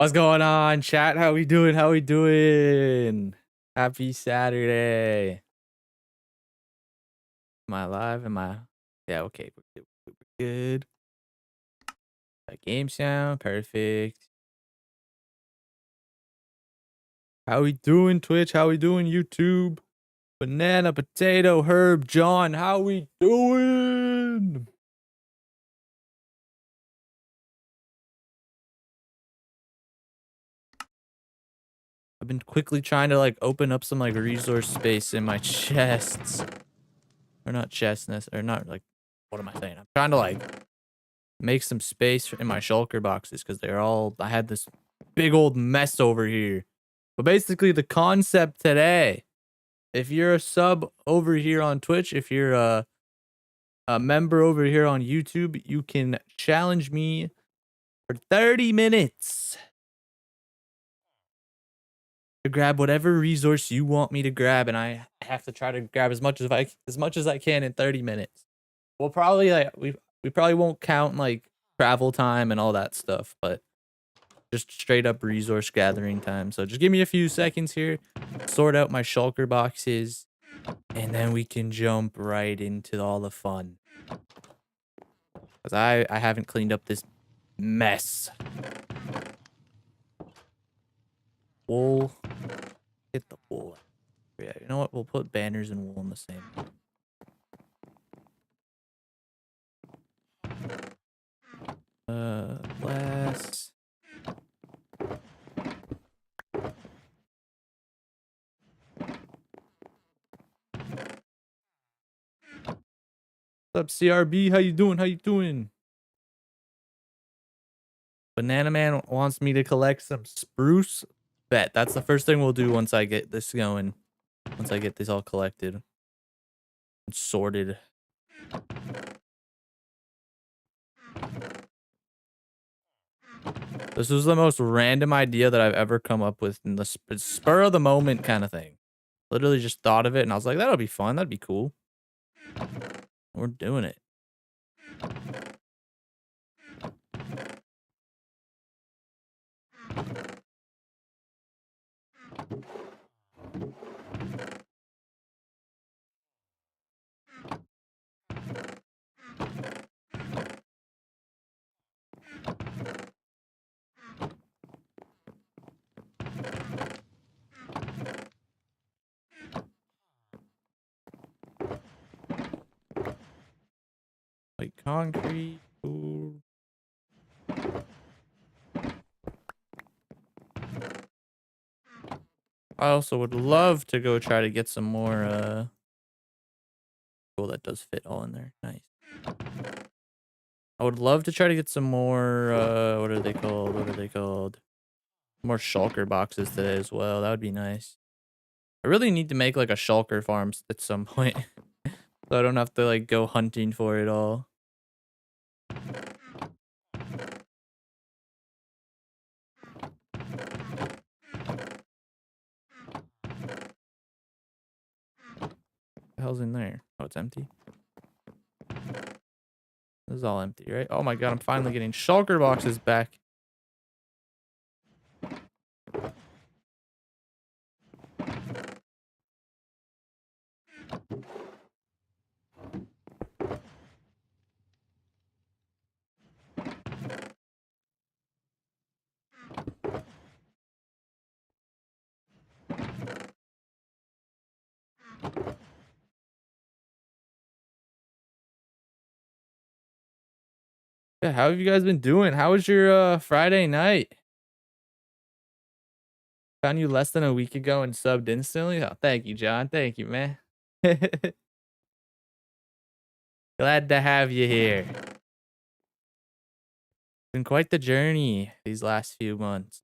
What's going on, chat? How we doing? How we doing? Happy Saturday. Am I live? Am I? Yeah, okay. We're good. Game sound. Perfect. How we doing, Twitch? How we doing, YouTube? Banana, Potato, Herb, John. How we doing? I've been quickly trying to open up some resource space in my chests. Or not chests, or not what am I saying? I'm trying to make some space in my shulker boxes because I had this big old mess over here. But basically the concept today, if you're a sub over here on Twitch, if you're a member over here on YouTube, you can challenge me for 30 minutes to grab whatever resource you want me to grab, and I have to try to grab as much as I can in 30 minutes. We'll probably we probably won't count travel time and all that stuff, but just straight up resource gathering time. So just give me a few seconds here, sort out my shulker boxes, and then we can jump right into all the fun. Because I haven't cleaned up this mess. Wool. Get the wool. Yeah, you know what? We'll put banners and wool in the same. Glass. What's up, CRB? How you doing? How you doing? Banana Man wants me to collect some spruce. Bet. That's the first thing we'll do once I get this going. Once I get this all collected and sorted. This was the most random idea that I've ever come up with in the spur of the moment kind of thing. Literally just thought of it and I was like, that'll be fun. That'd be cool. We're doing it. Like concrete. Ooh. I also would love to go try to get some more cool, that does fit all in there. Nice. I would love to try to get some more what are they called? What are they called? More shulker boxes today as well. That would be nice. I really need to make a shulker farm at some point. So I don't have to go hunting for it all. What the hell's in there? Oh, it's empty. This is all empty, right? Oh my god, I'm finally getting shulker boxes back. Yeah, how have you guys been doing? How was your Friday night? Found you less than a week ago and subbed instantly. Oh, thank you, John. Thank you, man. Glad to have you here. Been quite the journey these last few months.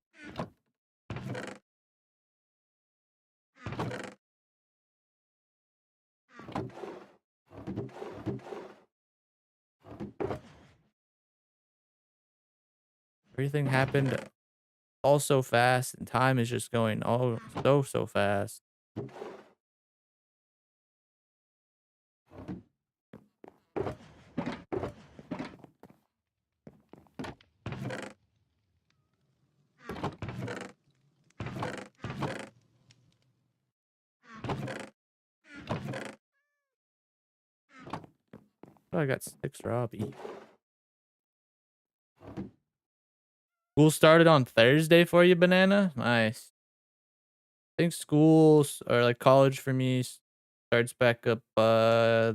Everything happened all so fast, and time is just going so fast. Oh, I got 6 Robbie. School started on Thursday for you, Banana? Nice. I think schools or like college for me starts back up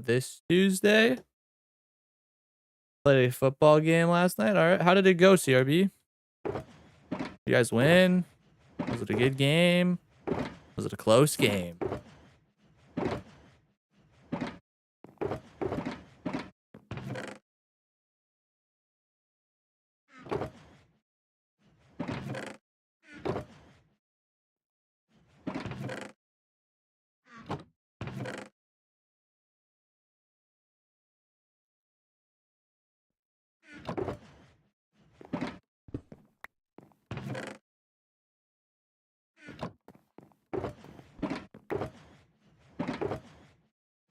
this Tuesday. Played a football game last night. All right. How did it go, CRB? You guys win? Was it a good game? Was it a close game?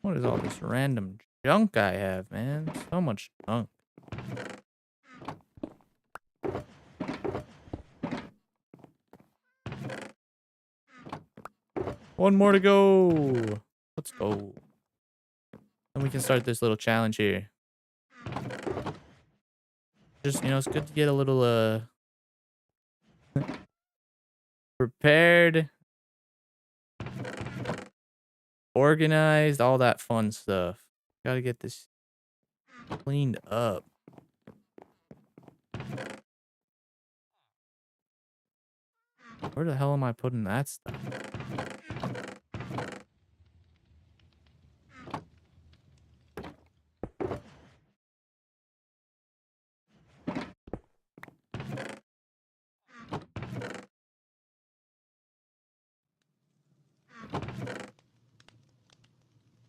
What is all this random junk I have, man? So much junk. One more to go. Let's go. And we can start this little challenge here. Just, it's good to get a little, prepared, organized, all that fun stuff. Gotta get this cleaned up. Where the hell am I putting that stuff?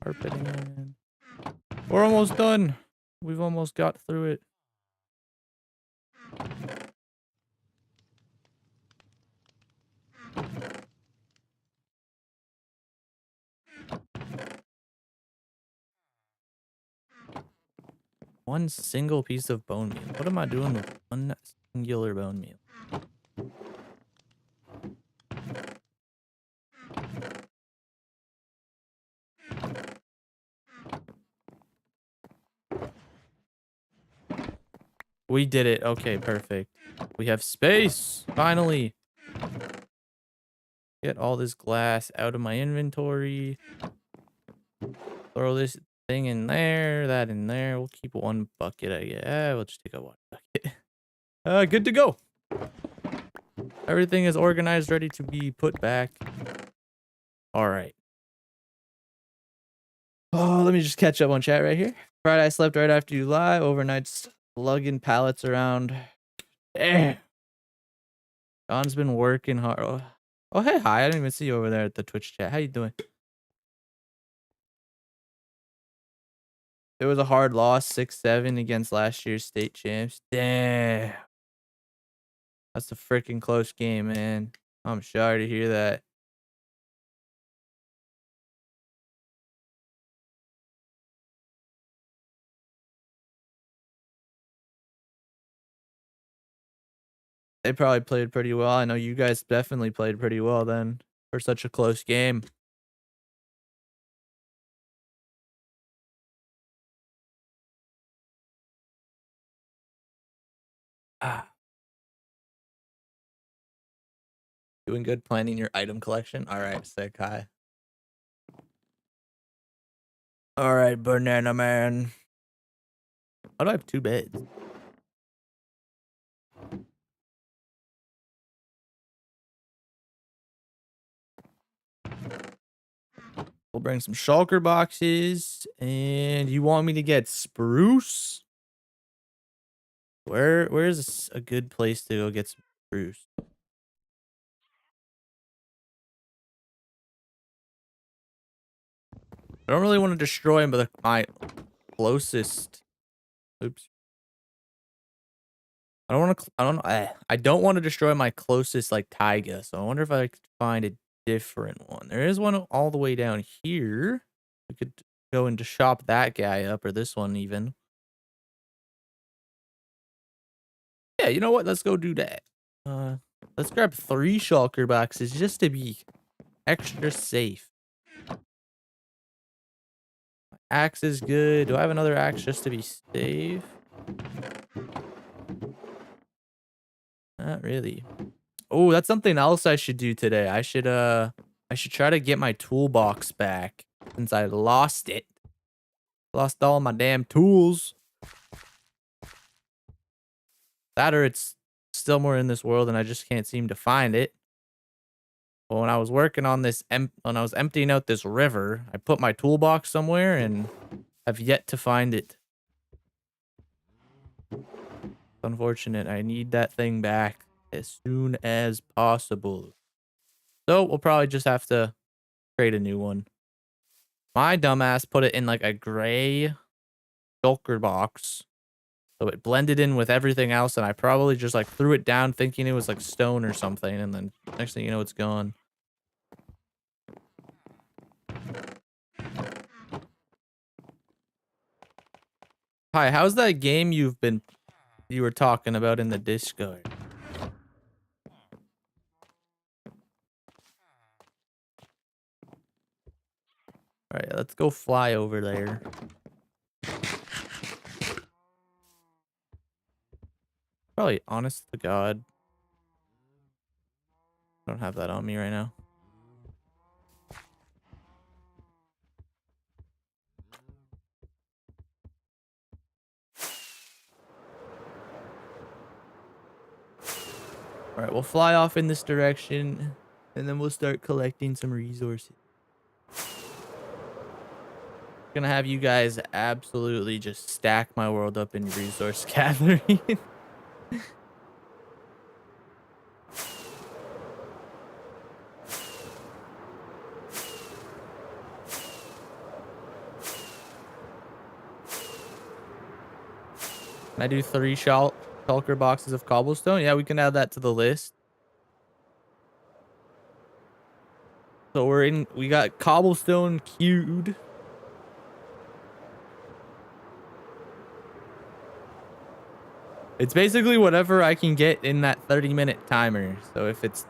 Carpeting. We're almost done. We've almost got through it. One single piece of bone meal. What am I doing with one singular bone meal? We did it. Okay, perfect. We have space. Finally. Get all this glass out of my inventory. Throw this thing in there, that in there. We'll keep one bucket, I guess. We'll just take a one bucket. Good to go. Everything is organized, ready to be put back. All right. Oh, let me just catch up on chat right here. Friday, I slept right after you live. Overnight, lugging pallets around. Damn. John's been working hard. Oh, hey, hi. I didn't even see you over there at the Twitch chat. How you doing? It was a hard loss, 6-7 against last year's state champs. Damn. That's a freaking close game, man. I'm sorry to hear that. They probably played pretty well. I know you guys definitely played pretty well then for such a close game. Ah. Doing good planning your item collection? All right, sick. Hi. All right, Banana Man. How do I have 2 beds? We'll bring some shulker boxes. And you want me to get spruce? Where's a good place to go get some spruce? I don't really want to destroy him, but my closest. Oops. I don't want to destroy my closest like taiga. So I wonder if I could find a different one. There is one all the way down here. We could go and just shop that guy up, or this one even. Yeah, you know what? Let's go do that. Let's grab 3 shulker boxes just to be extra safe. Axe is good. Do I have another axe just to be safe? Not really. Oh, that's something else I should do today. I should try to get my toolbox back since I lost it. Lost all my damn tools. That or it's still more in this world and I just can't seem to find it. Well, when I was working on this, when I was emptying out this river, I put my toolbox somewhere and I've yet to find it. Unfortunate. I need that thing back as soon as possible. So we'll probably just have to create a new one. My dumbass put it in like a gray shulker box. So it blended in with everything else, and I probably just like threw it down thinking it was like stone or something, and then next thing you know, it's gone. Hi, how's that game you were talking about in the Discord? All right, let's go fly over there. Probably, honest to God, I don't have that on me right now. All right, we'll fly off in this direction, and then we'll start collecting some resources. Gonna have you guys absolutely just stack my world up in resource gathering. Can I do 3 shulker boxes of cobblestone? Yeah, we can add that to the list. So we got cobblestone queued. It's basically whatever I can get in that 30-minute timer. So if it's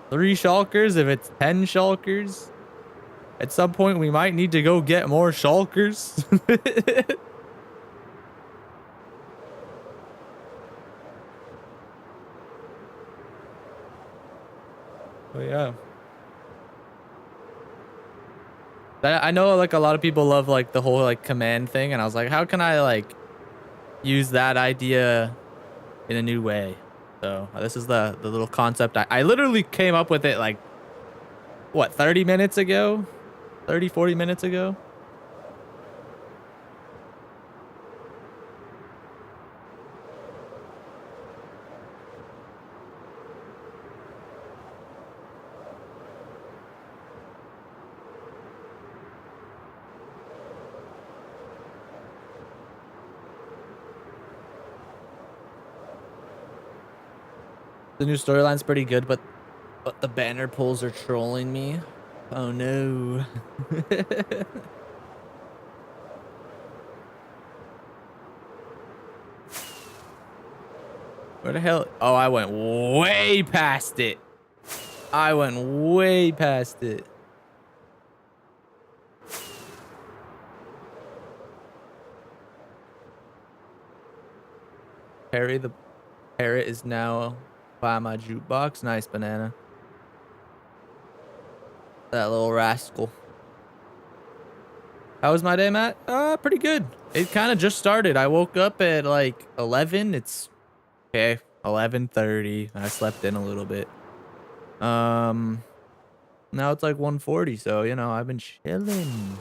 3 shulkers, if it's 10 shulkers, at some point we might need to go get more shulkers. Oh yeah. I know like a lot of people love like the whole like command thing, and I was like, how can I like use that idea in a new way? So this is the little concept. I literally came up with it like, what, 30 minutes ago? 30, 40 minutes ago? The new storyline's pretty good, but the banner pulls are trolling me. Oh no. Where the hell? Oh, I went way past it. I went way past it. Harry the parrot is now by my jukebox. Nice banana. That little rascal. How was my day, Matt? Pretty good. It kind of just started. I woke up at like 11. It's okay, 11:30. I slept in a little bit. Now it's like 1:40, so you know, I've been chilling.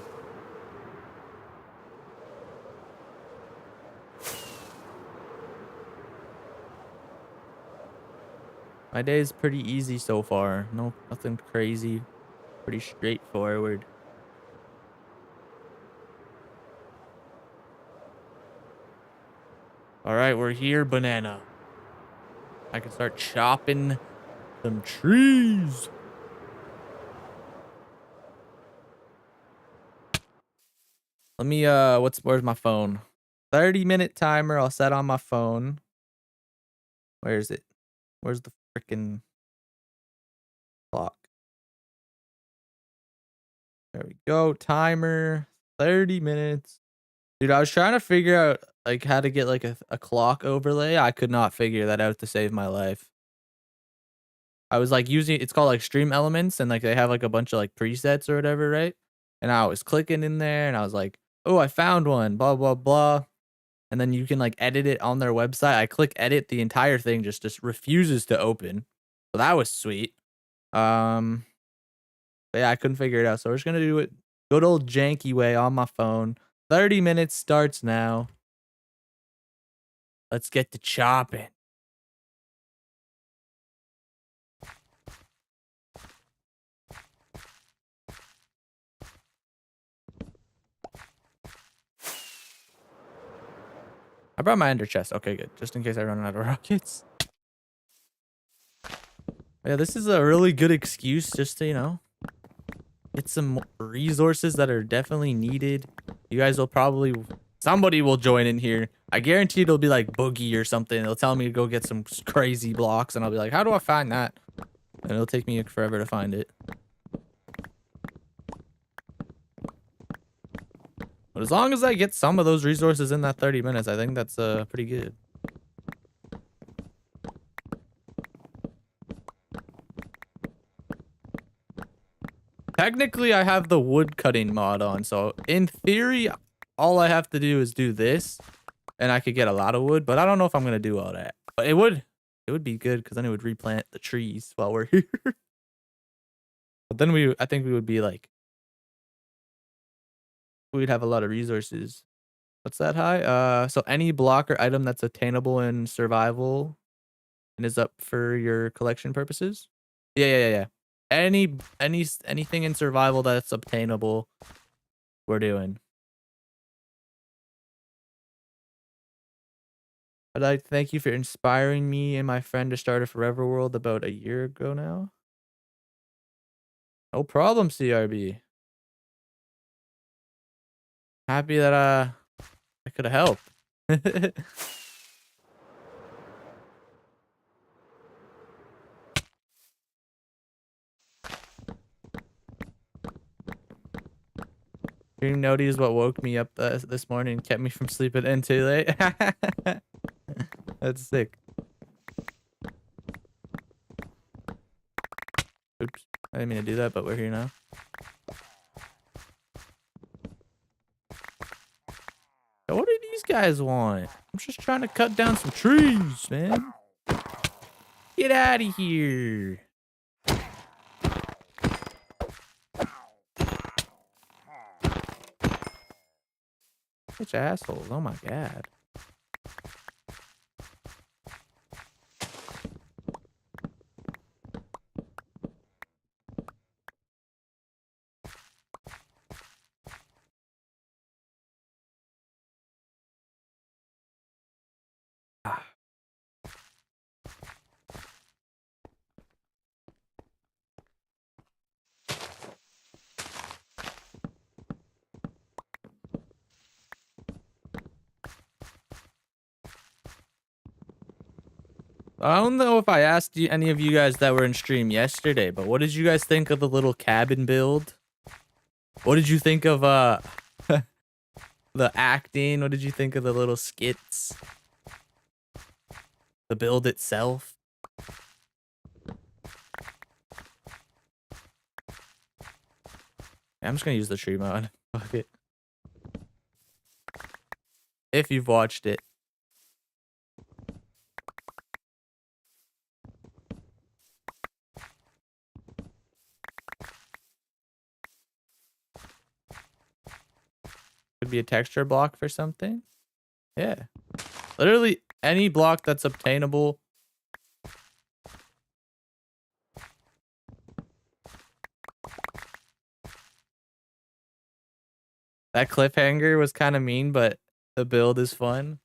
My day is pretty easy so far. Nothing crazy. Pretty straightforward. All right, we're here, banana. I can start chopping some trees. Let me, where's my phone? 30-minute timer. I'll set on my phone. Where is it? Where's the freaking clock? There we go. Timer 30 minutes. Dude, I was trying to figure out like how to get like a clock overlay. I could not figure that out to save my life. I was like using it's called like Stream Elements, and like they have like a bunch of like presets or whatever, right? And I was clicking in there and I was like, oh, I found one, blah, blah, blah. And then you can like edit it on their website. I click edit, the entire thing just refuses to open. So that was sweet. But yeah, I couldn't figure it out. So we're just gonna do it good old janky way on my phone. 30 minutes starts now. Let's get to chopping. I brought my ender chest. Okay, good. Just in case I run out of rockets. Yeah, this is a really good excuse just to, you know, get some resources that are definitely needed. You guys will probably... Somebody will join in here. I guarantee it'll be like Boogie or something. They'll tell me to go get some crazy blocks, and I'll be like, how do I find that? And it'll take me forever to find it. But as long as I get some of those resources in that 30 minutes, I think that's pretty good. Technically, I have the wood cutting mod on, so in theory, all I have to do is do this, and I could get a lot of wood, but I don't know if I'm going to do all that. But it would be good, because then it would replant the trees while we're here. But then I think we would be like, we'd have a lot of resources. What's that high? So any block or item that's attainable in survival and is up for your collection purposes. Yeah. Anything in survival that's obtainable, we're doing. I'd like to thank you for inspiring me and my friend to start a Forever World about a year ago now. No problem, CRB. Happy that I could have helped. Dream Noti is what woke me up this morning and kept me from sleeping in too late. That's sick. Oops. I didn't mean to do that, but we're here now. So what do these guys want? I'm just trying to cut down some trees, man. Get out of here. Such assholes. Oh my god. I don't know if I asked any of you guys that were in stream yesterday, but what did you guys think of the little cabin build? What did you think of the acting? What did you think of the little skits? The build itself? I'm just gonna use the tree mod. Fuck it. If you've watched it. Could be a texture block for something. Yeah. Literally any block that's obtainable. That cliffhanger was kind of mean, but the build is fun.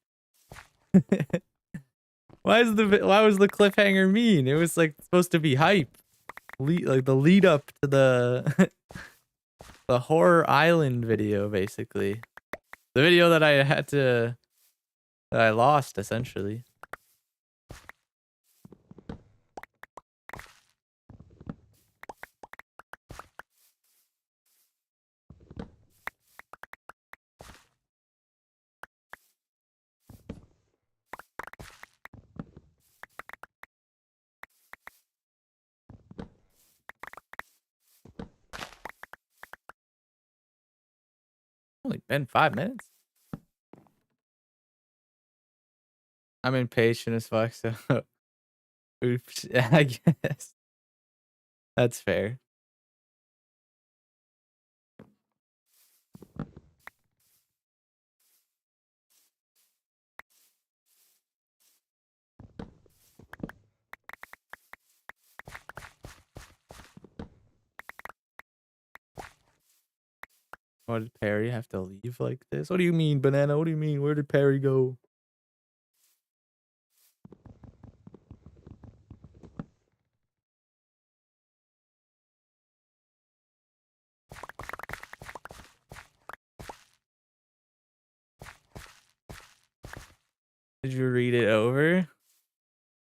Why was the cliffhanger mean? It was like supposed to be hype. Like the lead up to the the horror island video, basically. The video that I lost, essentially. been 5 minutes? I'm impatient as fuck, so oops. I guess. That's fair. Why did Perry have to leave like this? What do you mean, Banana? What do you mean? Where did Perry go? Did you read it over?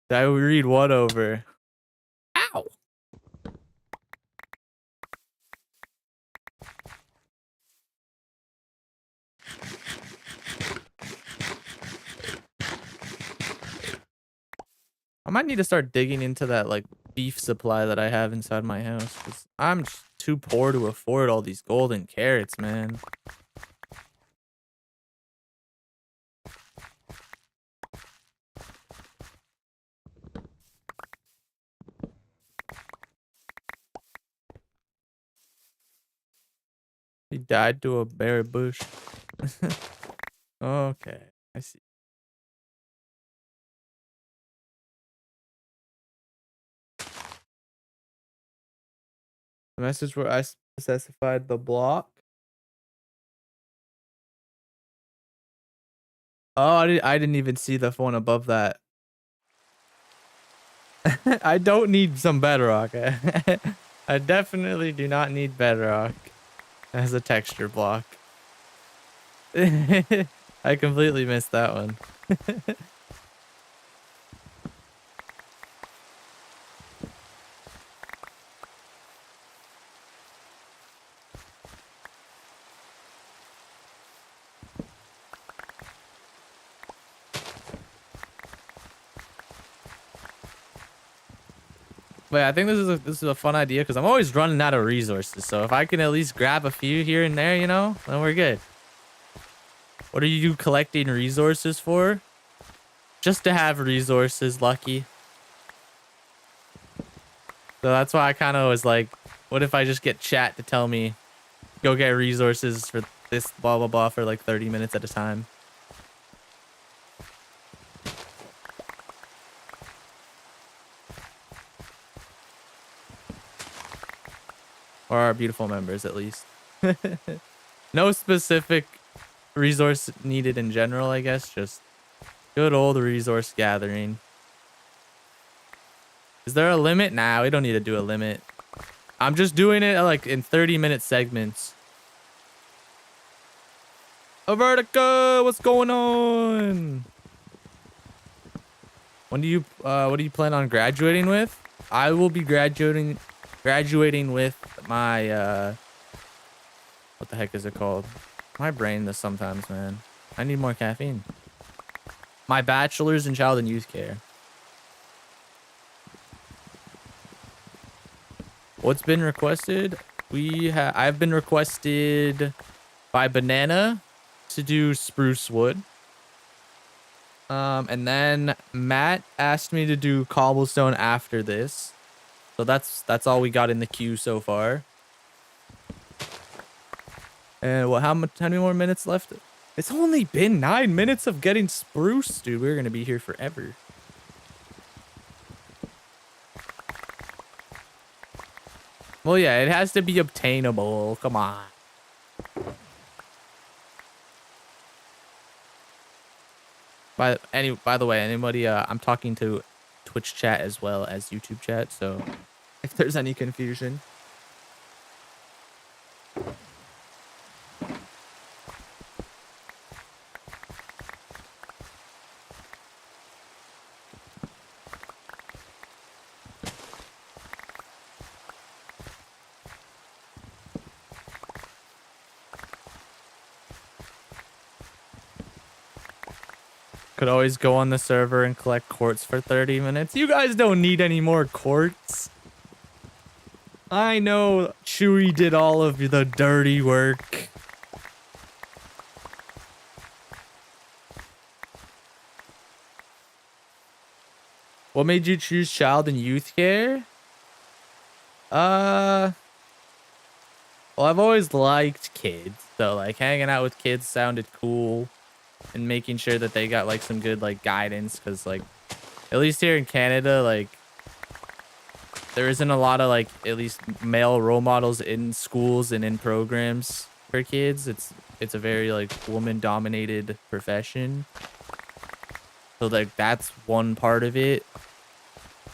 Did I read what over? Ow! I might need to start digging into that like beef supply that I have inside my house, 'cause I'm just too poor to afford all these golden carrots, man. He died to a bare bush. Okay, I see. The message where I specified the block. Oh, I didn't even see the one above that. I don't need some bedrock. I definitely do not need bedrock as a texture block. I completely missed that one. Wait, I think this is a fun idea because I'm always running out of resources. So if I can at least grab a few here and there, you know, then we're good. What are you collecting resources for? Just to have resources, Lucky. So that's why I kind of was like, what if I just get chat to tell me, go get resources for this blah blah blah for like 30 minutes at a time. Or our beautiful members, at least. No specific resource needed in general, I guess. Just good old resource gathering. Is there a limit? Nah, we don't need to do a limit. I'm just doing it like in 30-minute segments. Vertica, what's going on? When do you what do you plan on graduating with? I will be graduating with my what the heck is it called? My brain this sometimes, man. I need more caffeine. My bachelor's in child and youth care. What's been requested? I've been requested by Banana to do spruce wood. And then Matt asked me to do cobblestone after this. So that's all we got in the queue so far. And how many more minutes left? It's only been 9 minutes of getting spruce, dude. We're gonna be here forever. Well, yeah, it has to be obtainable. Come on. By the way, anybody, I'm talking to Twitch chat as well as YouTube chat, so if there's any confusion. Could always go on the server and collect quartz for 30 minutes. You guys don't need any more quartz. I know Chewy did all of the dirty work. What made you choose child and youth care? Well, I've always liked kids, so like hanging out with kids sounded cool, and making sure that they got like some good like guidance, because like at least here in Canada, like there isn't a lot of like at least male role models in schools and in programs for kids. It's a very like woman dominated profession. So like that's one part of it.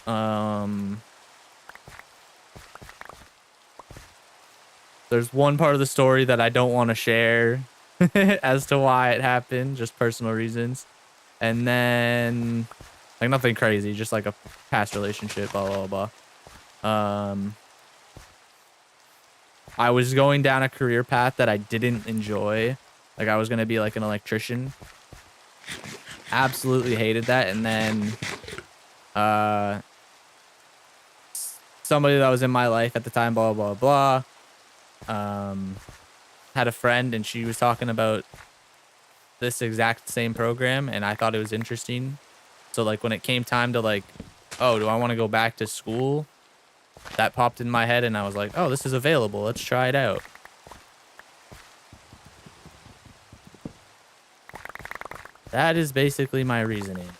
Um there's one part of the story that I don't want to share as to why it happened, just personal reasons. And then like nothing crazy, just like a past relationship, blah blah blah. I was going down a career path that I didn't enjoy. Like I was gonna be like an electrician. Absolutely hated that. And then somebody that was in my life at the time, blah blah blah, had a friend and she was talking about this exact same program, and I thought it was interesting. So like when it came time to like, oh, do I want to go back to school? That popped in my head and I was like, oh, this is available. Let's try it out. That is basically my reasoning.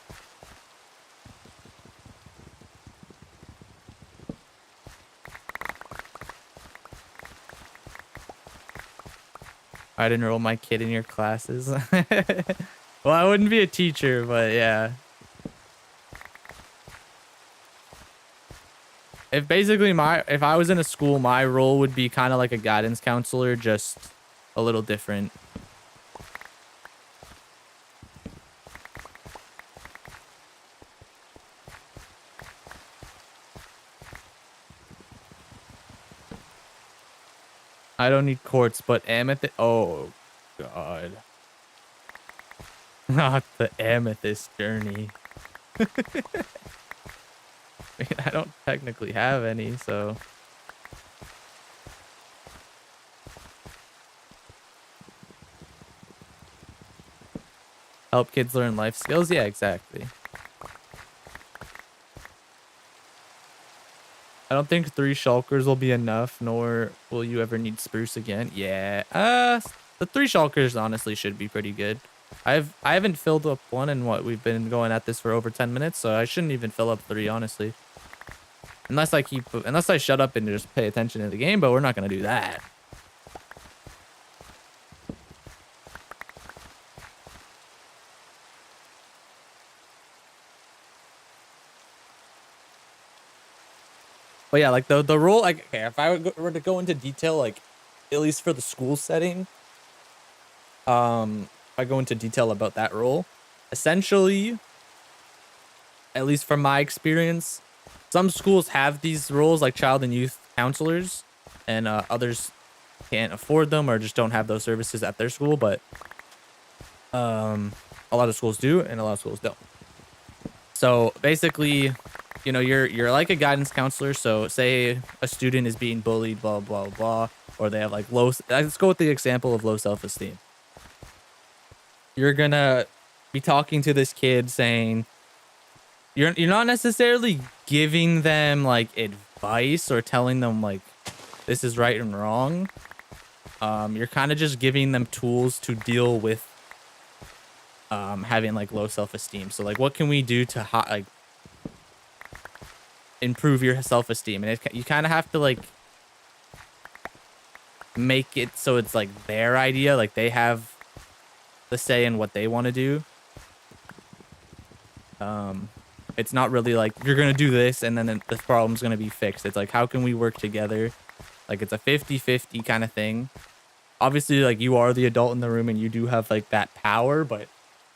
I'd enroll my kid in your classes. Well, I wouldn't be a teacher, but yeah. If I was in a school, my role would be kind of like a guidance counselor, just a little different. I don't need quartz, but amethyst. Oh, God. Not the amethyst journey. I mean, I don't technically have any, so. Help kids learn life skills? Yeah, exactly. I don't think 3 shulkers will be enough, nor will you ever need spruce again. Yeah. The 3 shulkers honestly should be pretty good. I haven't filled up one in what we've been going at this for over 10 minutes, so I shouldn't even fill up 3, honestly. Unless I shut up and just pay attention to the game, but we're not gonna do that. But yeah, like the role, like, okay, if I were to go into detail, like at least for the school setting, if I go into detail about that role, essentially, at least from my experience, some schools have these roles like child and youth counselors, and others can't afford them or just don't have those services at their school. But a lot of schools do, and a lot of schools don't. So basically, you know, you're like a guidance counselor. So say a student is being bullied, blah blah blah, or they have like low. Let's go with the example of low self-esteem. You're gonna be talking to this kid, saying you're not necessarily giving them like advice or telling them like this is right and wrong. You're kind of just giving them tools to deal with having like low self-esteem. So like, what can we do to like improve your self-esteem? And you kind of have to like make it so it's like their idea, like they have the say in what they want to do. It's not really like you're gonna do this and then the problem's gonna be fixed. It's like, how can we work together? Like it's a 50-50 kind of thing. Obviously, like you are the adult in the room and you do have like that power, but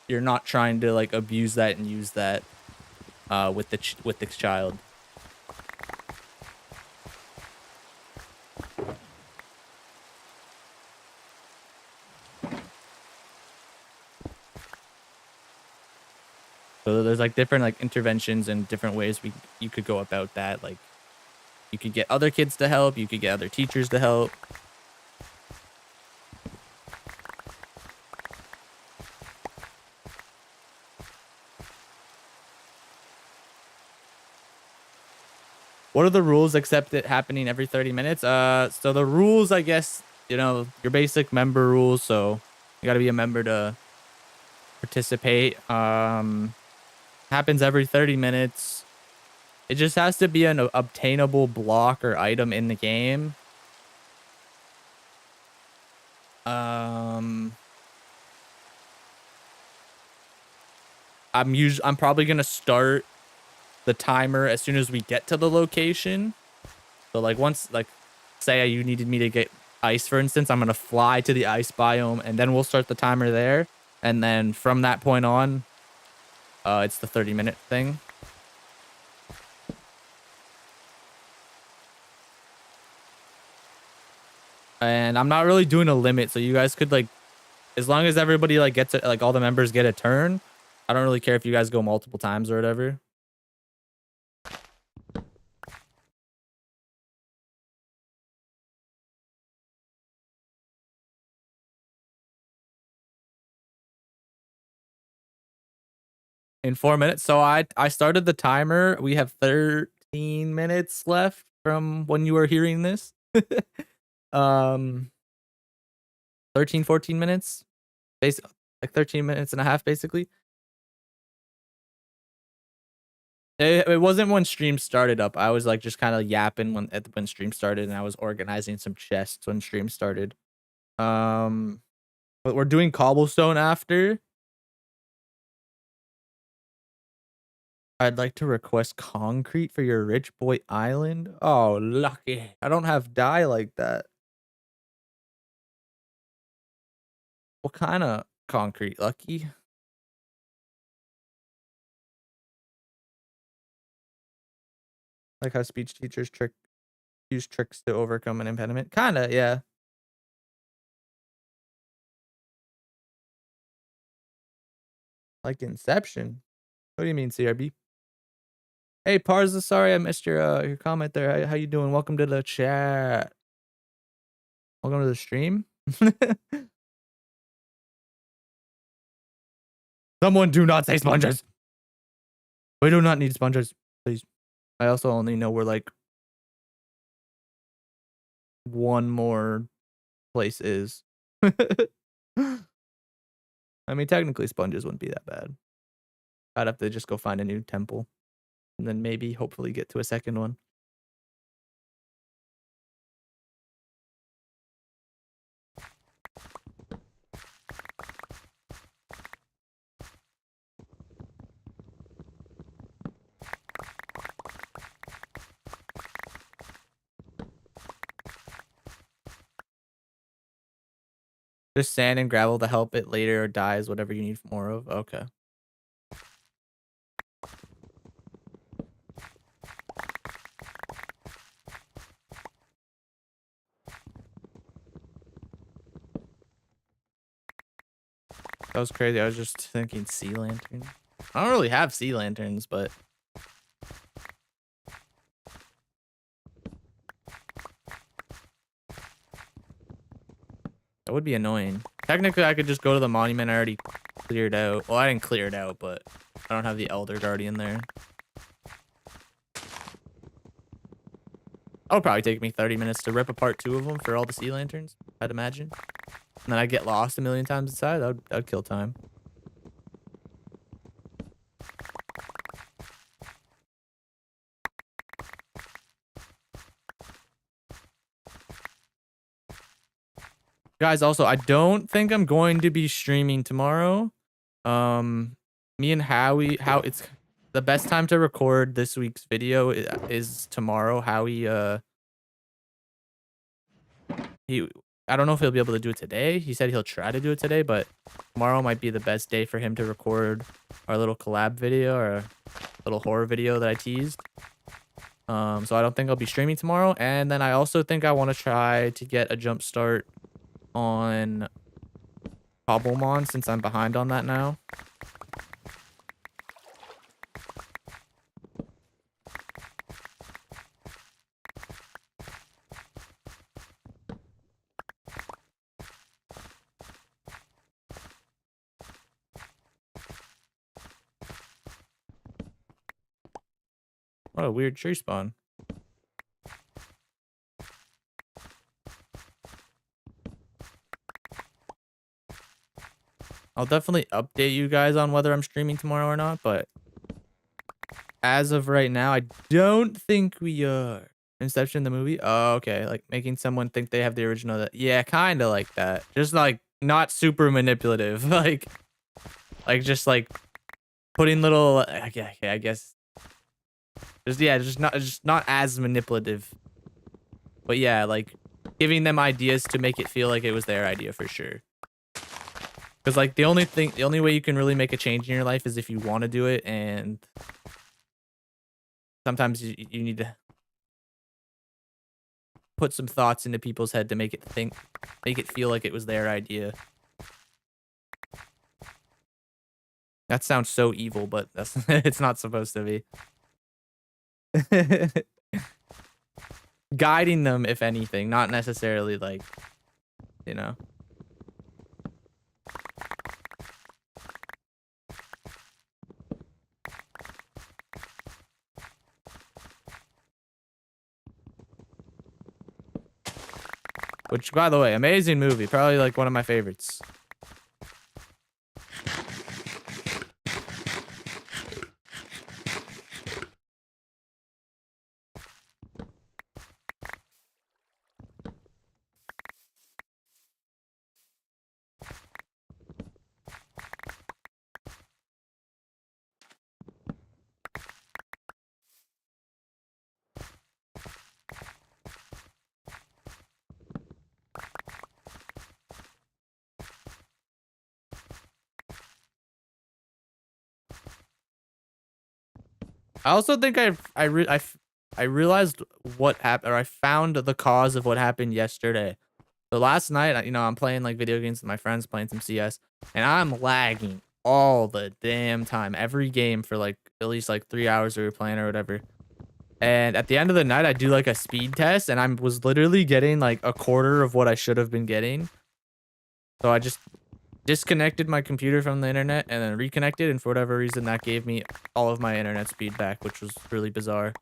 you're not trying to like abuse that and use that with the child. So there's like different like interventions and different ways you could go about that. Like you could get other kids to help, you could get other teachers to help. What are the rules except it happening every 30 minutes? So the rules, I guess, you know, your basic member rules. So you got to be a member to participate. Happens every 30 minutes. It just has to be an obtainable block or item in the game. I'm probably gonna start the timer as soon as we get to the location. So like once, like, say you needed me to get ice, for instance, I'm gonna fly to the ice biome and then we'll start the timer there. And then from that point on, it's the 30-minute thing. And I'm not really doing a limit, so you guys could, like, as long as everybody like gets it, like all the members get a turn. I don't really care if you guys go multiple times or whatever. In 4 minutes. So I started the timer. We have 13 minutes left from when you are hearing this. 13, 14 minutes. Basically, like 13 minutes and a half, basically. It wasn't when stream started up. I was like just kind of yapping when stream started, and I was organizing some chests when stream started. But we're doing cobblestone after. I'd like to request concrete for your rich boy island. Oh, lucky. I don't have dye like that. What kind of concrete, Lucky? Like how speech teachers use tricks to overcome an impediment? Kinda, yeah. Like Inception. What do you mean, CRB? Hey, Parza, sorry I missed your comment there. How you doing? Welcome to the chat. Welcome to the stream. Someone do not say sponges. We do not need sponges, please. I also only know where like one more place is. I mean, technically sponges wouldn't be that bad. I'd have to just go find a new temple and then maybe hopefully get to a second one. Just sand and gravel to help it later or dies, whatever you need more of. Okay. That was crazy. I was just thinking sea lantern. I don't really have sea lanterns, but that would be annoying. Technically, I could just go to the monument I already cleared out. Well, I didn't clear it out, but I don't have the Elder Guardian there. That would probably take me 30 minutes to rip apart 2 of them for all the sea lanterns, I'd imagine. And then I'd get lost a million times inside. That'd kill time. Guys, also, I don't think I'm going to be streaming tomorrow. Me and Howie, it's the best time to record this week's video is tomorrow. Howie, I don't know if he'll be able to do it today. He said he'll try to do it today, but tomorrow might be the best day for him to record our little collab video or a little horror video that I teased. So I don't think I'll be streaming tomorrow. And then I also think I want to try to get a jump start on Cobblemon since I'm behind on that now. What a weird tree spawn. I'll definitely update you guys on whether I'm streaming tomorrow or not, but as of right now, I don't think we are. Inception the movie? Oh, okay. Like making someone think they have the original. Yeah, kind of like that. Just like not super manipulative. like just like putting little. Okay, I guess. Just yeah, just not as manipulative. But yeah, like giving them ideas to make it feel like it was their idea for sure. Because like the only way you can really make a change in your life is if you want to do it, and sometimes you need to put some thoughts into people's head to make it feel like it was their idea. That sounds so evil, but that's it's not supposed to be. Guiding them, if anything, not necessarily like, you know. Which, by the way, amazing movie. Probably like one of my favorites. I also think I realized what happened, or I found the cause of what happened yesterday. So last night, you know, I'm playing like video games with my friends, playing some CS, and I'm lagging all the damn time. Every game for like at least like 3 hours we were playing or whatever. And at the end of the night, I do like a speed test, and I was literally getting like a quarter of what I should have been getting. So I just disconnected my computer from the internet and then reconnected, and for whatever reason, that gave me all of my internet speed back, which was really bizarre.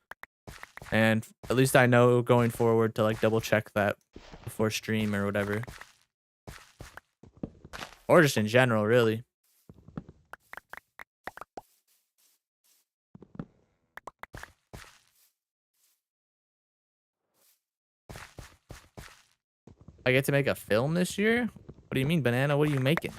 And at least I know going forward to like double check that before stream or whatever. Or just in general, really. I get to make a film this year? What do you mean, Banana? What are you making?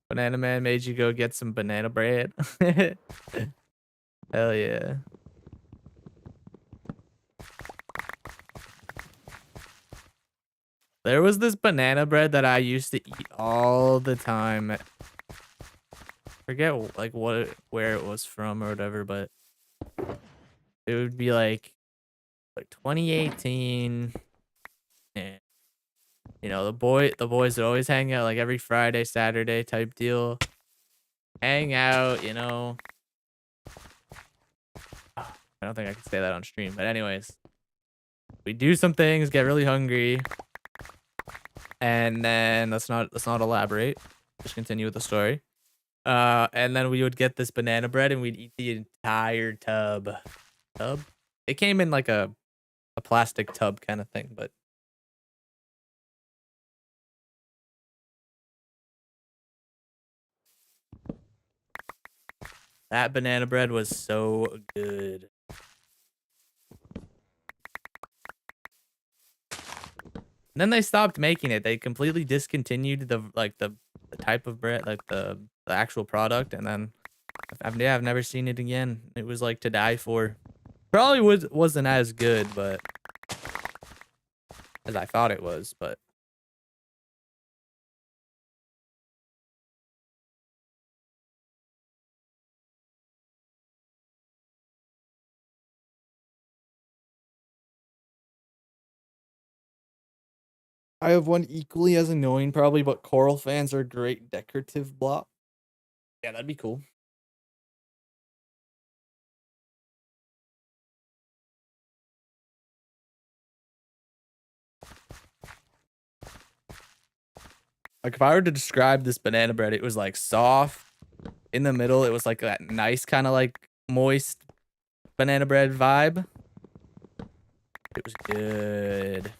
Banana Man made you go get some banana bread? Hell yeah. There was this banana bread that I used to eat all the time. I forget like where it was from or whatever, but it would be like 2018, and you know the boys would always hang out like every Friday, Saturday type deal. Hang out, you know. I don't think I can say that on stream, but anyways, we do some things, get really hungry, and then let's not elaborate. Just continue with the story. And then we would get this banana bread and we'd eat the entire tub. Tub? It came in like a plastic tub kind of thing, but that banana bread was so good. And then they stopped making it. They completely discontinued the type of bread, like the actual product, and then I've never seen it again. It was like to die for. Probably wasn't as good, but as I thought it was, but I have one equally as annoying probably, but coral fans are a great decorative block. Yeah, that'd be cool. Like if I were to describe this banana bread, it was like soft. In the middle, it was like that nice kind of like moist banana bread vibe. It was good.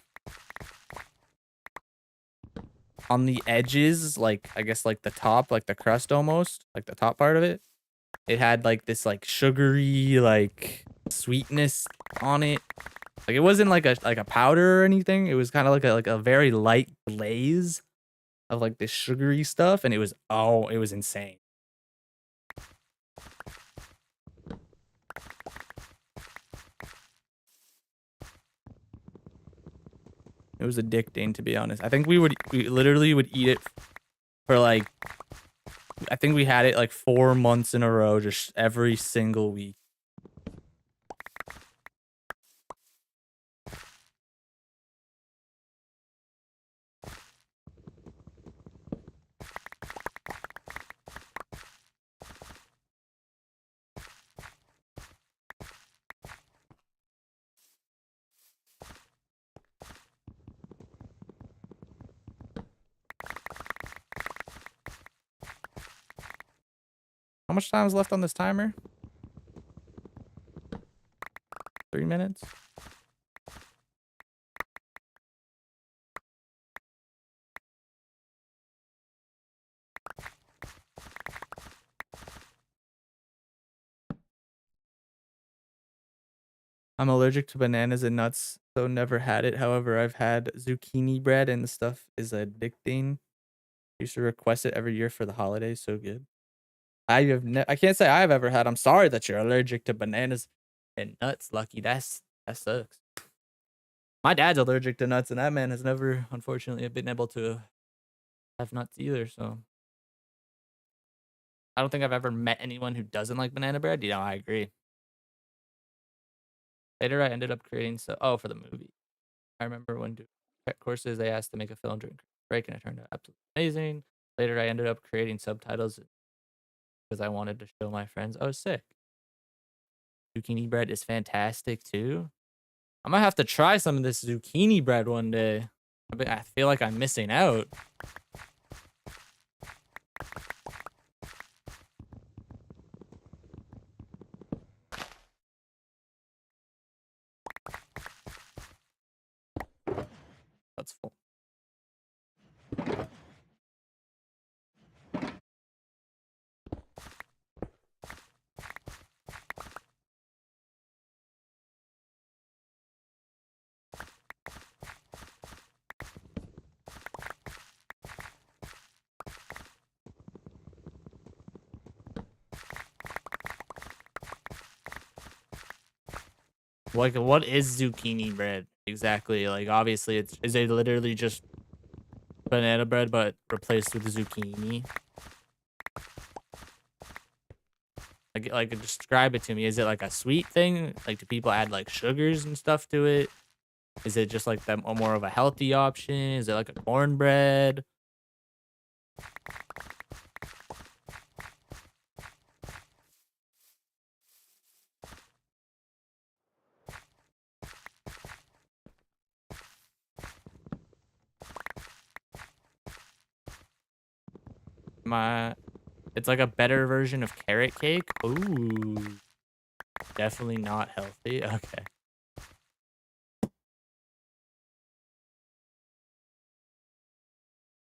On the edges, like I guess like the top, like the crust almost, like the top part of it, it had like this like sugary like sweetness on it. Like it wasn't like a powder or anything. It was kind of like a very light glaze of like this sugary stuff, and it was insane. It was addicting, to be honest. I think we literally would eat it for like, I think we had it like 4 months in a row, just every single week. How much time is left on this timer? 3 minutes? I'm allergic to bananas and nuts, so never had it. However, I've had zucchini bread and the stuff is addicting. Used to request it every year for the holidays. So good. I can't say I've ever had. I'm sorry that you're allergic to bananas and nuts, Lucky. That sucks. My dad's allergic to nuts, and that man has never, unfortunately, been able to have nuts either. So I don't think I've ever met anyone who doesn't like banana bread. You know, I agree. Later, I ended up creating for the movie. I remember when doing tech courses, they asked to make a film during break, and it turned out absolutely amazing. Later, I ended up creating subtitles because I wanted to show my friends. Oh, sick. Zucchini bread is fantastic too. I might have to try some of this zucchini bread one day. I feel like I'm missing out. That's full. Like, what is zucchini bread exactly? Like, obviously, is it literally just banana bread but replaced with zucchini? Like, describe it to me. Is it like a sweet thing? Like, do people add like sugars and stuff to it? Is it just like a more of a healthy option? Is it like a cornbread? It's like a better version of carrot cake. Ooh, definitely not healthy. Okay.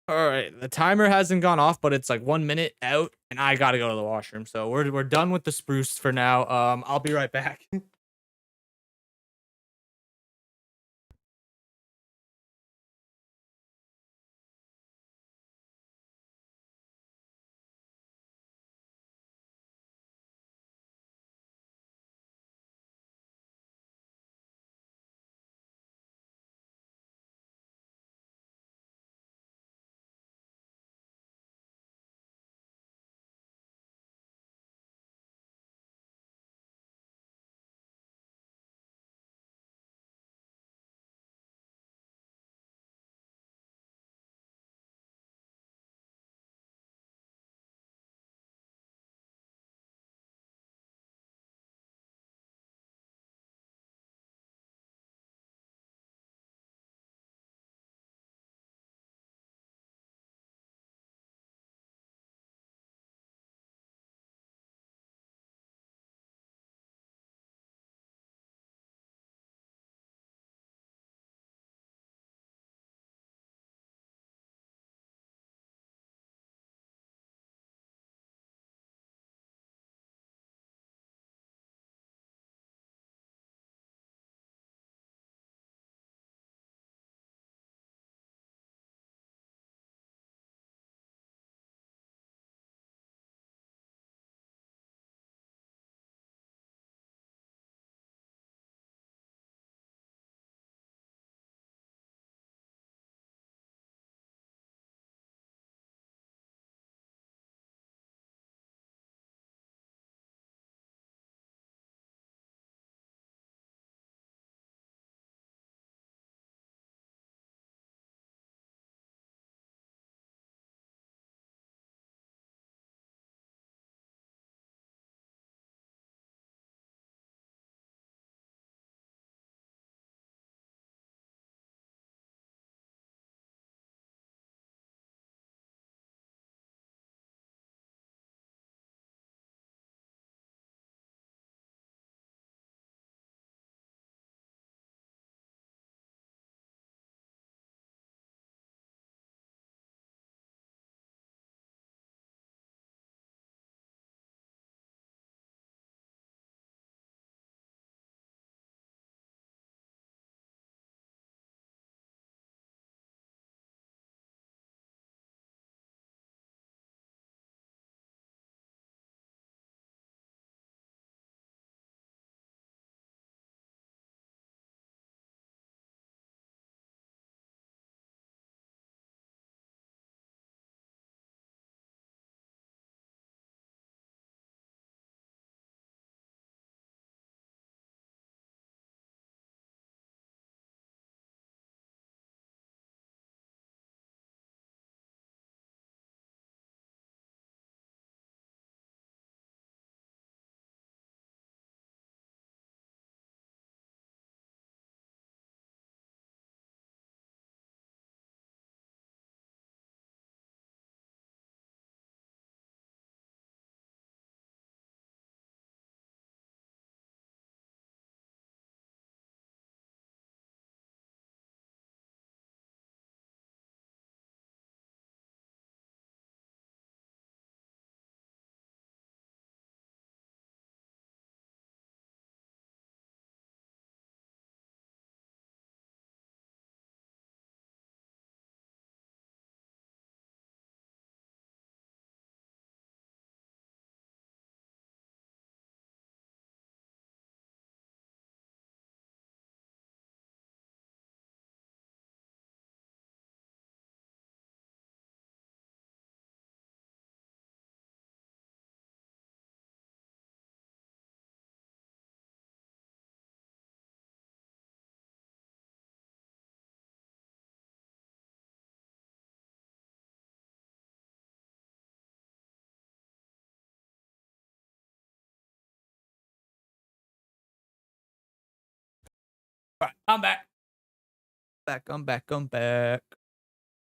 All right, the timer hasn't gone off, but it's like 1 minute out, and I gotta go to the washroom. So we're done with the spruce for now. I'll be right back. I'm back. I'm back.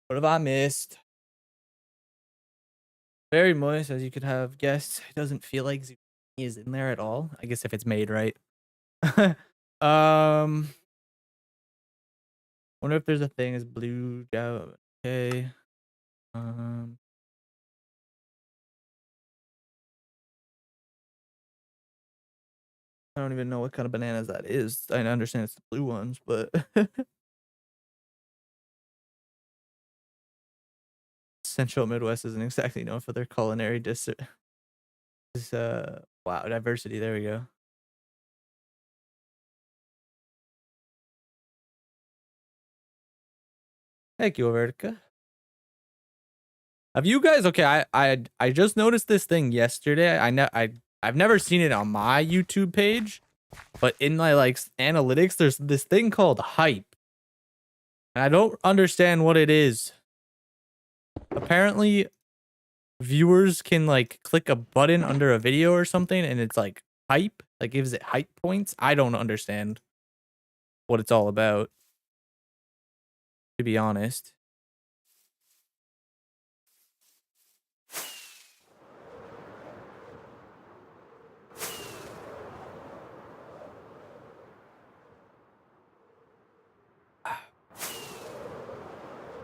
What have I missed? Very moist, as you could have guessed. It doesn't feel like zucchini is in there at all. I guess if it's made right. Wonder if there's a thing as blue. Okay. I don't even know what kind of bananas that is. I understand it's the blue ones, but Central Midwest isn't exactly known for their culinary wow, diversity. There we go. Thank you, Vertica. Have you guys? Okay, I just noticed this thing yesterday. I've never seen it on my YouTube page, but in my like analytics, there's this thing called hype, and I don't understand what it is. Apparently, viewers can like click a button under a video or something, and it's like hype, like gives it hype points. I don't understand what it's all about, to be honest.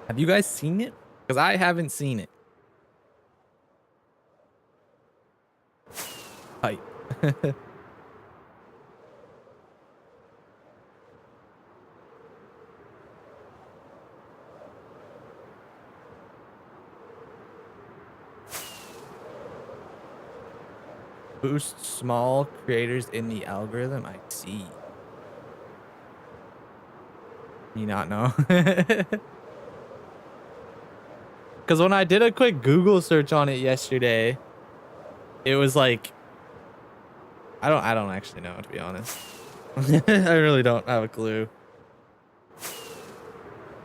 Have you guys seen it? Because I haven't seen it. Hype. Boost small creators in the algorithm. I see. You not know? Because when I did a quick Google search on it yesterday, it was like, I don't actually know, to be honest. I really don't have a clue.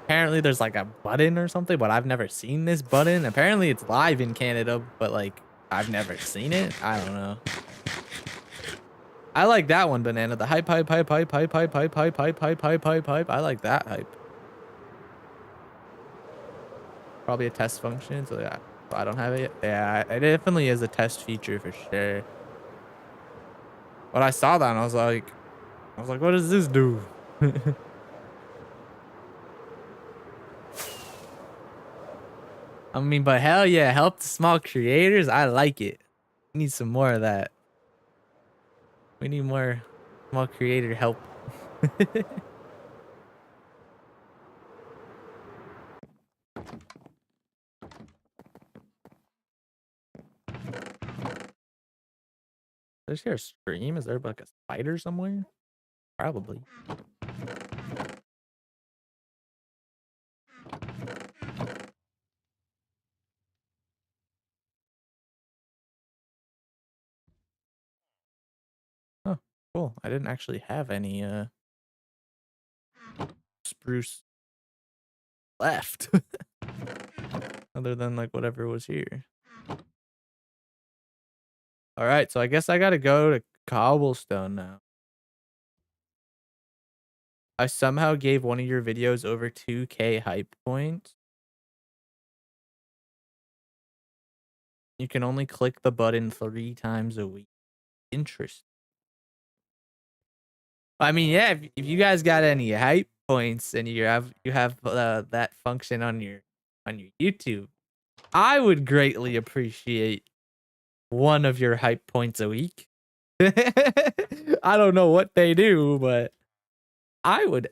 Apparently there's like a button or something, but I've never seen this button. Apparently it's live in Canada, but like I've never seen it. I don't know. I like that one, banana. The hype. I like that hype. Probably a test function, so yeah. I don't have it yet. Yeah, it definitely is a test feature for sure. When I saw that, I was like, what does this do? I mean, but hell yeah, help the small creators. I like it. We need some more of that. We need more small creator help. Is there a stream? Is there like a spider somewhere? Probably. Oh, cool. I didn't actually have any spruce left. Other than like whatever was here. All right, so I guess I gotta go to cobblestone now. I somehow gave one of your videos over 2K hype points. You can only click the button 3 times a week. Interesting. I mean, yeah, if you guys got any hype points and you have that function on your YouTube, I would greatly appreciate one of your hype points a week. I don't know what they do, but I would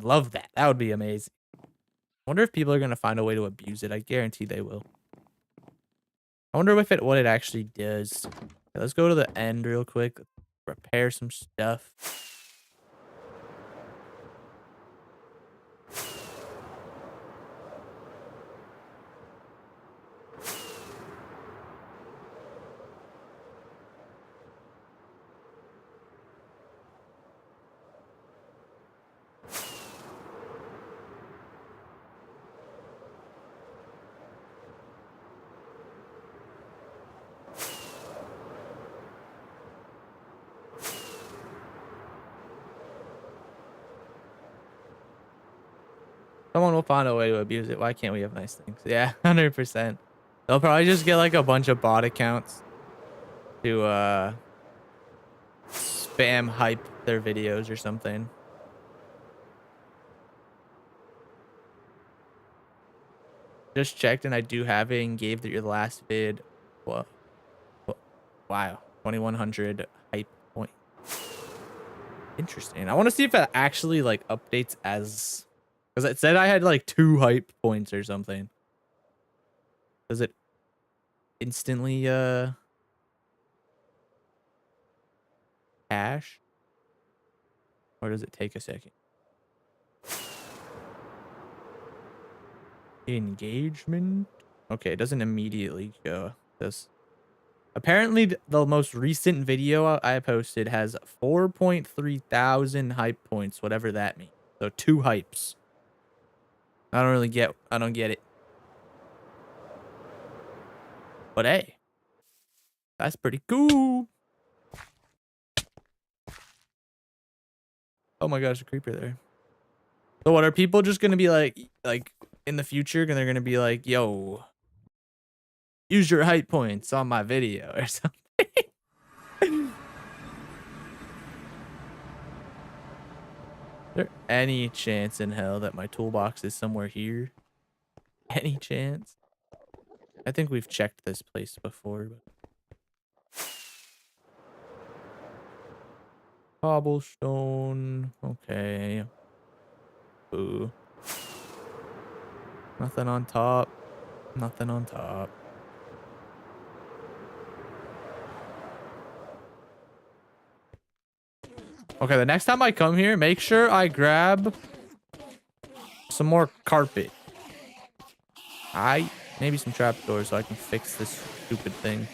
love that. That would be amazing. I wonder if people are gonna find a way to abuse it. I guarantee they will. I wonder if what it actually does. Okay, let's go to the end real quick. Repair some stuff. Someone will find a way to abuse it. Why can't we have nice things? Yeah, 100%. They'll probably just get like a bunch of bot accounts to spam hype their videos or something. Just checked and I do have it and gave your last vid. Whoa. Wow. 2100 hype point. Interesting. I want to see if it actually like updates as, because it said I had like 2 hype points or something. Does it instantly cache? Or does it take a second? Engagement? Okay, it doesn't immediately go. This apparently the most recent video I posted has 4.3 thousand hype points, whatever that means. So 2 hypes. I don't get it. But hey, that's pretty cool. Oh my gosh, a creeper there. So what are people just gonna be like in the future? They're gonna be like, yo, use your hype points on my video or something. Is there any chance in hell that my toolbox is somewhere here? Any chance? I think we've checked this place before. But... Cobblestone. Okay. Ooh. Nothing on top. Nothing on top. Okay, the next time I come here, make sure I grab some more carpet. Maybe some trapdoors so I can fix this stupid thing.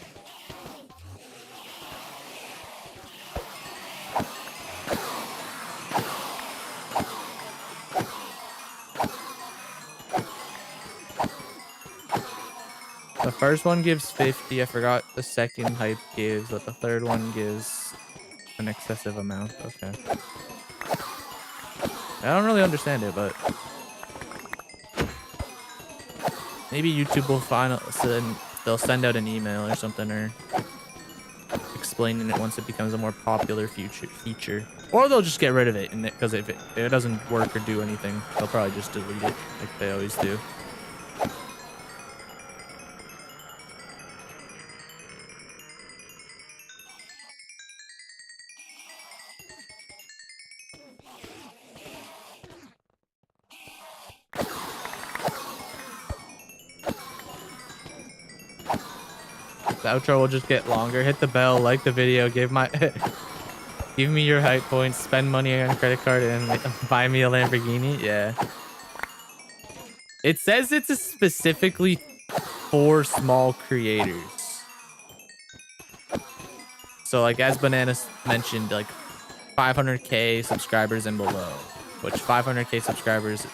The first one gives 50. I forgot the second hype gives, but the third one gives an excessive amount. Okay. I don't really understand it, but maybe YouTube will they'll send out an email or something, or explaining it once it becomes a more popular feature. Or they'll just get rid of it, because if it doesn't work or do anything, they'll probably just delete it like they always do. The outro will just get longer. Hit the bell, like the video, give me your hype points, spend money on a credit card, and buy me a Lamborghini. Yeah. It says it's specifically for small creators. So like as Bananas mentioned, like 500k subscribers and below, which 500k subscribers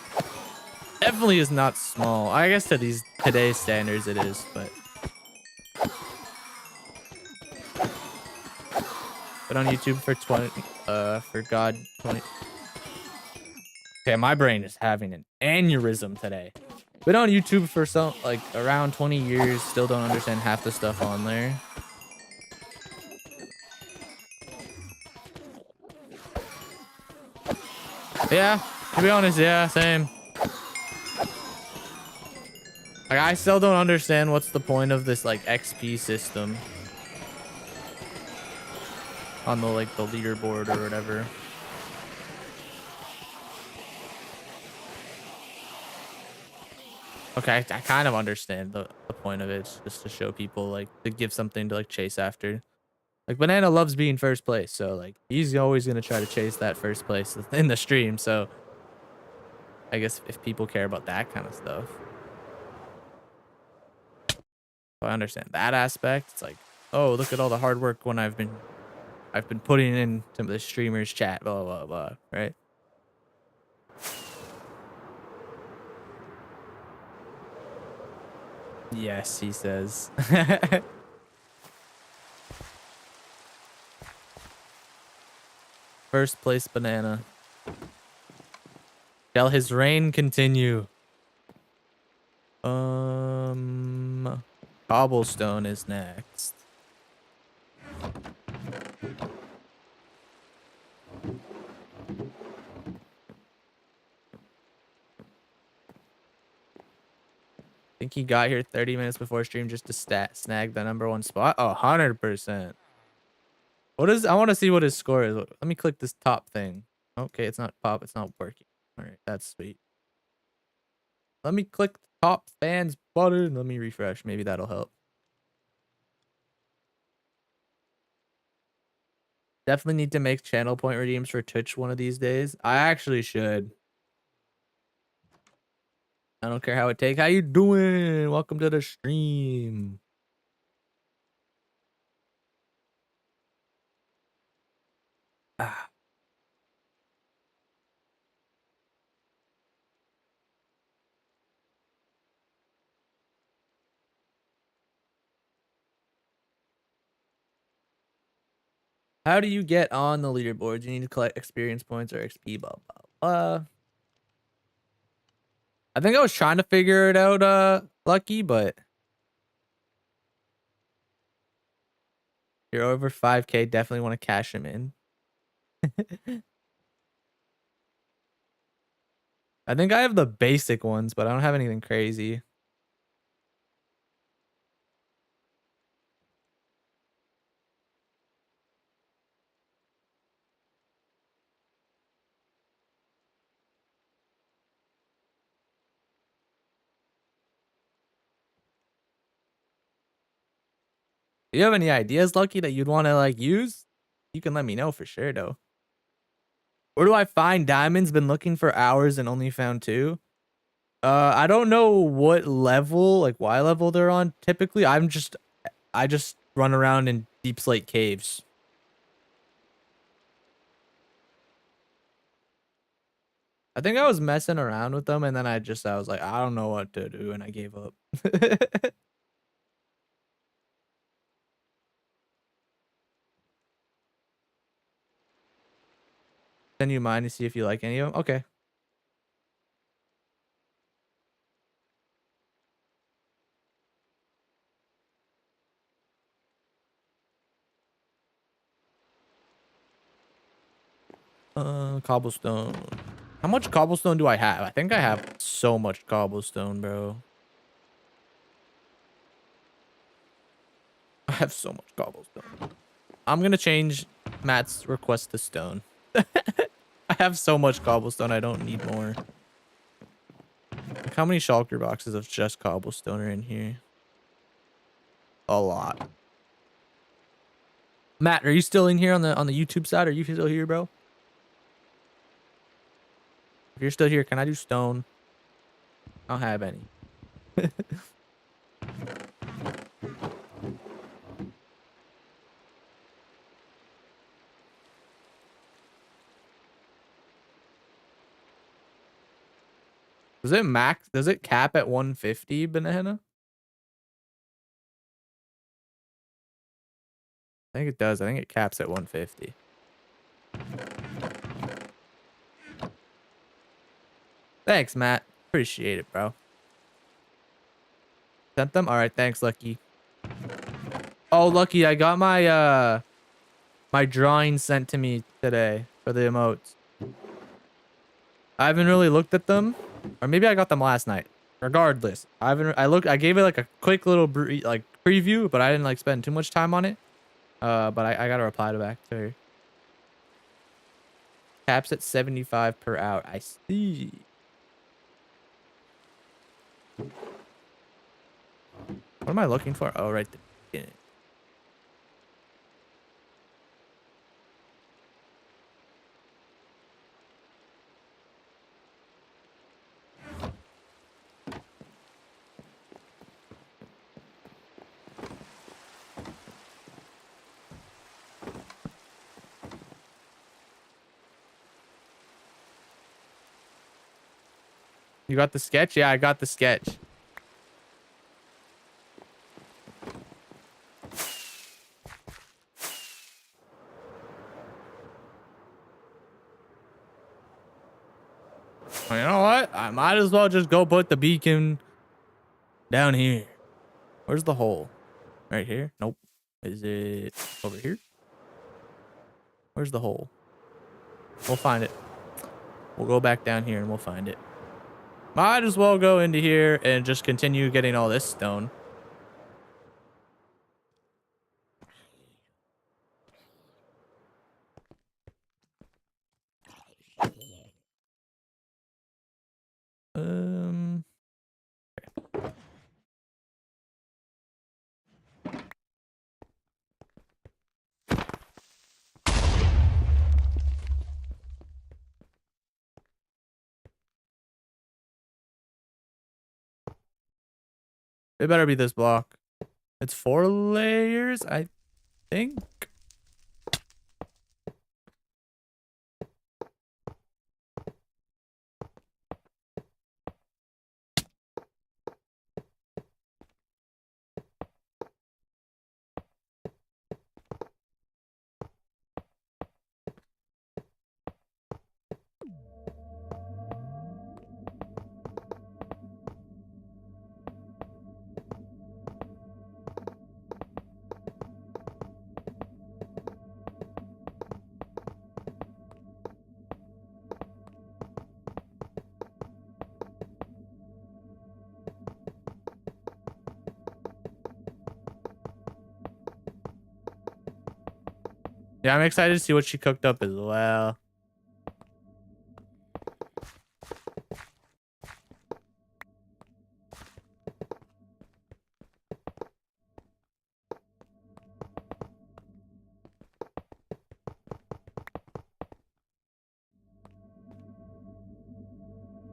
definitely is not small. I guess to today's standards it is, but on YouTube for 20 for God 20. Okay, my brain is having an aneurysm today. Been on YouTube for like around 20 years, still don't understand half the stuff on there. Yeah, to be honest, yeah, same. Like, I still don't understand what's the point of this like XP system on the the leaderboard or whatever. Okay, I kind of understand the point of it. It's just to show people, like, to give something to like chase after. Like Banana loves being first place, so like he's always gonna try to chase that first place in the stream. So I guess if people care about that kind of stuff, I understand that aspect. It's like, oh, look at all the hard work when I've been putting into the streamers chat, blah blah blah, right? Yes, he says. First place Banana. Shall his reign continue? Cobblestone is next. Think he got here 30 minutes before stream just to snag the #1 spot? Oh, 100%. What is, I want to see what his score is. Let me click this top thing. Okay, it's not pop. It's not working. All right, that's sweet. Let me click the top fans button. Let me refresh. Maybe that'll help. Definitely need to make channel point redeems for Twitch one of these days. I actually should. I don't care how it takes. How you doing? Welcome to the stream. Ah. How do you get on the leaderboards? You need to collect experience points or XP, blah, blah, blah. I think I was trying to figure it out, Lucky, but you're over 5K. Definitely want to cash him in. I think I have the basic ones, but I don't have anything crazy. Do you have any ideas, Lucky, that you'd want to like use? You can let me know for sure, though. Where do I find diamonds? Been looking for hours and only found 2. I don't know what level, like Y level they're on. Typically, I just run around in deep slate caves. I think I was messing around with them, and then I was like, I don't know what to do, and I gave up. Send you mine to see if you like any of them. Okay. Cobblestone. How much cobblestone do I have? I think I have so much cobblestone, bro. I have so much cobblestone. I'm gonna change Matt's request to stone. I have so much cobblestone, I don't need more. Like, how many shulker boxes of just cobblestone are in here? A lot. Matt, are you still in here on the YouTube side? Are you still here, bro? If you're still here, can I do stone? I don't have any. Does it max? Does it cap at 150, Banana? I think it does. I think it caps at 150. Thanks, Matt. Appreciate it, bro. Sent them? All right, thanks, Lucky. Oh, Lucky, I got my my drawing sent to me today for the emotes. I haven't really looked at them, or maybe I got them last night. Regardless, I gave it like a quick little preview, but I didn't like spend too much time on it. But I got to reply back to her. Caps at 75 per hour. I see. What am I looking for? Oh, right there. You got the sketch? Yeah, I got the sketch. You know what? I might as well just go put the beacon down here. Where's the hole? Right here? Nope. Is it over here? Where's the hole? We'll find it. We'll go back down here and we'll find it. Might as well go into here and just continue getting all this stone. It better be this block. It's 4 layers, I think. Yeah, I'm excited to see what she cooked up as well.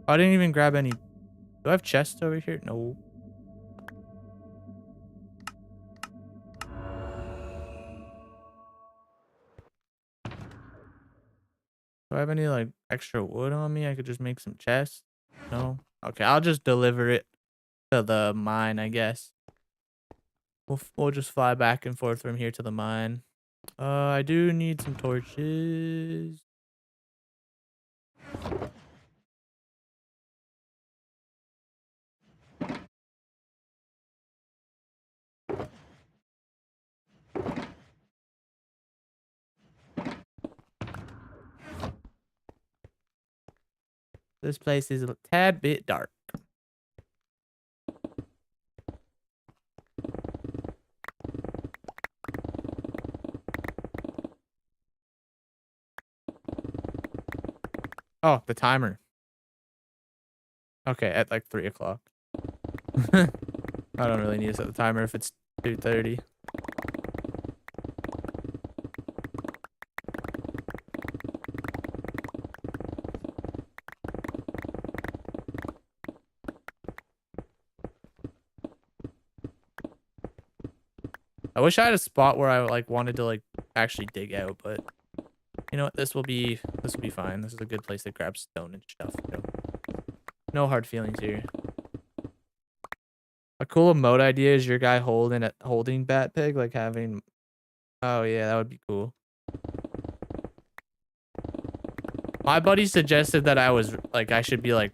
I didn't even grab any. Do I have chests over here? No. Do I have any like extra wood on me? I could just make some chests. No. Okay, I'll just deliver it to the mine, I guess. We'll just fly back and forth from here to the mine. I do need some torches. This place is a tad bit dark. Oh, the timer. Okay, at like 3 o'clock. I don't really need to set the timer if it's 2:30. I wish I had a spot where I like wanted to like actually dig out, but you know what? This will be fine. This is a good place to grab stone and stuff. No hard feelings here. A cool emote idea is your guy holding Bat Pig, like having. Oh yeah, that would be cool. My buddy suggested that I should be like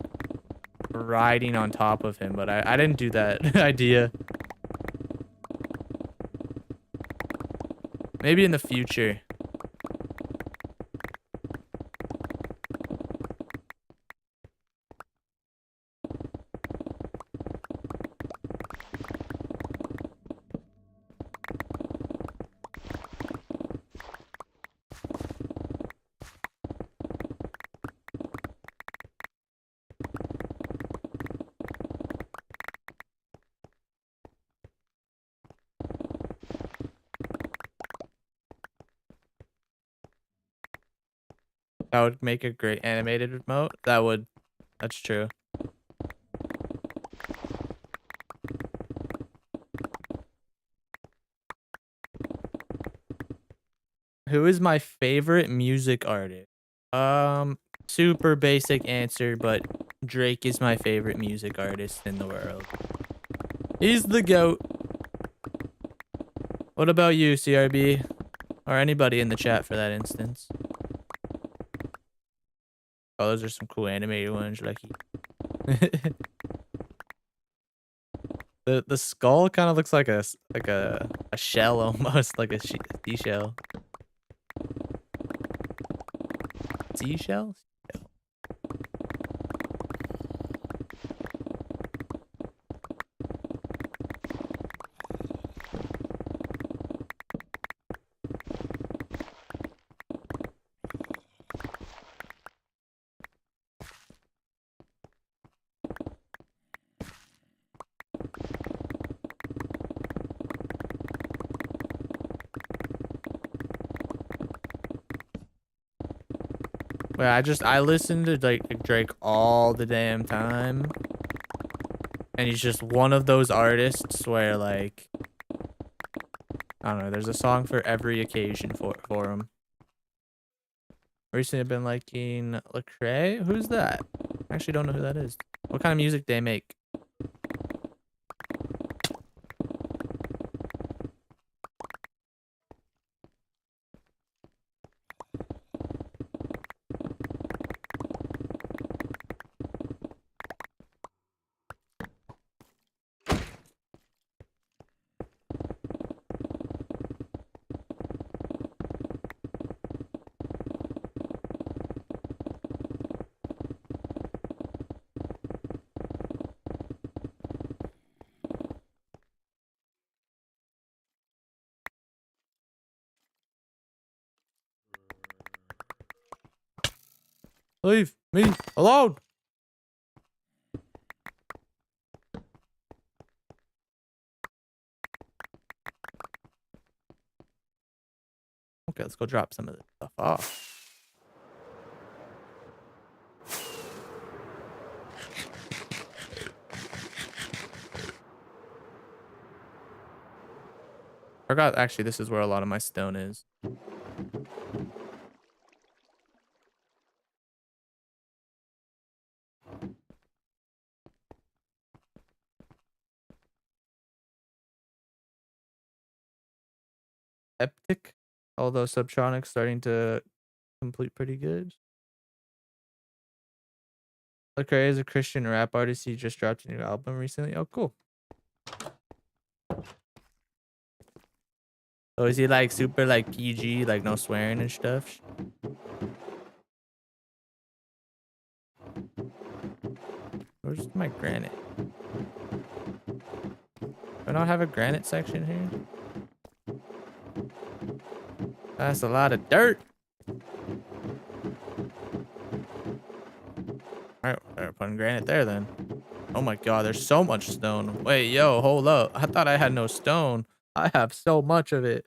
riding on top of him, but I didn't do that idea. Maybe in the future. That would make a great animated remote. That's true. Who is my favorite music artist? Super basic answer, but Drake is my favorite music artist in the world. He's the GOAT. What about you, CRB? Or anybody in the chat for that instance? Oh, those are some cool animated ones, Lucky. The skull kind of looks like a shell almost, like a seashell. Seashell? Wait, I listened to like Drake all the damn time. And he's just one of those artists where like I don't know, there's a song for every occasion for him. Recently I've been liking Lecrae. Who's that? I actually don't know who that is. What kind of music they make? Leave me alone. Okay, let's go drop some of this stuff off. Forgot actually this is where a lot of my stone is. Eptic. Although Subtronics starting to complete pretty good. Lecrae is a Christian rap artist. He just dropped a new album recently. Oh, cool. So is he like super like PG, like no swearing and stuff? Where's my granite? Do I not have a granite section here? That's a lot of dirt. Alright, we're putting granite there then. Oh my god, there's so much stone. Wait, yo, hold up. I thought I had no stone. I have so much of it.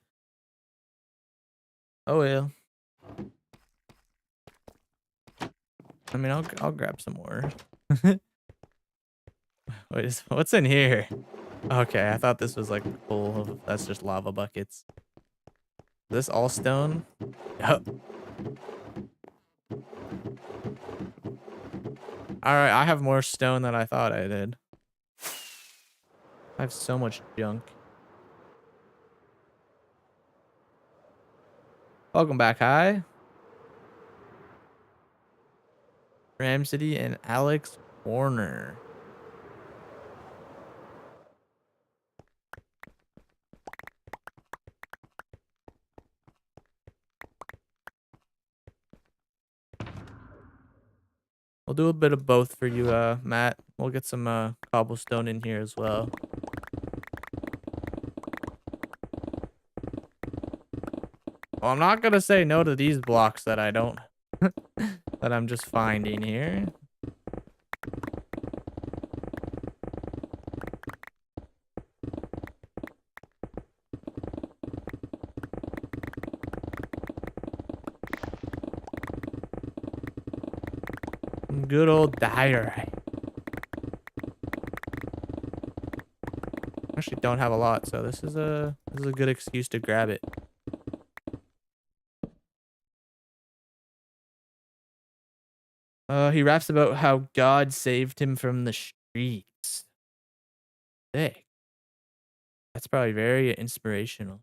Oh well. I mean, I'll grab some more. What's in here? Okay, I thought this was like full of, that's just lava buckets. Is this all stone? Yep. Alright, I have more stone than I thought I did. I have so much junk. Welcome back, hi. Ramsity and Alex Warner. We'll do a bit of both for you, Matt. We'll get some cobblestone in here as well. Well, I'm not gonna say no to these blocks that I don't that I'm just finding here. Good old diorite. Actually don't have a lot, so this is a good excuse to grab it. He raps about how God saved him from the streets. Sick. That's probably very inspirational.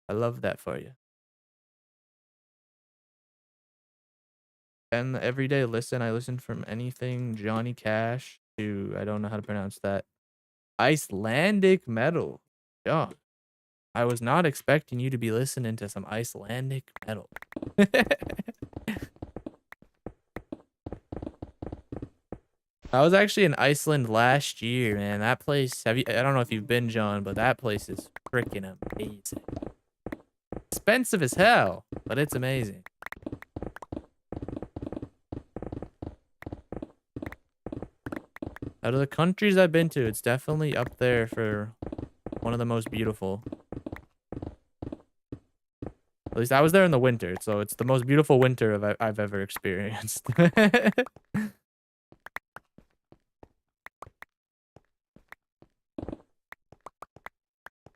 I love that for you. And the everyday listen, I listen from anything Johnny Cash to I don't know how to pronounce that. Icelandic metal. Yeah. I was not expecting you to be listening to some Icelandic metal. I was actually in Iceland last year, man. That place, I don't know if you've been, John, but that place is freaking amazing. Expensive as hell, but it's amazing. Out of the countries I've been to, it's definitely up there for one of the most beautiful. At least I was there in the winter, so it's the most beautiful winter I've ever experienced.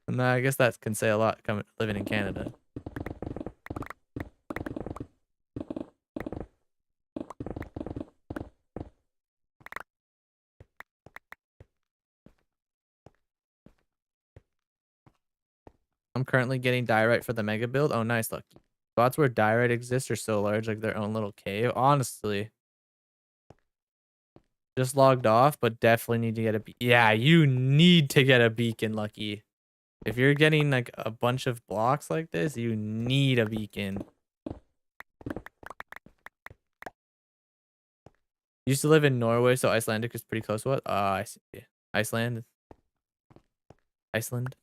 And I guess that can say a lot living in Canada. I'm currently getting diorite for the mega build. Oh, nice, lucky. Spots where diorite exists are so large, like their own little cave. Honestly, just logged off, but definitely need to get a yeah, you need to get a beacon, Lucky. If you're getting like a bunch of blocks like this, you need a beacon. Used to live in Norway, so Icelandic is pretty close. What? I see. Iceland. Iceland.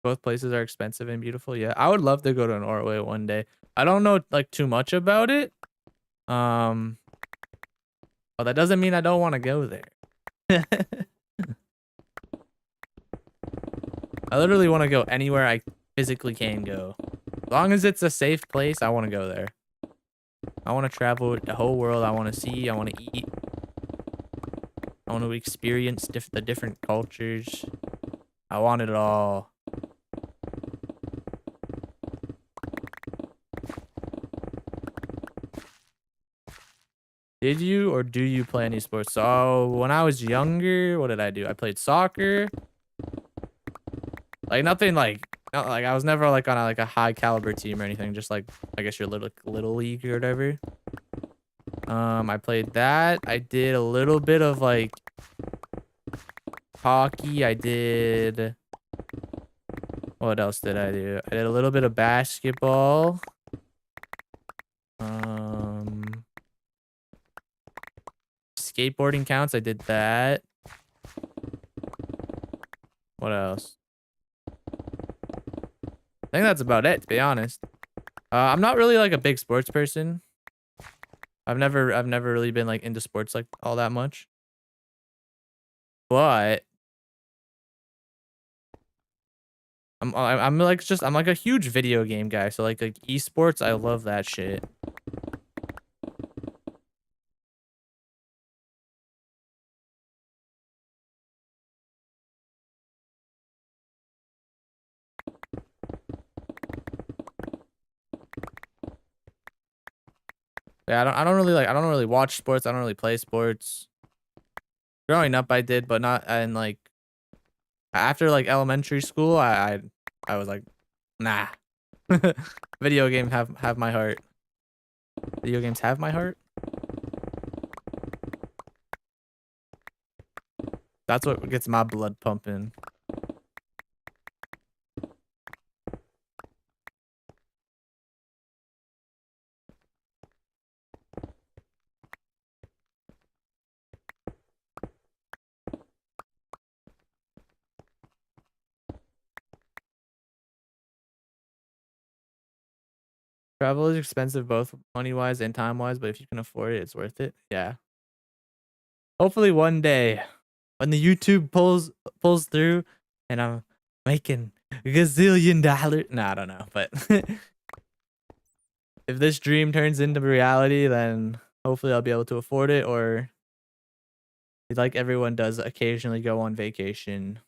Both places are expensive and beautiful. Yeah, I would love to go to Norway one day. I don't know like too much about it. But that doesn't mean I don't want to go there. I literally want to go anywhere I physically can go. As long as it's a safe place, I want to go there. I want to travel the whole world. I want to see. I want to eat. I want to experience the different cultures. I want it all. Did you or do you play any sports? So when I was younger, what did I do? I played soccer. Like nothing like, not like I was never like on a high caliber team or anything. Just like I guess your little league or whatever. I played that. I did a little bit of like hockey. I did. What else did I do? I did a little bit of basketball. Skateboarding counts. I did that. What else? I think that's about it, to be honest. I'm not really like a big sports person. I've never really been like into sports like all that much. But I'm like a huge video game guy. So like esports, I love that shit. Yeah, I don't really watch sports. I don't really play sports. Growing up, I did, but not and like after like elementary school, I was like, nah. Video games have my heart. Video games have my heart. That's what gets my blood pumping. Travel is expensive both money-wise and time-wise, but if you can afford it, it's worth it. Yeah. Hopefully one day when the YouTube pulls through and I'm making gazillion dollars. No, I don't know, but if this dream turns into reality, then hopefully I'll be able to afford it, or like everyone does, occasionally go on vacation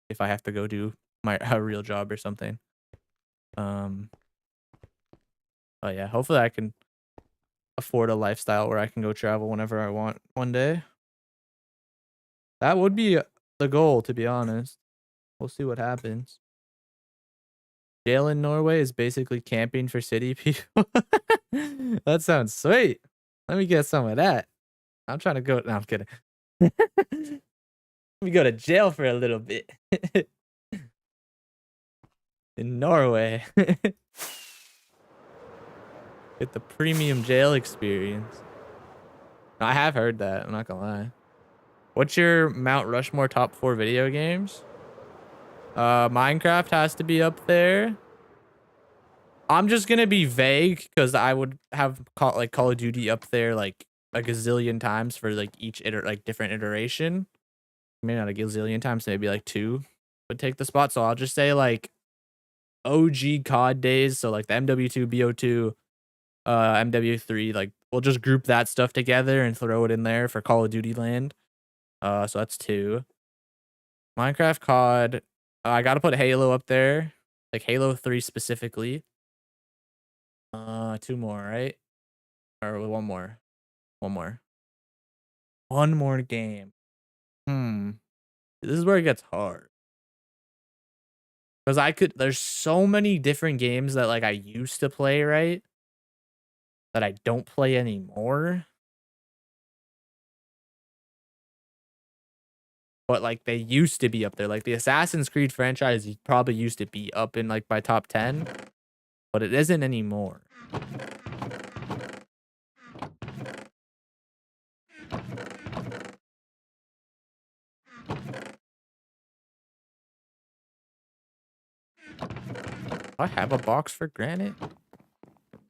if I have to go do a real job or something. But yeah, hopefully I can afford a lifestyle where I can go travel whenever I want one day. That would be the goal, to be honest. We'll see what happens. Jail in Norway is basically camping for city people. That sounds sweet. Let me get some of that. I'm trying to go. No, I'm kidding. Let me go to jail for a little bit. In Norway. Get the premium jail experience. I have heard that. I'm not gonna lie. What's your Mount Rushmore top 4 video games? Minecraft has to be up there. I'm just gonna be vague because I would have Call of Duty up there like a gazillion times for like each different iteration. Maybe not a gazillion times, maybe like 2 would take the spot. So I'll just say like OG COD days. So like the MW2, BO2, MW3. Like we'll just group that stuff together and throw it in there for Call of Duty land. So that's 2. Minecraft, COD. I gotta put Halo up there, like Halo 3 specifically. 2 more, right? Or one more. One more game. This is where it gets hard. Because there's so many different games that like I used to play, right? That I don't play anymore. But like they used to be up there. Like the Assassin's Creed franchise probably used to be up in like my top 10. But it isn't anymore. I have a box for granite.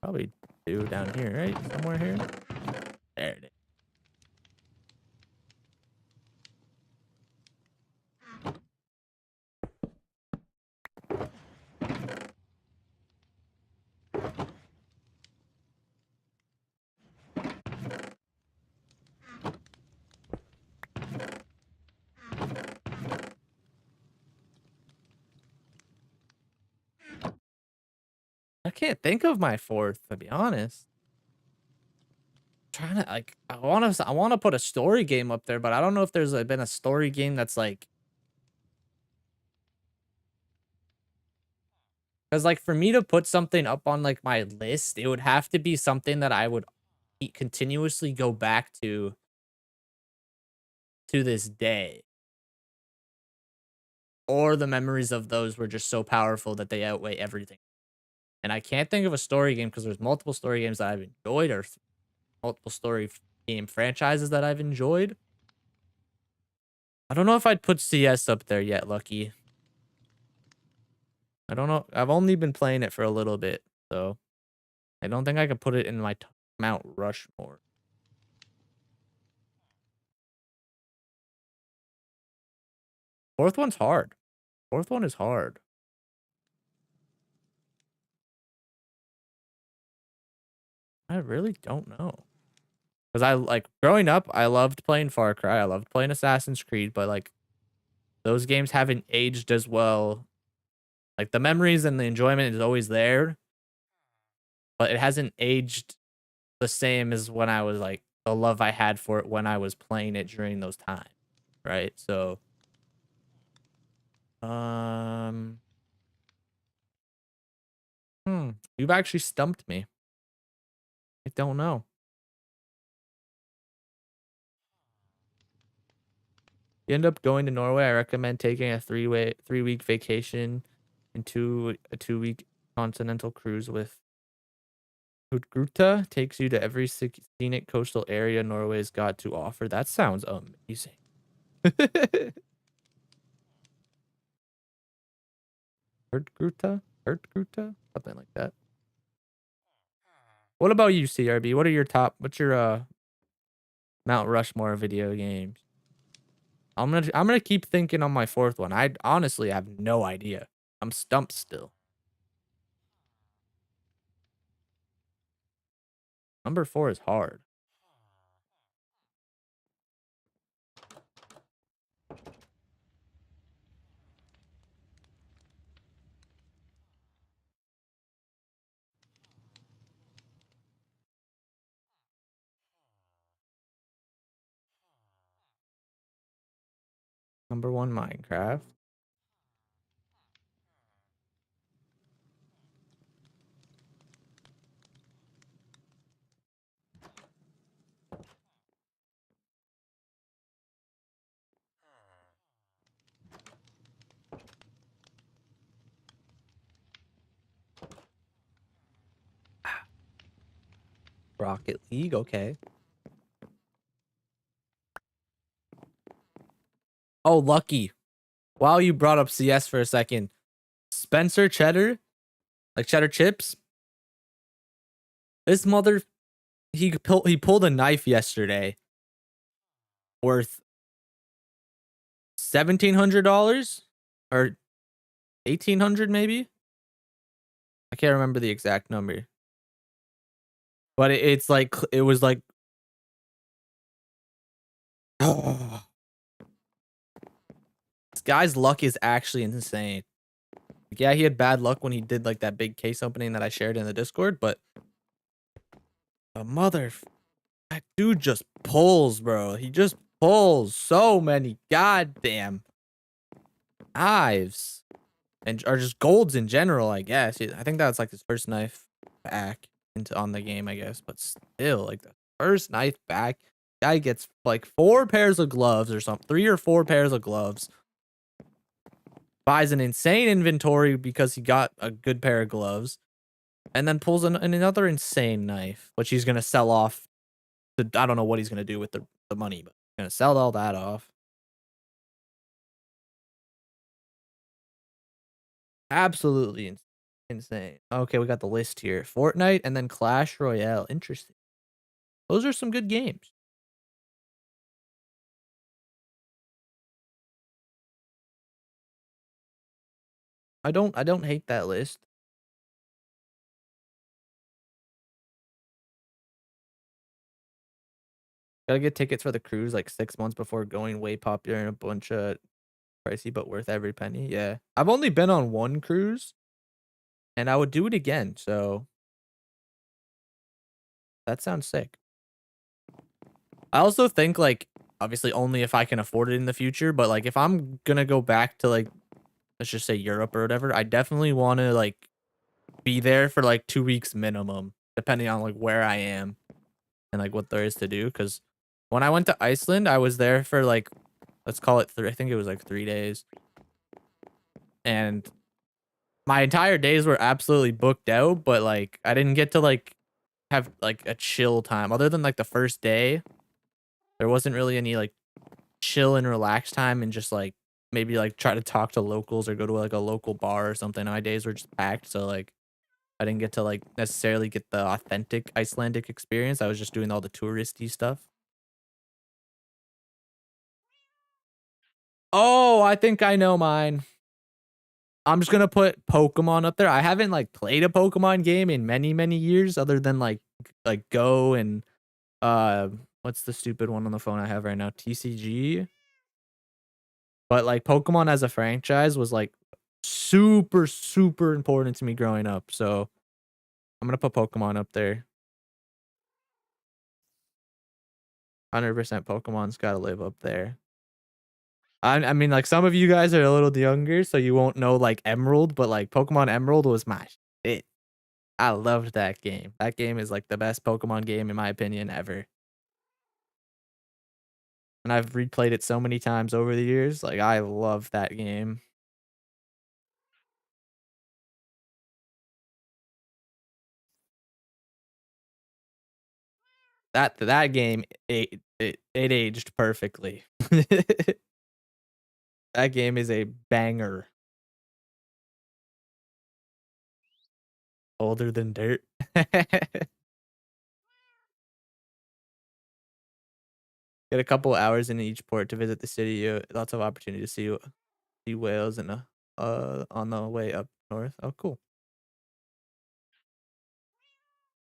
Probably do down here, right? Somewhere here. There it is. I can't think of my 4th, to be honest. Trying to like I want to put a story game up there, but I don't know if there's been a story game that's like, because like for me to put something up on like my list, it would have to be something that I would continuously go back to this day, or the memories of those were just so powerful that they outweigh everything. And I can't think of a story game because there's multiple story games that I've enjoyed, or multiple story game franchises that I've enjoyed. I don't know if I'd put CS up there yet, Lucky. I don't know. I've only been playing it for a little bit, so I don't think I could put it in my Mount Rushmore. Fourth one's hard. 4th one is hard. I really don't know. Because I like growing up, I loved playing Far Cry. I loved playing Assassin's Creed, but like those games haven't aged as well. Like the memories and the enjoyment is always there, but it hasn't aged the same as when I was like the love I had for it when I was playing it during those times, right? So, you've actually stumped me. I don't know. You end up going to Norway, I recommend taking a 3-week vacation into a 2-week continental cruise with Hurtigruten. Takes you to every scenic coastal area Norway's got to offer. That sounds amazing. Hurtigruten? Something like that. What about you, CRB? What's your Mount Rushmore video games? I'm gonna keep thinking on my 4th one. I honestly have no idea. I'm stumped still. Number 4 is hard. Number 1, Minecraft. Rocket League, okay. Oh, lucky. While you brought up CS for a second, Spencer Cheddar, like cheddar chips. This mother, he pulled a knife yesterday worth $1,700 or 1,800 maybe. I can't remember the exact number, but it's like it was like. This guy's luck is actually insane. Like, yeah, he had bad luck when he did like that big case opening that I shared in the Discord, but that dude just pulls, bro. He just pulls so many goddamn knives and or just golds in general, I guess. I think that's like his first knife back into on the game, I guess, but still, like the first knife back, guy gets like 4 pairs of gloves or something, 3 or 4 pairs of gloves. Buys an insane inventory because he got a good pair of gloves, and then pulls another insane knife, which he's gonna sell off. I don't know what he's gonna do with the money, but he's gonna sell all that off. Absolutely insane. Okay, we got the list here: Fortnite and then Clash Royale. Interesting. Those are some good games. I don't hate that list. Gotta get tickets for the cruise like 6 months before going. Way popular and a bunch of pricey, but worth every penny. Yeah, I've only been on one cruise, and I would do it again. So that sounds sick. I also think like obviously only if I can afford it in the future, but like if I'm gonna go back to like let's just say Europe or whatever, I definitely want to like be there for like 2 weeks minimum, depending on like where I am and like what there is to do. Because when I went to Iceland, I was there for like let's call it I think it was like 3 days, and my entire days were absolutely booked out. But like I didn't get to like have like a chill time other than like the first day. There wasn't really any like chill and relax time and just like maybe like try to talk to locals or go to like a local bar or something. My days were just packed, so like I didn't get to like necessarily get the authentic Icelandic experience. I was just doing all the touristy stuff. Oh, I think I know mine. I'm just gonna put Pokemon up there. I haven't like played a Pokemon game in many years, other than like Go and uh what's the stupid one on the phone I have right now? TCG. But like Pokemon as a franchise was like super important to me growing up. So I'm gonna put Pokemon up there. 100% Pokemon's gotta live up there. I mean, like some of you guys are a little younger, so you won't know like Emerald, but like Pokemon Emerald was my shit. I loved that game. That game is like the best Pokemon game in my opinion ever. And I've replayed it so many times over the years. Like I love that game. That game it aged perfectly. That game is a banger. Older than dirt. Get a couple hours in each port to visit the city. Lots of opportunity to see whales and on the way up north. Oh, cool.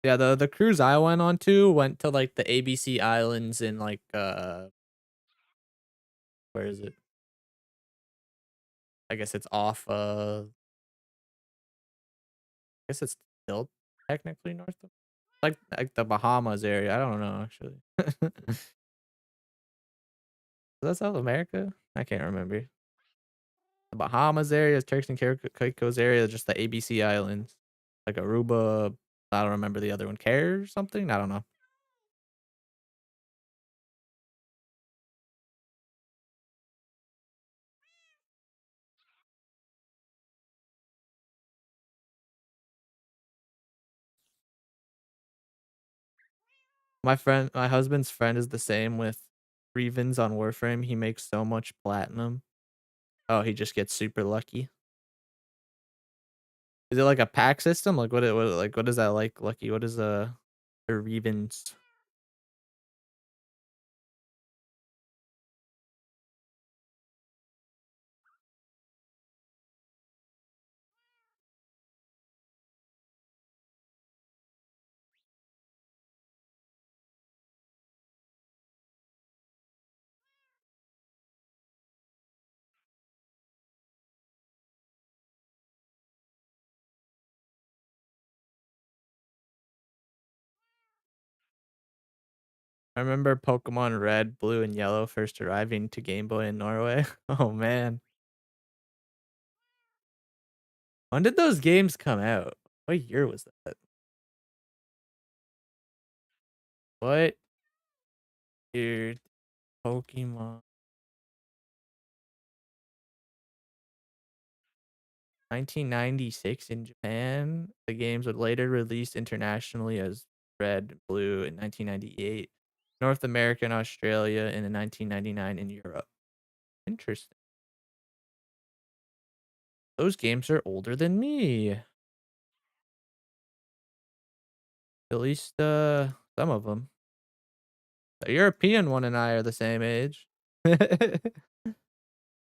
Yeah, the cruise I went on to went to like the ABC Islands in like where is it? I guess it's off I guess it's still technically north of like the Bahamas area. I don't know actually. Is that South America? I can't remember. The Bahamas area, Turks and Caicos area, just the ABC Islands. Like Aruba, I don't remember the other one. Care or something? I don't know. My husband's friend is the same with Revens on Warframe. He makes so much platinum. Oh, he just gets super lucky. Is it like a pack system? Like what is that like, Lucky? What is a Revens? I remember Pokemon Red, Blue, and Yellow first arriving to Game Boy in Norway. Oh man. When did those games come out? What year was that? What year? Pokemon 1996 in Japan. The games would later release internationally as Red, Blue in 1998, North America and Australia in 1999 in Europe. Interesting. Those games are older than me. At least some of them. The European one and I are the same age.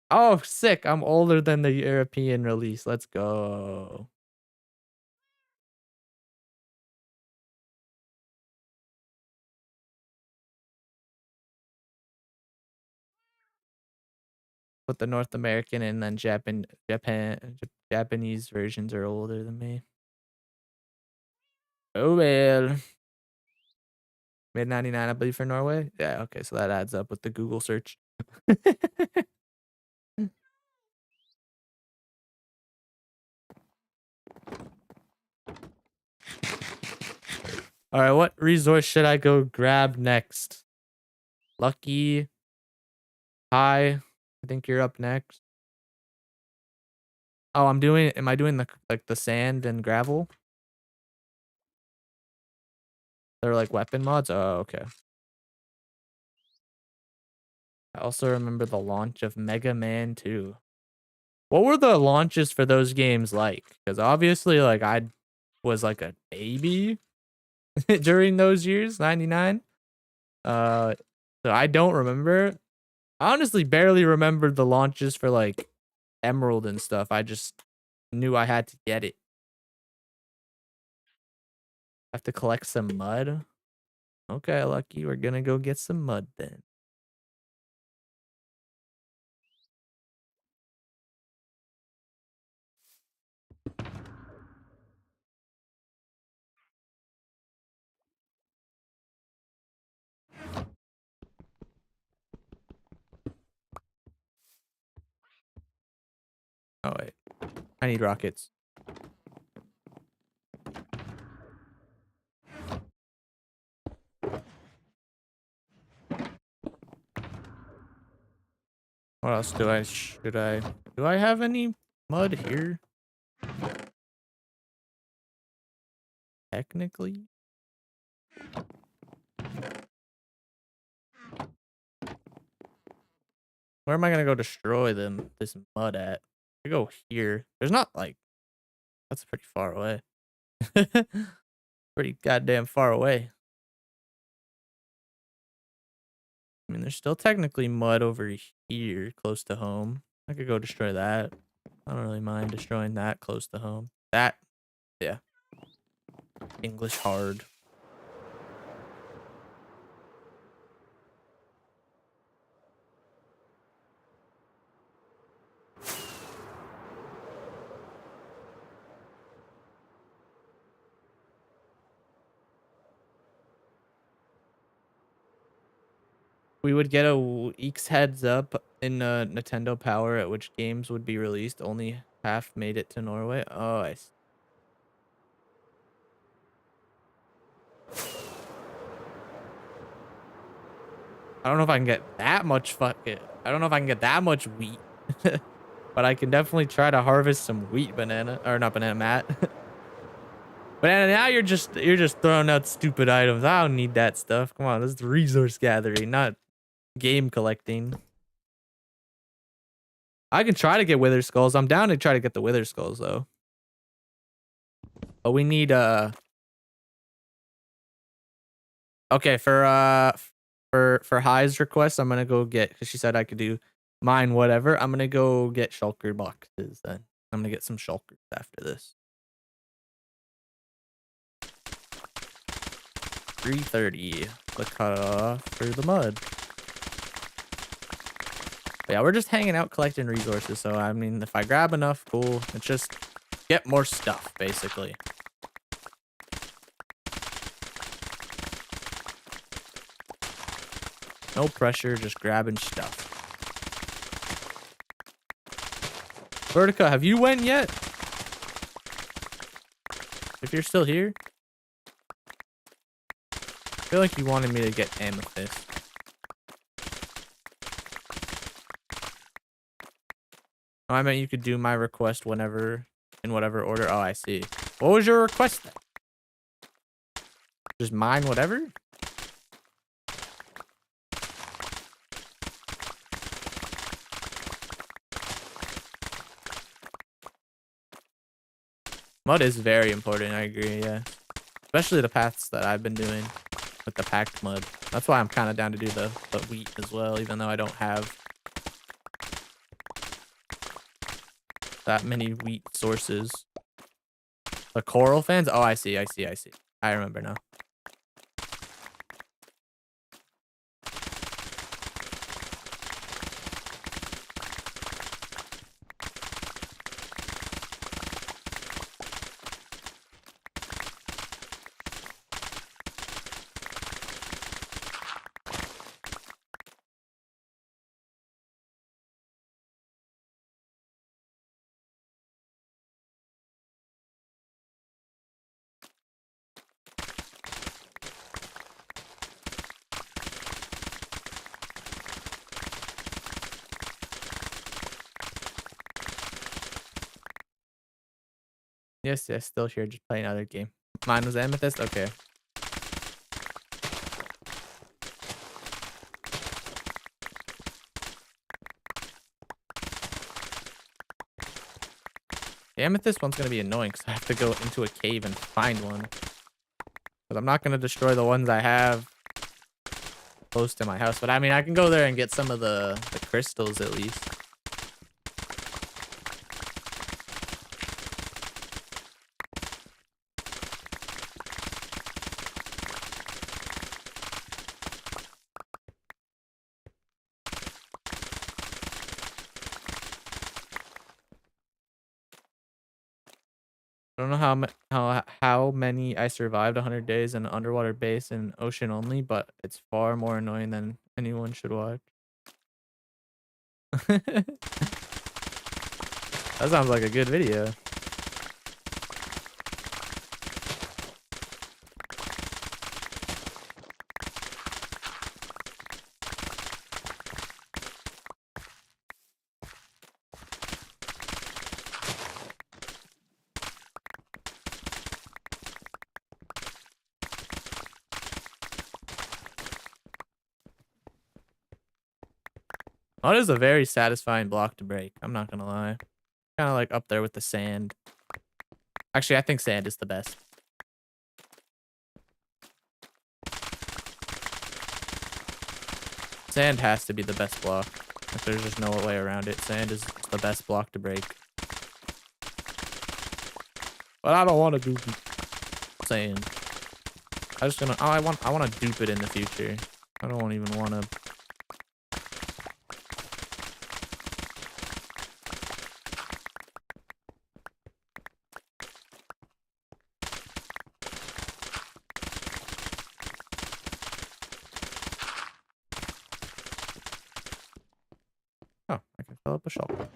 Oh, sick. I'm older than the European release. Let's go. But the North American and then Japanese versions are older than me. Oh well. Mid 99, I believe, for Norway. Yeah, okay, so that adds up with the Google search. All right, what resource should I go grab next? Lucky. Hi. I think you're up next. Oh, am I doing the sand and gravel? They're like weapon mods? Oh, okay. I also remember the launch of Mega Man 2. What were the launches for those games like? Because obviously, like, I was like a baby during those years, 99. So I don't remember. I honestly barely remembered the launches for like Emerald and stuff. I just knew I had to get it. Have to collect some mud. Okay, Lucky, we're gonna go get some mud then. Oh wait, I need rockets. What else do I do I have any mud here? Technically? Where am I gonna go destroy this mud at? I go here. There's not like that's pretty far away. Pretty goddamn far away. I mean, there's still technically mud over here close to home. I could go destroy that. I don't really mind destroying that close to home. That, yeah. English hard. We would get a week's heads up in Nintendo Power at which games would be released. Only half made it to Norway. Oh, I see. I don't know if I can get that much fucking. I don't know if I can get that much wheat, but I can definitely try to harvest some wheat banana or not banana Matt. Banana, now you're just throwing out stupid items. I don't need that stuff. Come on, this is resource gathering, not game collecting. I can try to get wither skulls. I'm down to try to get the wither skulls though. But we need okay, for High's request, I'm gonna go get, because she said I could do mine whatever. I'm gonna go get shulker boxes then. I'm gonna get some shulkers after this. 3:30. The cutoff for the mud. But yeah, we're just hanging out collecting resources. So I mean, if I grab enough, cool. It's just get more stuff, basically. No pressure, just grabbing stuff. Vertica, have you went yet? If you're still here. I feel like you wanted me to get amethyst. Oh, I meant you could do my request whenever, in whatever order. Oh, I see. What was your request then? Just mine whatever? Mud is very important, I agree, yeah. Especially the paths that I've been doing with the packed mud. That's why I'm kind of down to do the wheat as well, even though I don't have that many wheat sources. The coral fans? Oh, I see. I remember now. Yes, still here, just playing another game. Mine was amethyst? Okay. The amethyst one's gonna be annoying because I have to go into a cave and find one. Because I'm not gonna destroy the ones I have close to my house. But I mean, I can go there and get some of the crystals at least. I don't know how many I survived 100 days in an underwater base in ocean only, but it's far more annoying than anyone should watch. That sounds like a good video. Mud is a very satisfying block to break. I'm not gonna lie. Kind of like up there with the sand. Actually, I think sand is the best. Sand has to be the best block. Like, there's just no way around it. Sand is the best block to break. but I don't want to dupe it. Saying, I just gonna. Oh, I want to dupe it in the future. I don't even want to. Oh, I can fill up a shulker.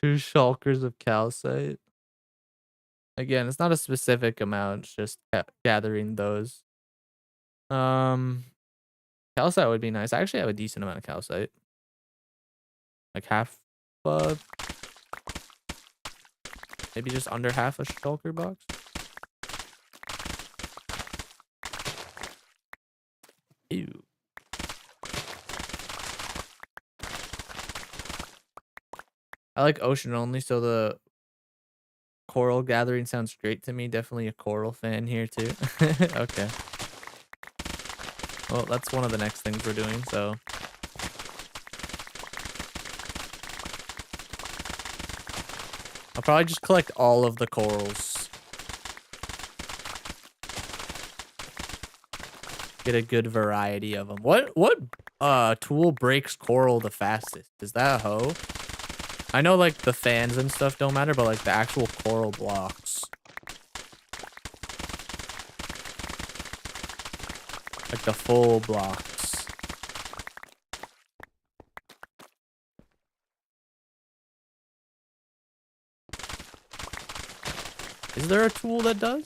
Two shulkers of calcite. Again, it's not a specific amount, it's just gathering those. Calcite would be nice. I actually have a decent amount of calcite. Like half, uh, maybe just under half a shulker box. Ew. I like ocean only, so the coral gathering sounds great to me. Definitely a coral fan here too. Okay. Well, that's one of the next things we're doing, so. I'll probably just collect all of the corals. Get a good variety of them. What tool breaks coral the fastest? Is that a hoe? I know like the fans and stuff don't matter, but like the actual coral blocks. Like the full blocks. Is there a tool that does?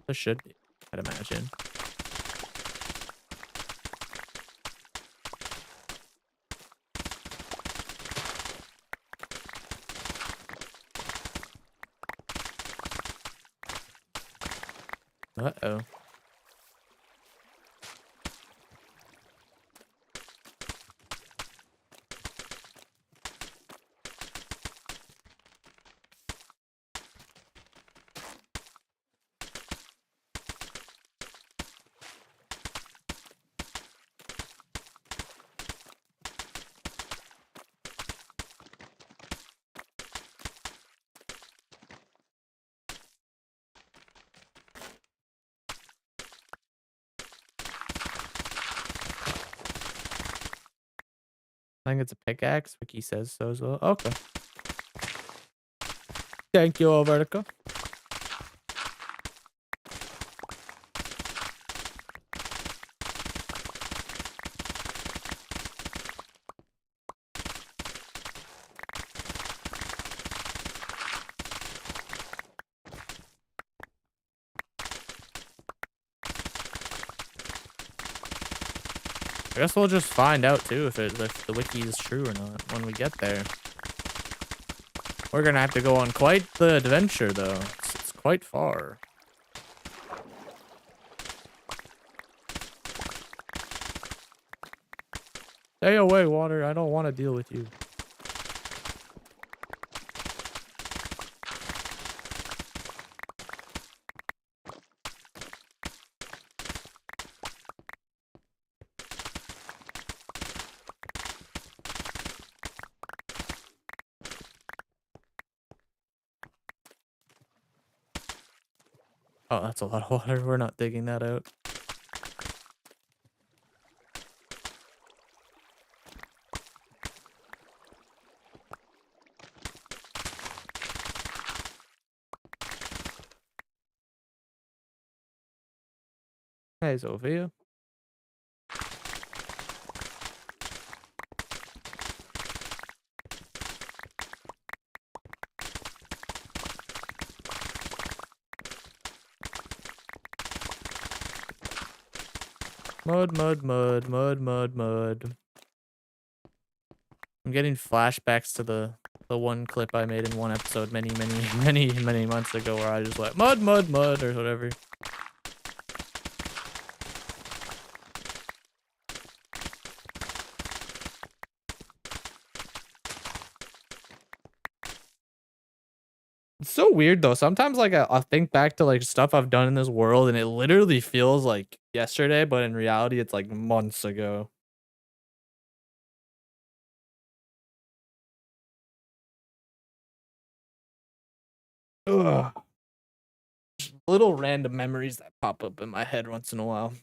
There should be, I'd imagine. Uh-oh. I think it's a pickaxe. Wiki says so as well. Okay. Thank you, Albertica. I guess we'll just find out too if the wiki is true or not when we get there. We're gonna have to go on quite the adventure though. It's quite far. Stay away, water. I don't want to deal with you. Oh, that's a lot of water. We're not digging that out. Hey, Sophia. Mud, mud, mud, mud, mud, mud. I'm getting flashbacks to the one clip I made in one episode many, many months ago where I just went mud, mud, mud, or whatever. It's so weird though. Sometimes like I'll think back to like stuff I've done in this world and it literally feels like yesterday, but in reality it's like months ago. Ugh. Just little random memories that pop up in my head once in a while.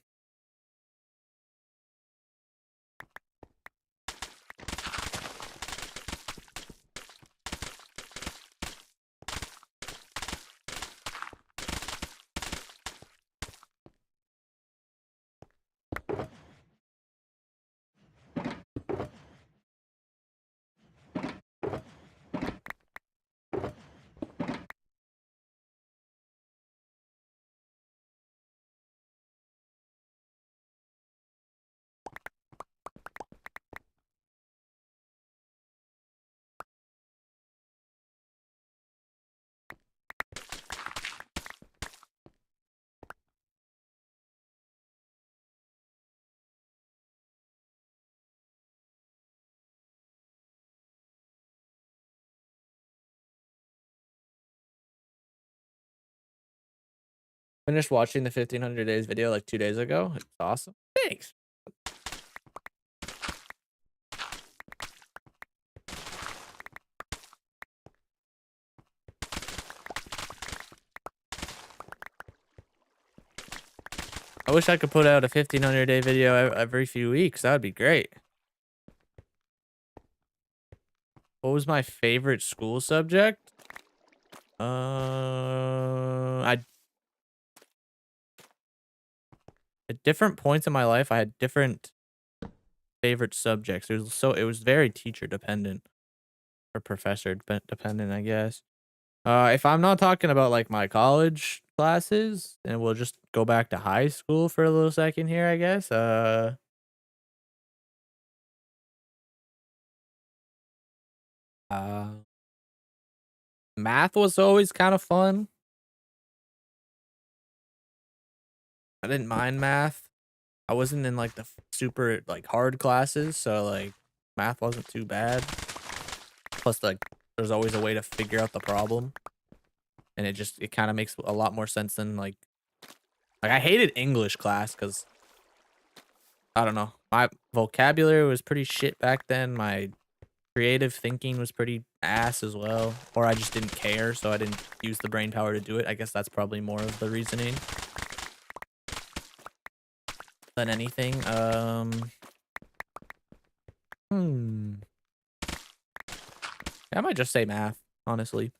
Finished watching the 1500 days video like 2 days ago. It's awesome. Thanks. I wish I could put out a 1500 day video every few weeks. That would be great. What was my favorite school subject? I at different points in my life, I had different favorite subjects. It was very teacher dependent or professor dependent, I guess. If I'm not talking about like my college classes, then we'll just go back to high school for a little second here, I guess. Uh, Math was always kind of fun. I didn't mind math. I wasn't in like the super like hard classes, so like math wasn't too bad. Plus, like there's always a way to figure out the problem, and it kind of makes a lot more sense than like I hated English class because I don't know, my vocabulary was pretty shit back then. My creative thinking was pretty ass as well, or I just didn't care, so I didn't use the brain power to do it. I guess that's probably more of the reasoning than anything. I might just say math, honestly.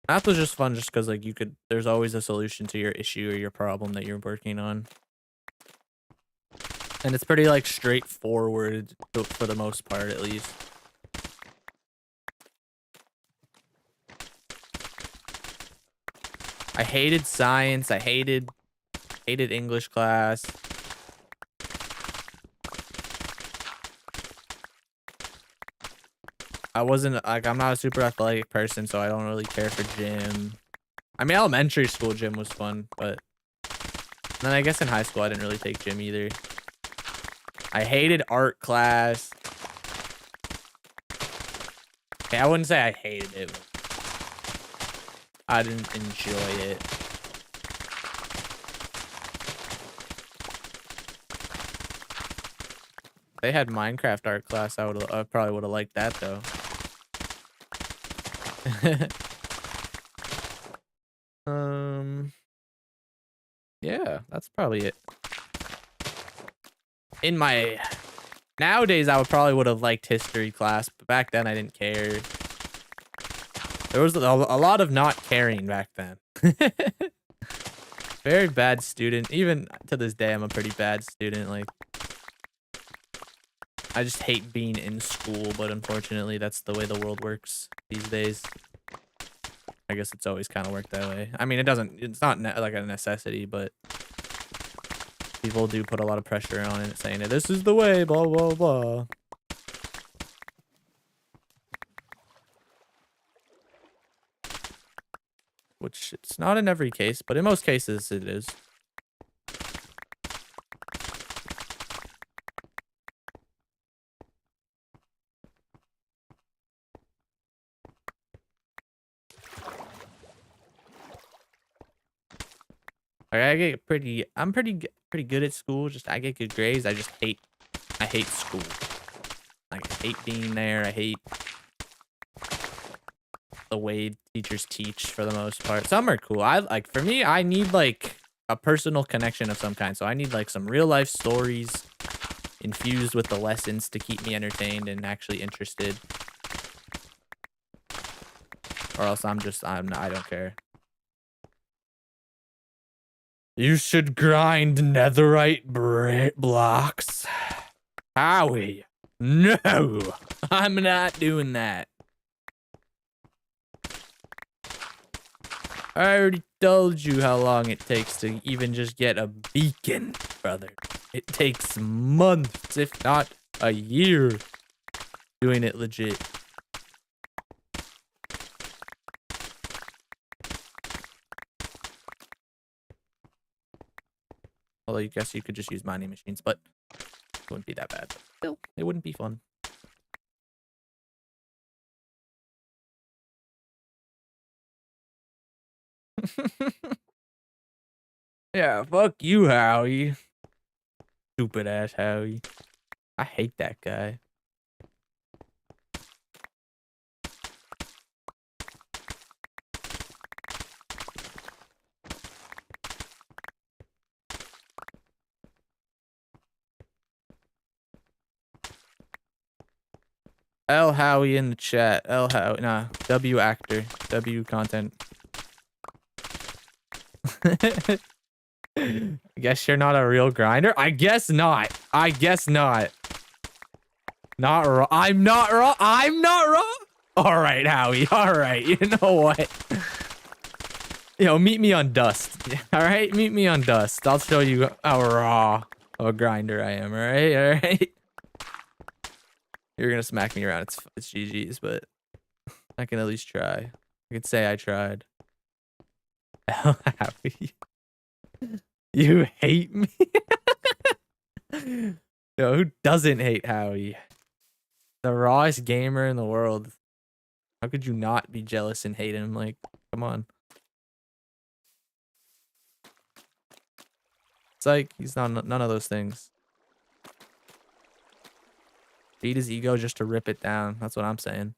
Math was just fun just because like there's always a solution to your issue or your problem that you're working on. And it's pretty like straightforward for the most part, at least. I hated science. I hated English class. I wasn't like I'm not a super athletic person, so I don't really care for gym. I mean, elementary school gym was fun, but then I guess in high school I didn't really take gym either. I hated art class. Okay, I wouldn't say I hated it. I didn't enjoy it. They had Minecraft art class. I probably would have liked that though. Yeah, that's probably it. Nowadays, I would have liked history class, but back then I didn't care. There was a lot of not caring back then. Very bad student. Even to this day, I'm a pretty bad student. Like, I just hate being in school, but unfortunately, that's the way the world works these days. I guess it's always kind of worked that way. I mean, it's not like a necessity, but People do put a lot of pressure on it, saying that this is the way, blah, blah, blah. Which it's not in every case, but in most cases it is. I get I'm pretty good at school. Just I get good grades. I hate school. Like, I hate being there. I hate the way teachers teach for the most part. Some are cool. For me, I need like a personal connection of some kind. So I need like some real life stories infused with the lessons to keep me entertained and actually interested. Or else I don't care. You should grind netherite blocks. Howie. No, I'm not doing that. I already told you how long it takes to even just get a beacon, brother. It takes months, if not a year, doing it legit. Although I guess you could just use mining machines, but it wouldn't be that bad. Still, it wouldn't be fun. Yeah, fuck you, Howie. Stupid ass Howie. I hate that guy. L Howie in the chat. L Howie. Nah. W actor. W content. I guess you're not a real grinder? I guess not. I guess not. Not wrong. I'm not wrong. I'm not wrong. All right, Howie. All right. You know what? Yo, meet me on Dust. All right? Meet me on Dust. I'll show you how raw of a grinder I am. All right? All right? You're going to smack me around. It's GG's, but I can at least try. I can say I tried. Howie. You hate me? Yo, who doesn't hate Howie? The rawest gamer in the world. How could you not be jealous and hate him? Like, come on. It's like he's not none of those things. Feed his ego just to rip it down. That's what I'm saying.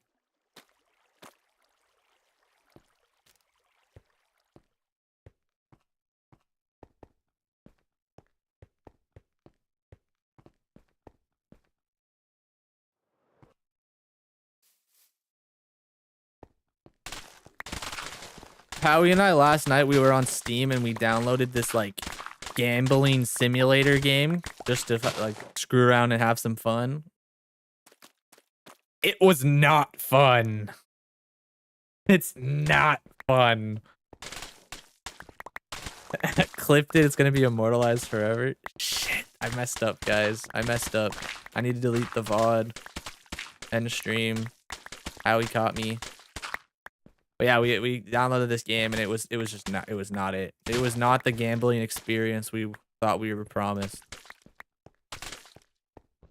Howie and I last night, we were on Steam and we downloaded this like gambling simulator game just to like screw around and have some fun. It was not fun. It's not fun. Clipped it. It's gonna be immortalized forever. Shit, I messed up, guys. I messed up. I need to delete the VOD. End stream. Howie caught me. But yeah, we downloaded this game and it was just not it was not it. It was not the gambling experience we thought we were promised.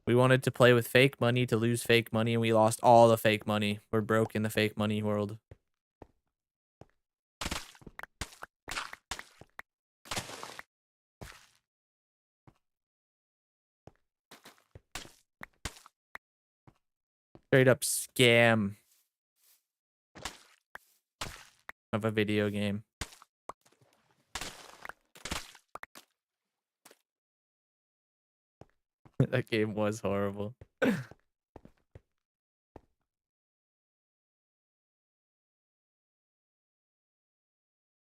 We wanted to play with fake money to lose fake money and we lost all the fake money. We're broke in the fake money world. Straight up scam of a video game. That game was horrible.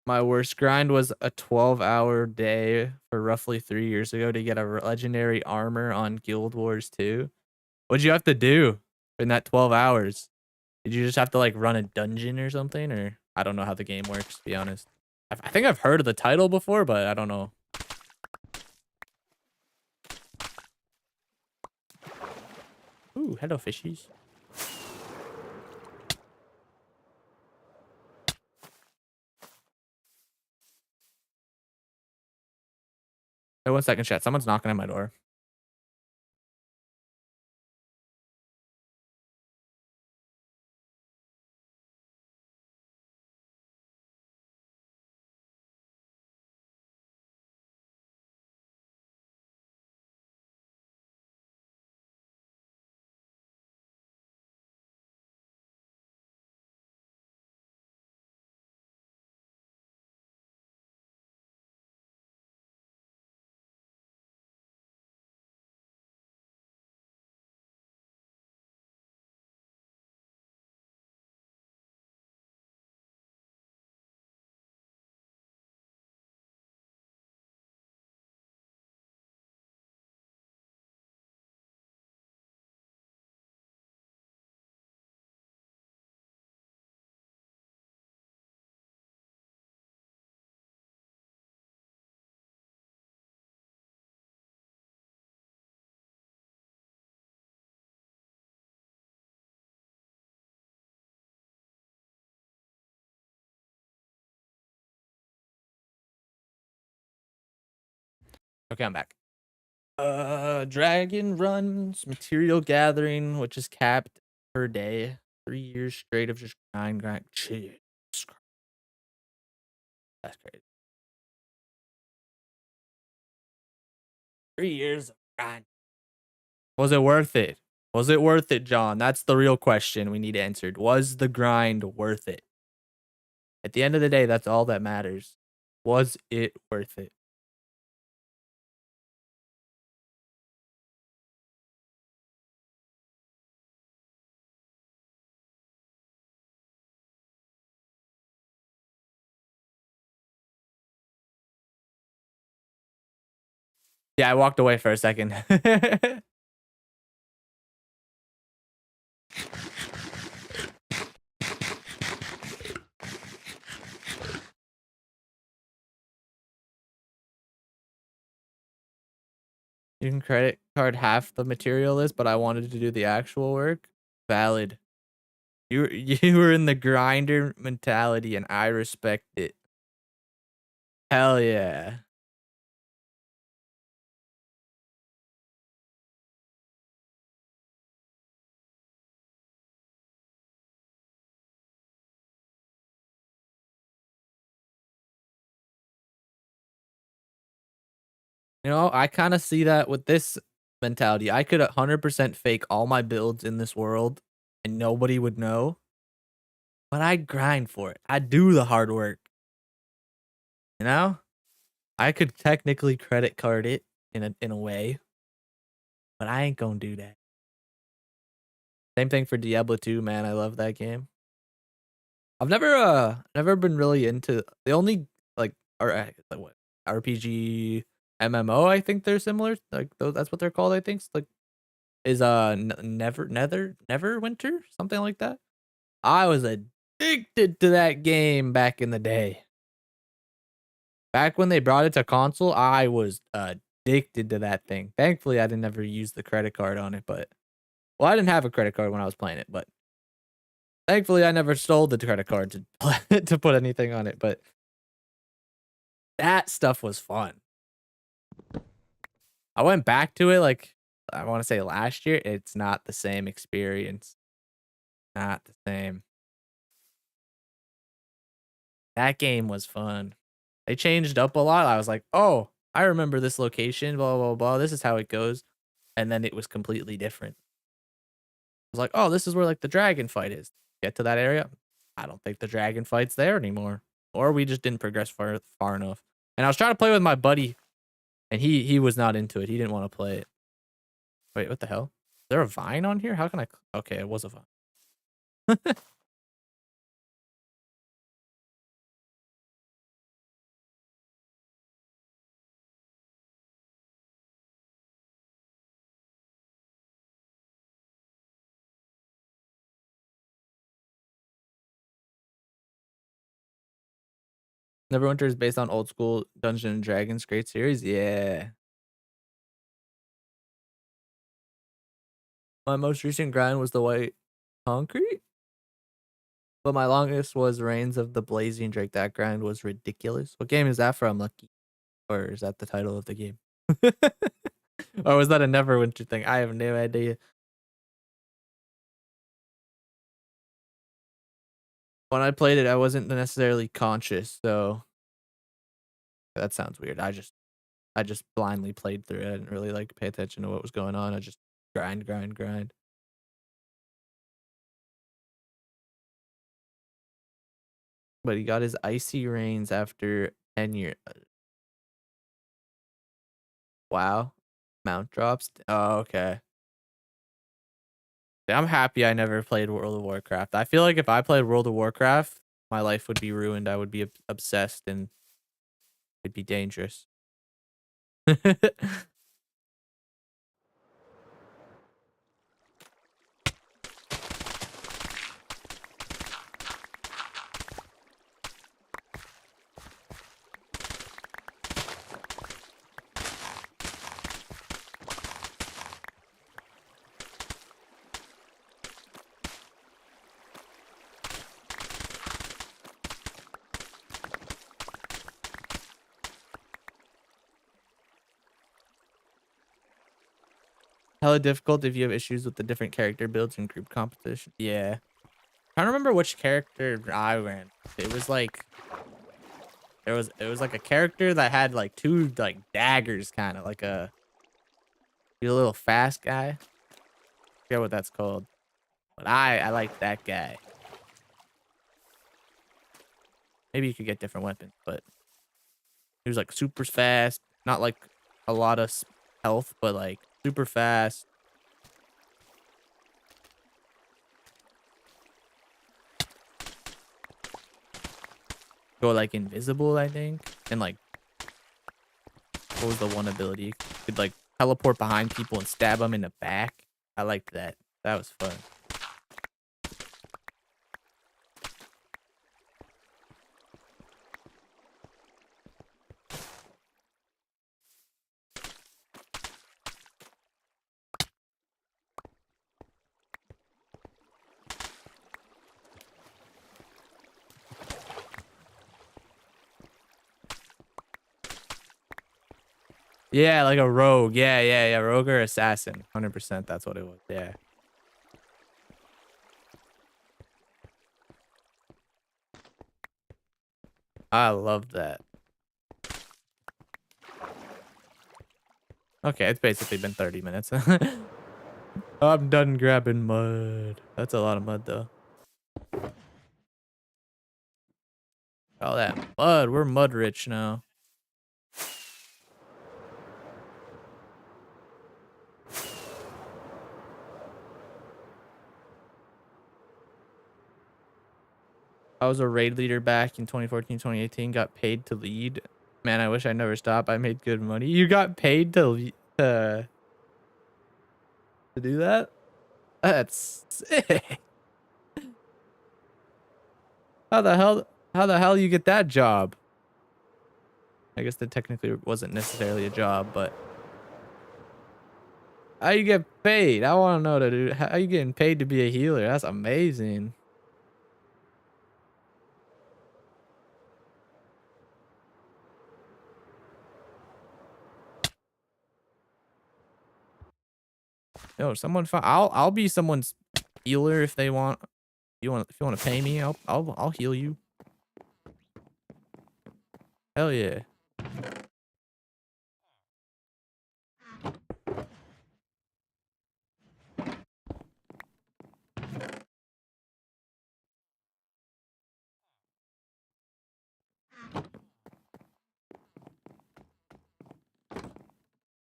My worst grind was a 12-hour day for roughly 3 years ago to get a legendary armor on Guild Wars 2. What'd you have to do in that 12 hours? Did you just have to like run a dungeon or something? Or I don't know how the game works, to be honest. I think I've heard of the title before, but I don't know. Ooh, hello, fishies. Wait 1 second, chat. Someone's knocking at my door. Okay, I'm back. Dragon runs, material gathering, which is capped per day. 3 years straight of just grind. Shit. That's crazy. 3 years of grind. Was it worth it? Was it worth it, John? That's the real question we need answered. Was the grind worth it? At the end of the day, that's all that matters. Was it worth it? Yeah, I walked away for a second. You can credit card half the material list, but I wanted to do the actual work. Valid. You were in the grinder mentality, and I respect it. Hell yeah. You know, I kind of see that with this mentality. I could 100% fake all my builds in this world and nobody would know, but I grind for it. I do the hard work. You know? I could technically credit card it in a way, but I ain't gonna do that. Same thing for Diablo 2, man. I love that game. I've never been really into the only like or like what RPG MMO. I think they're similar. Like that's what they're called. I think like is Neverwinter, something like that. I was addicted to that game back in the day. Back when they brought it to console, I was addicted to that thing. Thankfully, I didn't ever use the credit card on it, but well, I didn't have a credit card when I was playing it, but thankfully, I never stole the credit card to to put anything on it. But that stuff was fun. I went back to it like I want to say last year. It's not the same experience. Not the same. That game was fun. They changed up a lot. I was like, "Oh, I remember this location, blah blah blah. This is how it goes." And then it was completely different. I was like, "Oh, this is where like the dragon fight is." Get to that area. I don't think the dragon fight's there anymore. Or we just didn't progress far enough. And I was trying to play with my buddy and he was not into it. He didn't want to play it. Wait, what the hell? Is there a vine on here? How can I okay, it was a vine. Neverwinter is based on old school Dungeons and Dragons great series. Yeah. My most recent grind was the white concrete, but my longest was Reigns of the Blazing Drake. That grind was ridiculous. What game is that from, Lucky? Or is that the title of the game? Or was that a Neverwinter thing? I have no idea. When I played it, I wasn't necessarily conscious, so that sounds weird. I just blindly played through it. I didn't really like pay attention to what was going on. I just grind. But he got his icy reigns after 10 years. Wow. Mount drops. Oh, okay. I'm happy I never played World of Warcraft. I feel like if I played World of Warcraft, my life would be ruined. I would be obsessed and it'd be dangerous. Hella difficult if you have issues with the different character builds and group competition. Yeah. I don't remember which character I ran. It was like it was like a character that had like two like daggers, kind of like a little fast guy. I forget what that's called. But I like that guy. Maybe you could get different weapons, but he was like super fast, not like a lot of health, but like super fast. Go like invisible, I think. And like, what was the one ability? You could like teleport behind people and stab them in the back. I liked that. That was fun. Yeah, like a rogue. Yeah. Rogue or assassin. 100%. That's what it was. Yeah. I love that. Okay, it's basically been 30 minutes. I'm done grabbing mud. That's a lot of mud, though. All that mud. We're mud rich now. I was a raid leader back in 2014, 2018. Got paid to lead. Man, I wish I never stopped. I made good money. You got paid to do that? That's sick. How the hell you get that job? I guess that technically wasn't necessarily a job, but how you get paid? I want to know that, dude. How you getting paid to be a healer? That's amazing. Yo, someone find, I'll be someone's healer if they want. If you want to pay me, I'll heal you. Hell yeah.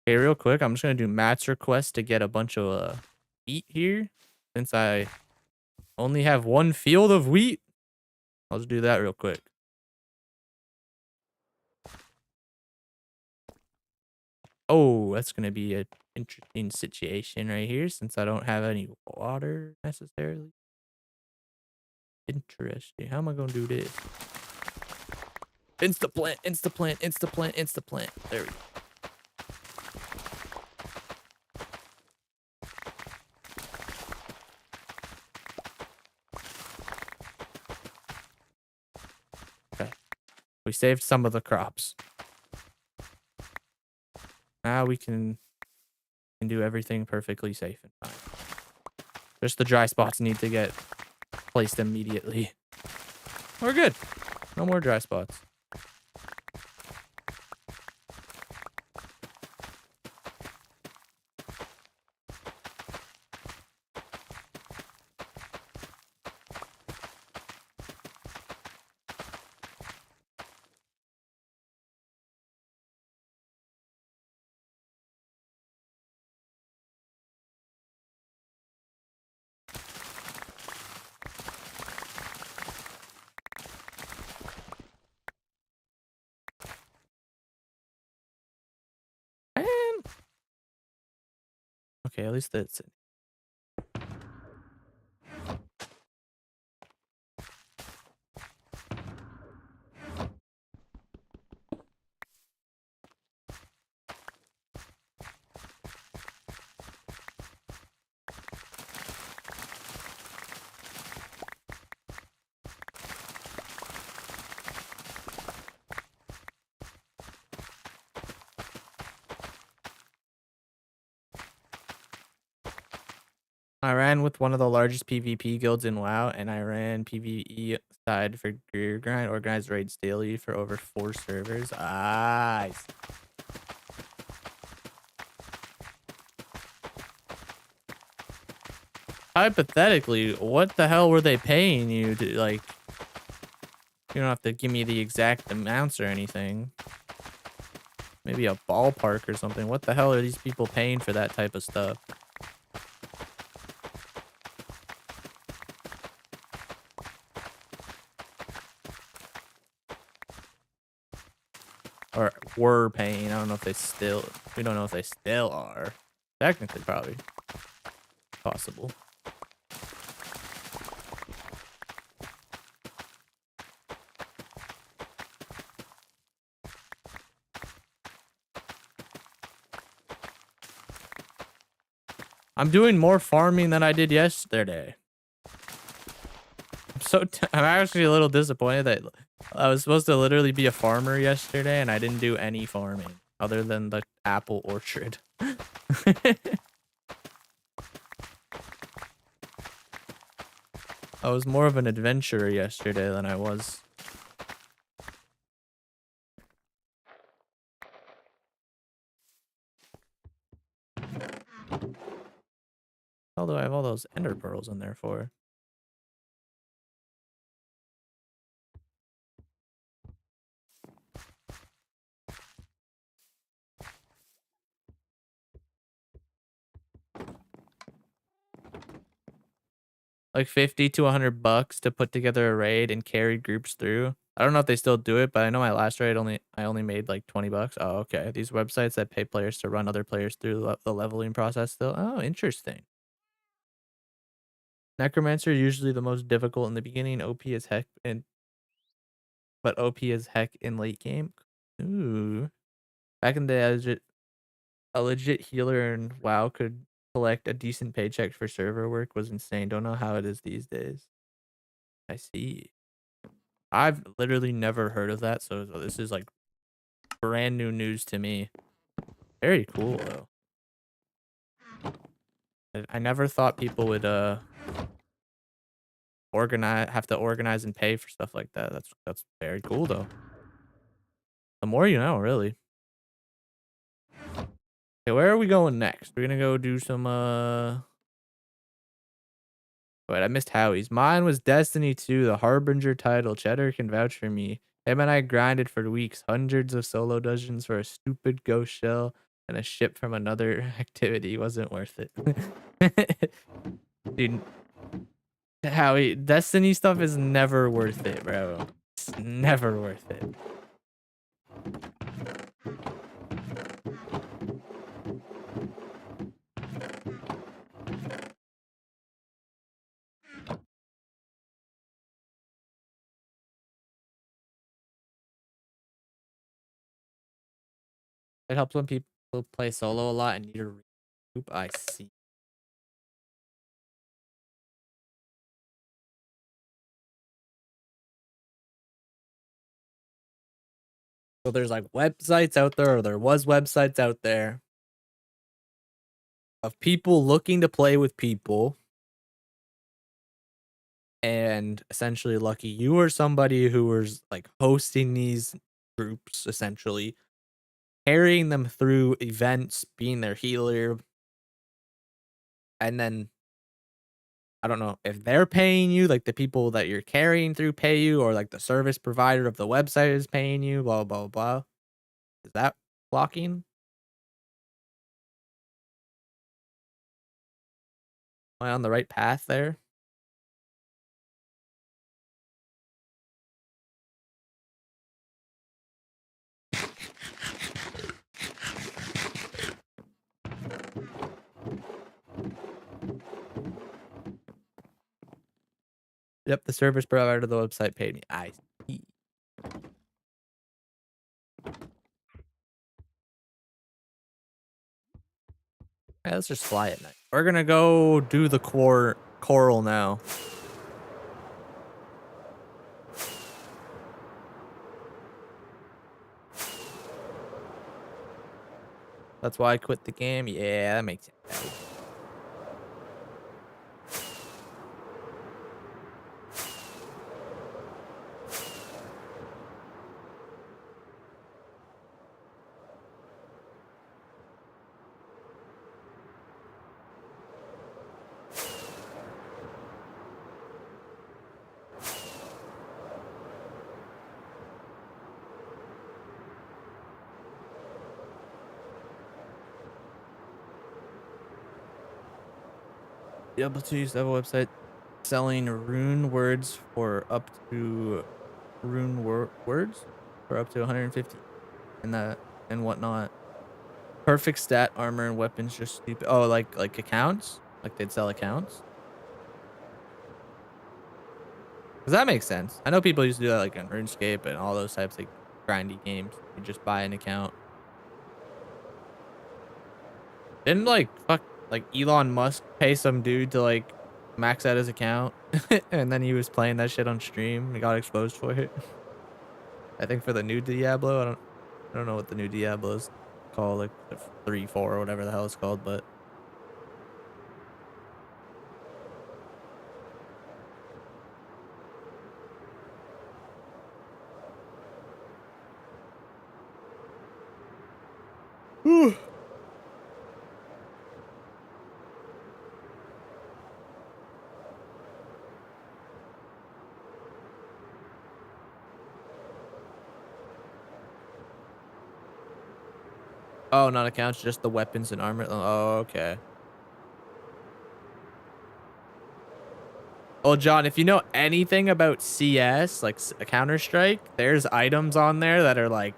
Okay, real quick, I'm just gonna do Matt's request to get a bunch of wheat here, since I only have one field of wheat. I'll just do that real quick. Oh, that's gonna be an interesting situation right here, since I don't have any water necessarily. Interesting. How am I gonna do this? Insta plant. There we go. We saved some of the crops. Now we can do everything perfectly safe and fine. Just the dry spots need to get placed immediately. We're good. No more dry spots. And okay, at least that's it. I ran with one of the largest PvP guilds in WoW, and I ran PvE side for Gear Grind, organized raids daily for over 4 servers. Nice. Hypothetically, what the hell were they paying you to, like, you don't have to give me the exact amounts or anything. Maybe a ballpark or something. What the hell are these people paying for that type of stuff? Or were paying. I don't know if they still, we don't know if they still are. Technically, probably. Possible. I'm doing more farming than I did yesterday. I'm actually a little disappointed that I was supposed to literally be a farmer yesterday and I didn't do any farming other than the apple orchard. I was more of an adventurer yesterday than I was. Although I have all those ender pearls in there for. Like 50 to 100 bucks to put together a raid and carry groups through. I don't know if they still do it, but I know my last raid I only made like 20 bucks. Oh, okay. These websites that pay players to run other players through the leveling process still. Oh, interesting. Necromancer usually the most difficult in the beginning. OP as heck but OP as heck in late game. Ooh. Back in the day, a legit healer in WoW could collect a decent paycheck for server work was insane. Don't know how it is these days. I see. I've literally never heard of that, so this is like brand new news to me. Very cool though. I never thought people would have to organize and pay for stuff like that. That's very cool though. The more you know, really. Okay, where are we going next? We're gonna go do some wait, I missed Howie's. Mine was Destiny 2, the Harbinger title. Cheddar can vouch for me. Him and I grinded for weeks, hundreds of solo dungeons for a stupid ghost shell and a ship from another activity. Wasn't worth it. Dude, Howie, Destiny stuff is never worth it, bro. It's never worth it. It helps when people play solo a lot and need a regroup. I see. So there's like websites out there, or there was websites out there of people looking to play with people. And essentially, lucky you were somebody who was like hosting these groups, essentially carrying them through events, being their healer. And then I don't know if they're paying you, like the people that you're carrying through pay you, or like the service provider of the website is paying you, blah, blah, blah. Is that blocking? Am I on the right path there? Yep, the service provider of the website paid me. I see. Yeah, let's just fly at night. We're gonna go do the coral now. That's why I quit the game. Yeah, that makes sense. Diablo 2 used to have a website selling rune words for up to words for up to 150 and that and whatnot. Perfect stat, armor, and weapons just stupid. Oh, like accounts? Like they'd sell accounts? Does that make sense? I know people used to do that like on RuneScape and all those types of grindy games. You just buy an account. Didn't like Elon Musk pay some dude to like max out his account and then he was playing that shit on stream and got exposed for it? I think for the new Diablo, I don't know what the new Diablo is called, like the 3, 4 or whatever the hell it's called, but oh, not accounts, just the weapons and armor. Oh, okay. Well, John, if you know anything about CS, like Counter-Strike, there's items on there that are like,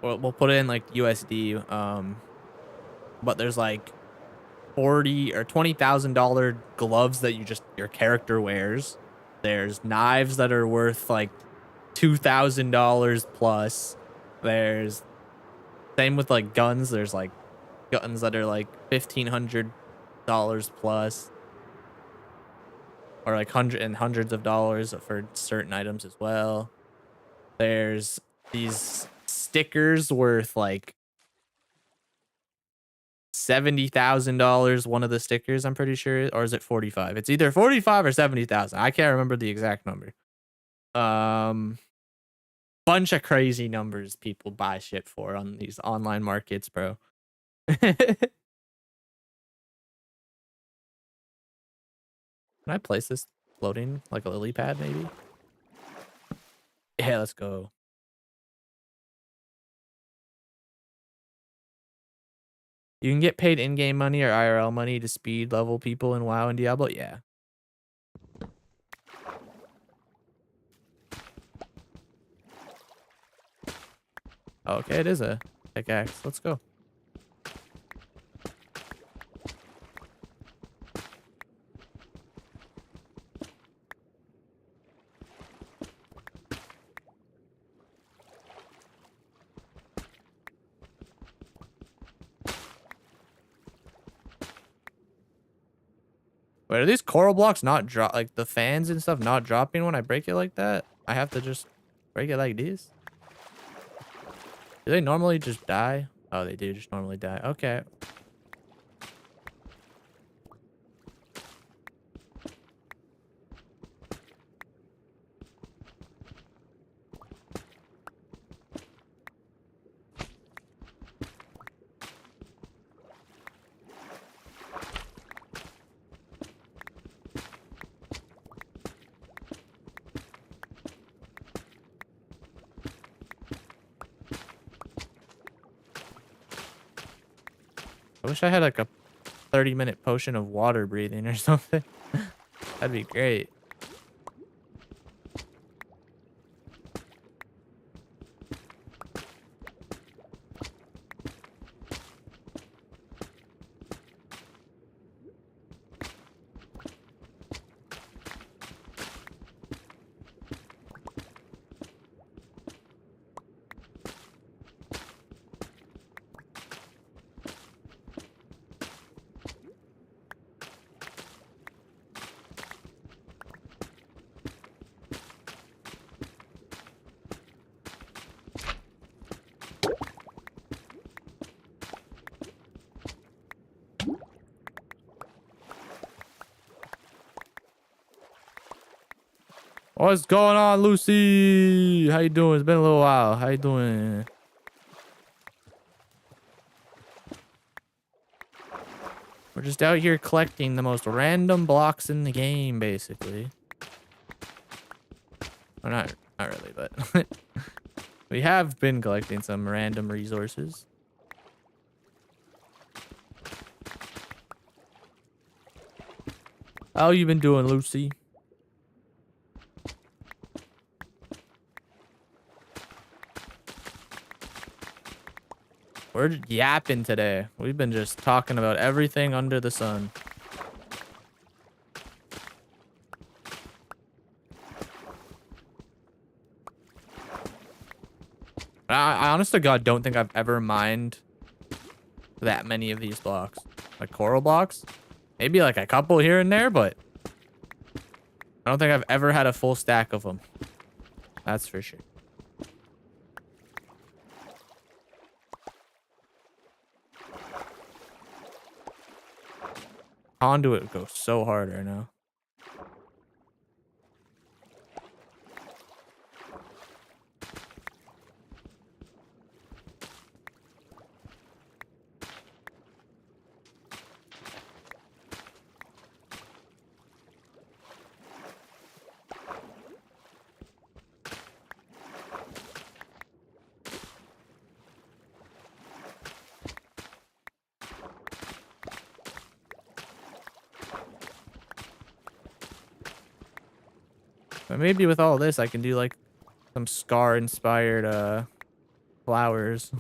well, we'll put it in like USD, but there's like 40 or $20,000 gloves that your character wears. There's knives that are worth like $2,000 plus. There's same with like guns. There's like guns that are like $1,500 plus, or like hundreds of dollars for certain items as well. There's these stickers worth like $70,000. One of the stickers, I'm pretty sure, or is it 45? It's either 45 or 70,000. I can't remember the exact number. Bunch of crazy numbers people buy shit for on these online markets, bro. Can I place this floating like a lily pad, maybe? Yeah, let's go. You can get paid in-game money or IRL money to speed level people in WoW and Diablo. Yeah. Okay, it is a pickaxe. Let's go. Wait, are these coral blocks not drop, like the fans and stuff not dropping when I break it like that? I have to just break it like this? Do they normally just die? Oh, they do just normally die. Okay. I wish I had like a 30-minute potion of water breathing or something. That'd be great. What's going on, Lucy? How you doing? It's been a little while. How you doing? We're just out here collecting the most random blocks in the game, basically. Well, not really, but we have been collecting some random resources. How you been doing, Lucy? We're yapping today. We've been just talking about everything under the sun. I honest to God don't think I've ever mined that many of these blocks. Like coral blocks. Maybe like a couple here and there, but I don't think I've ever had a full stack of them. That's for sure. Conduit goes so hard right now. But maybe with all this, I can do like some Scar-inspired flowers.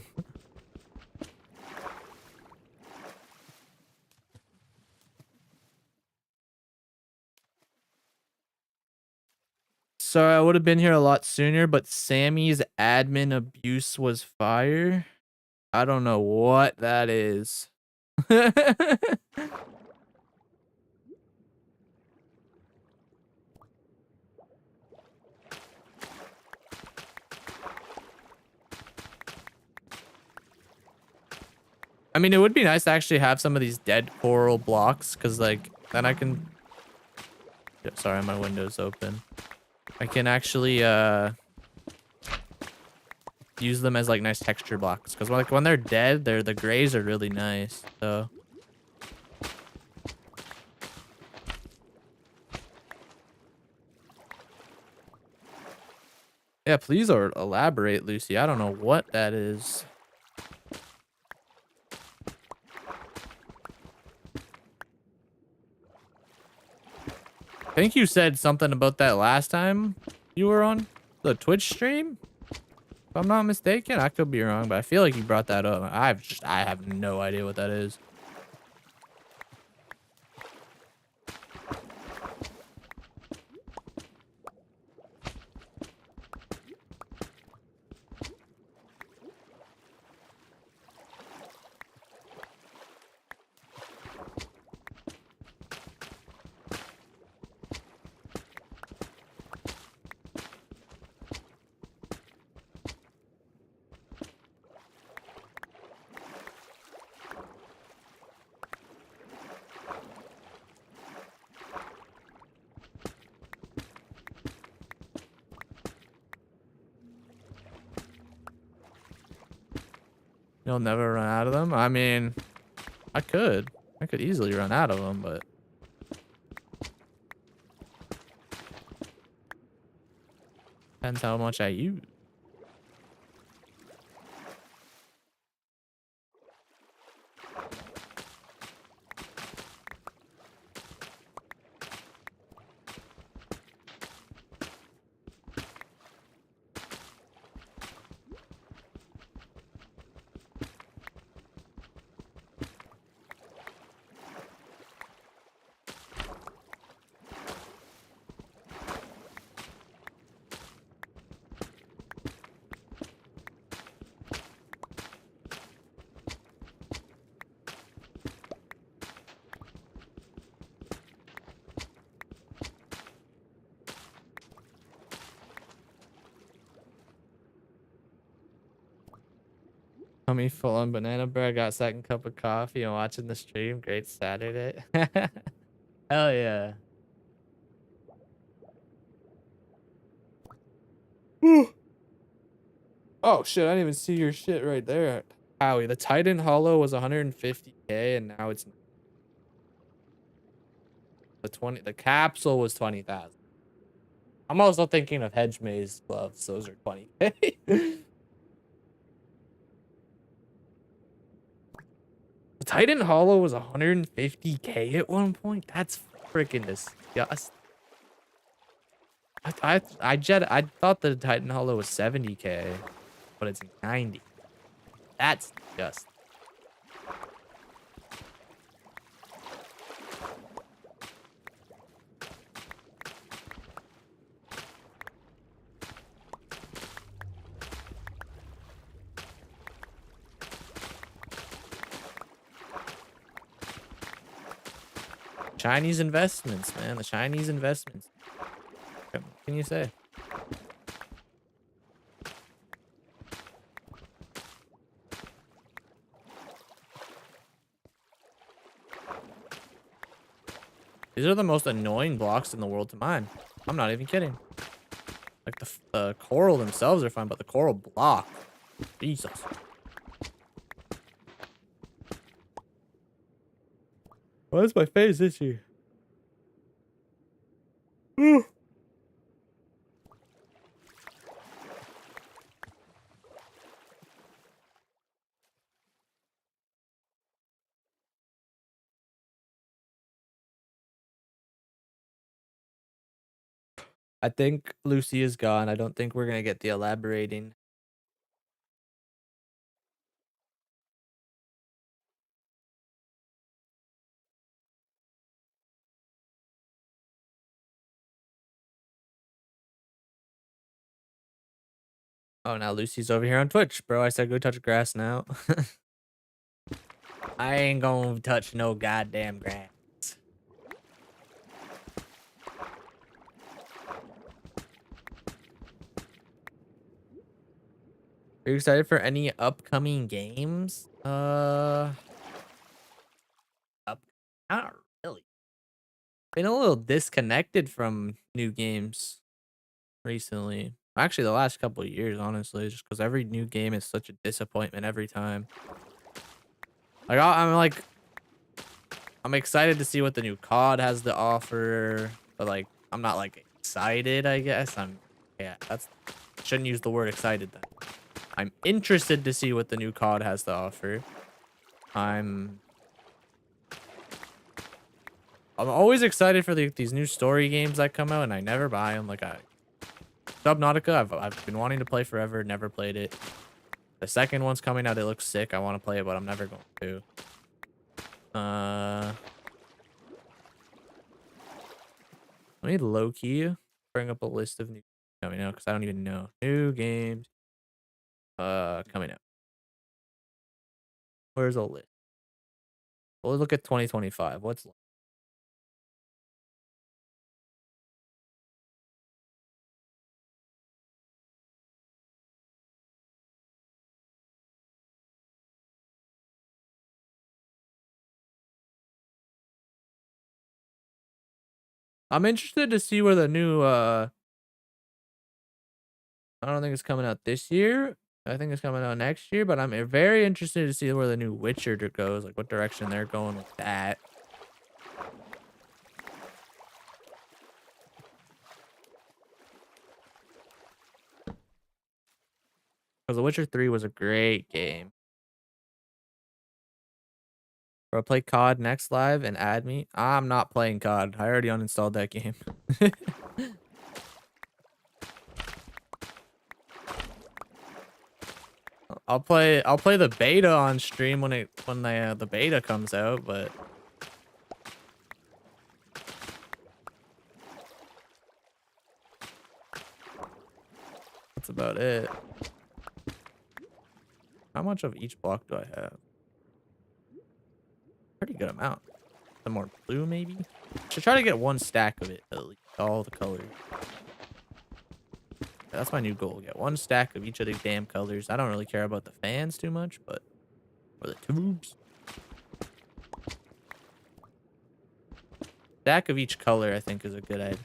Sorry, I would have been here a lot sooner, but Sammy's admin abuse was fire. I don't know what that is. I mean, it would be nice to actually have some of these dead coral blocks, because, like, then I can... Yeah, sorry, my window's open. I can actually, use them as, like, nice texture blocks, because, like, when they're dead, the grays are really nice, so... Yeah, please elaborate, Lucy. I don't know what that is. I think you said something about that last time you were on the Twitch stream. If I'm not mistaken, I could be wrong, but I feel like you brought that up. I have no idea what that is. You'll never run out of them? I mean, I could. I could easily run out of them, but depends how much I use. Tummy full on banana bread. Got second cup of coffee and watching the stream. Great Saturday. Hell yeah. Oh shit, I didn't even see your shit right there. Howie, the Titan Hollow was 150K and now it's the capsule was 20,000. I'm also thinking of hedge maze gloves. Those are 20K. The Titan Hollow was 150K at one point. That's freaking disgusting. I thought the Titan Hollow was 70K, but it's 90. That's disgusting. Chinese investments, man. The Chinese investments. What can you say? These are the most annoying blocks in the world to mine. I'm not even kidding. Like the coral themselves are fine, but the coral block. Jesus. Why is my face itchy? I think Lucy is gone. I don't think we're gonna get the elaborating. Oh, now Lucy's over here on Twitch, bro. I said go touch grass now. I ain't gonna touch no goddamn grass. Are you excited for any upcoming games? Not really. Been a little disconnected from new games recently. Actually, the last couple of years, honestly, just because every new game is such a disappointment every time. Like I'm excited to see what the new COD has to offer, but like I'm not like excited. I guess yeah. Shouldn't use the word excited then. I'm interested to see what the new COD has to offer. I'm always excited for these new story games that come out, and I never buy them. Like Subnautica, I've been wanting to play forever, never played it. The second one's coming out. It looks sick. I want to play it, but I'm never going to. Let me low key bring up a list of new coming out because I don't even know new games. Coming out. Where's the list? We'll look at 2025. What's I'm interested to see where the new I don't think it's coming out this year. I think it's coming out next year, but I'm very interested to see where the new Witcher goes, like what direction they're going with that. Because The Witcher 3 was a great game. Bro, play COD next live and add me. I'm not playing COD. I already uninstalled that game. I'll play the beta on stream when the beta comes out, but that's about it. How much of each block do I have? Pretty good amount. Some more blue, maybe? Should try to get one stack of it, at least. All the colors. That's my new goal. Get one stack of each of the damn colors. I don't really care about the fans too much, but... Or the tubes. Stack of each color, I think, is a good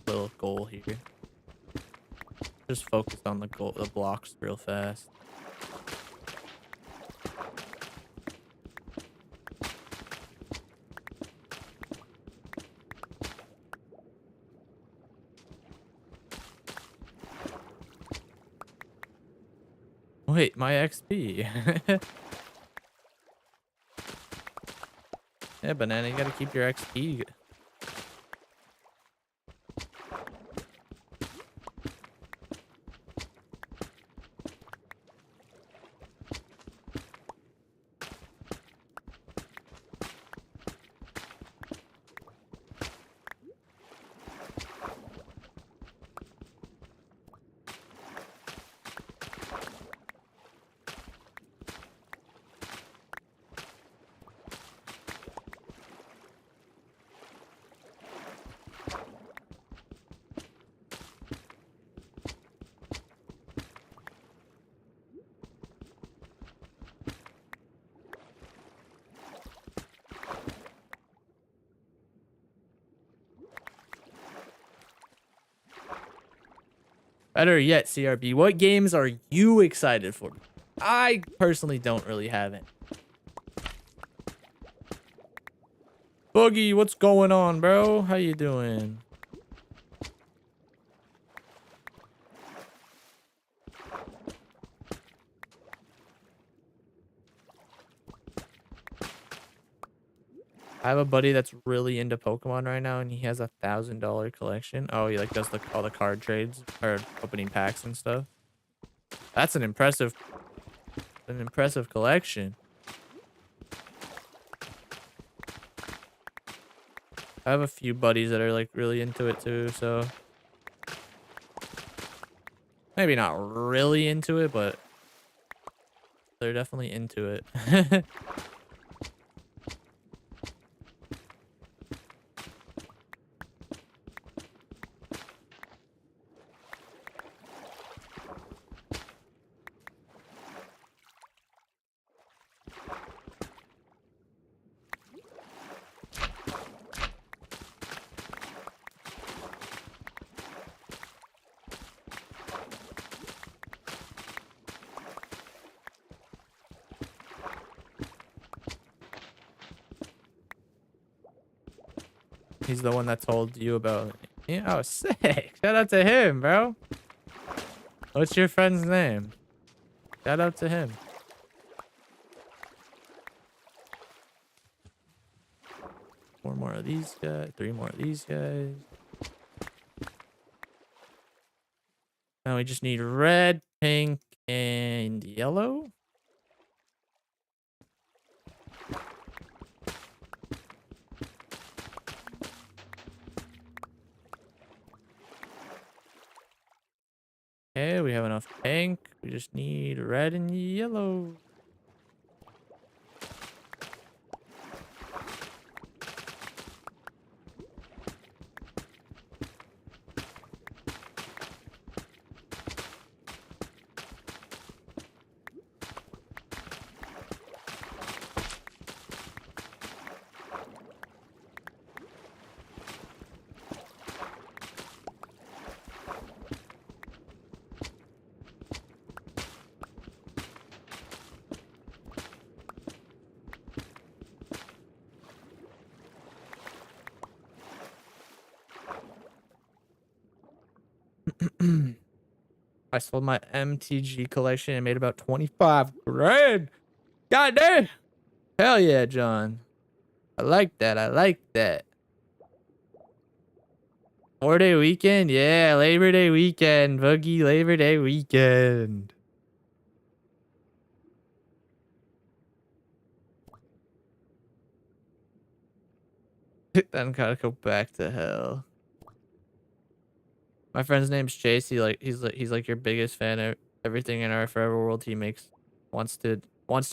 little goal here. Just focus on the blocks real fast. Wait, my XP. Yeah, banana, you gotta keep your XP. Better yet, CRB, what games are you excited for? I personally don't really have it. Boogie, what's going on, bro? How you doing? I have a buddy that's really into Pokemon right now, and he has $1,000 collection. Oh, he like does all the card trades or opening packs and stuff. That's an impressive collection. I have a few buddies that are like really into it too, so maybe not really into it, but they're definitely into it. He's the one that told you about. Yeah, oh, sick. Shout out to him, bro. What's your friend's name? Shout out to him. Four more of these guys. 3 more of these guys. Now we just need red, pink, and yellow. Okay, we have enough pink. We just need red and yellow. I sold my MTG collection and made about 25 grand. God damn. Hell yeah, John. I like that. I like that. 4-day weekend? Yeah, Labor Day weekend. Boogie, Labor Day weekend. Then gotta go back to hell. My friend's name's Chase. He's like your biggest fan of everything in our Forever World. He wants to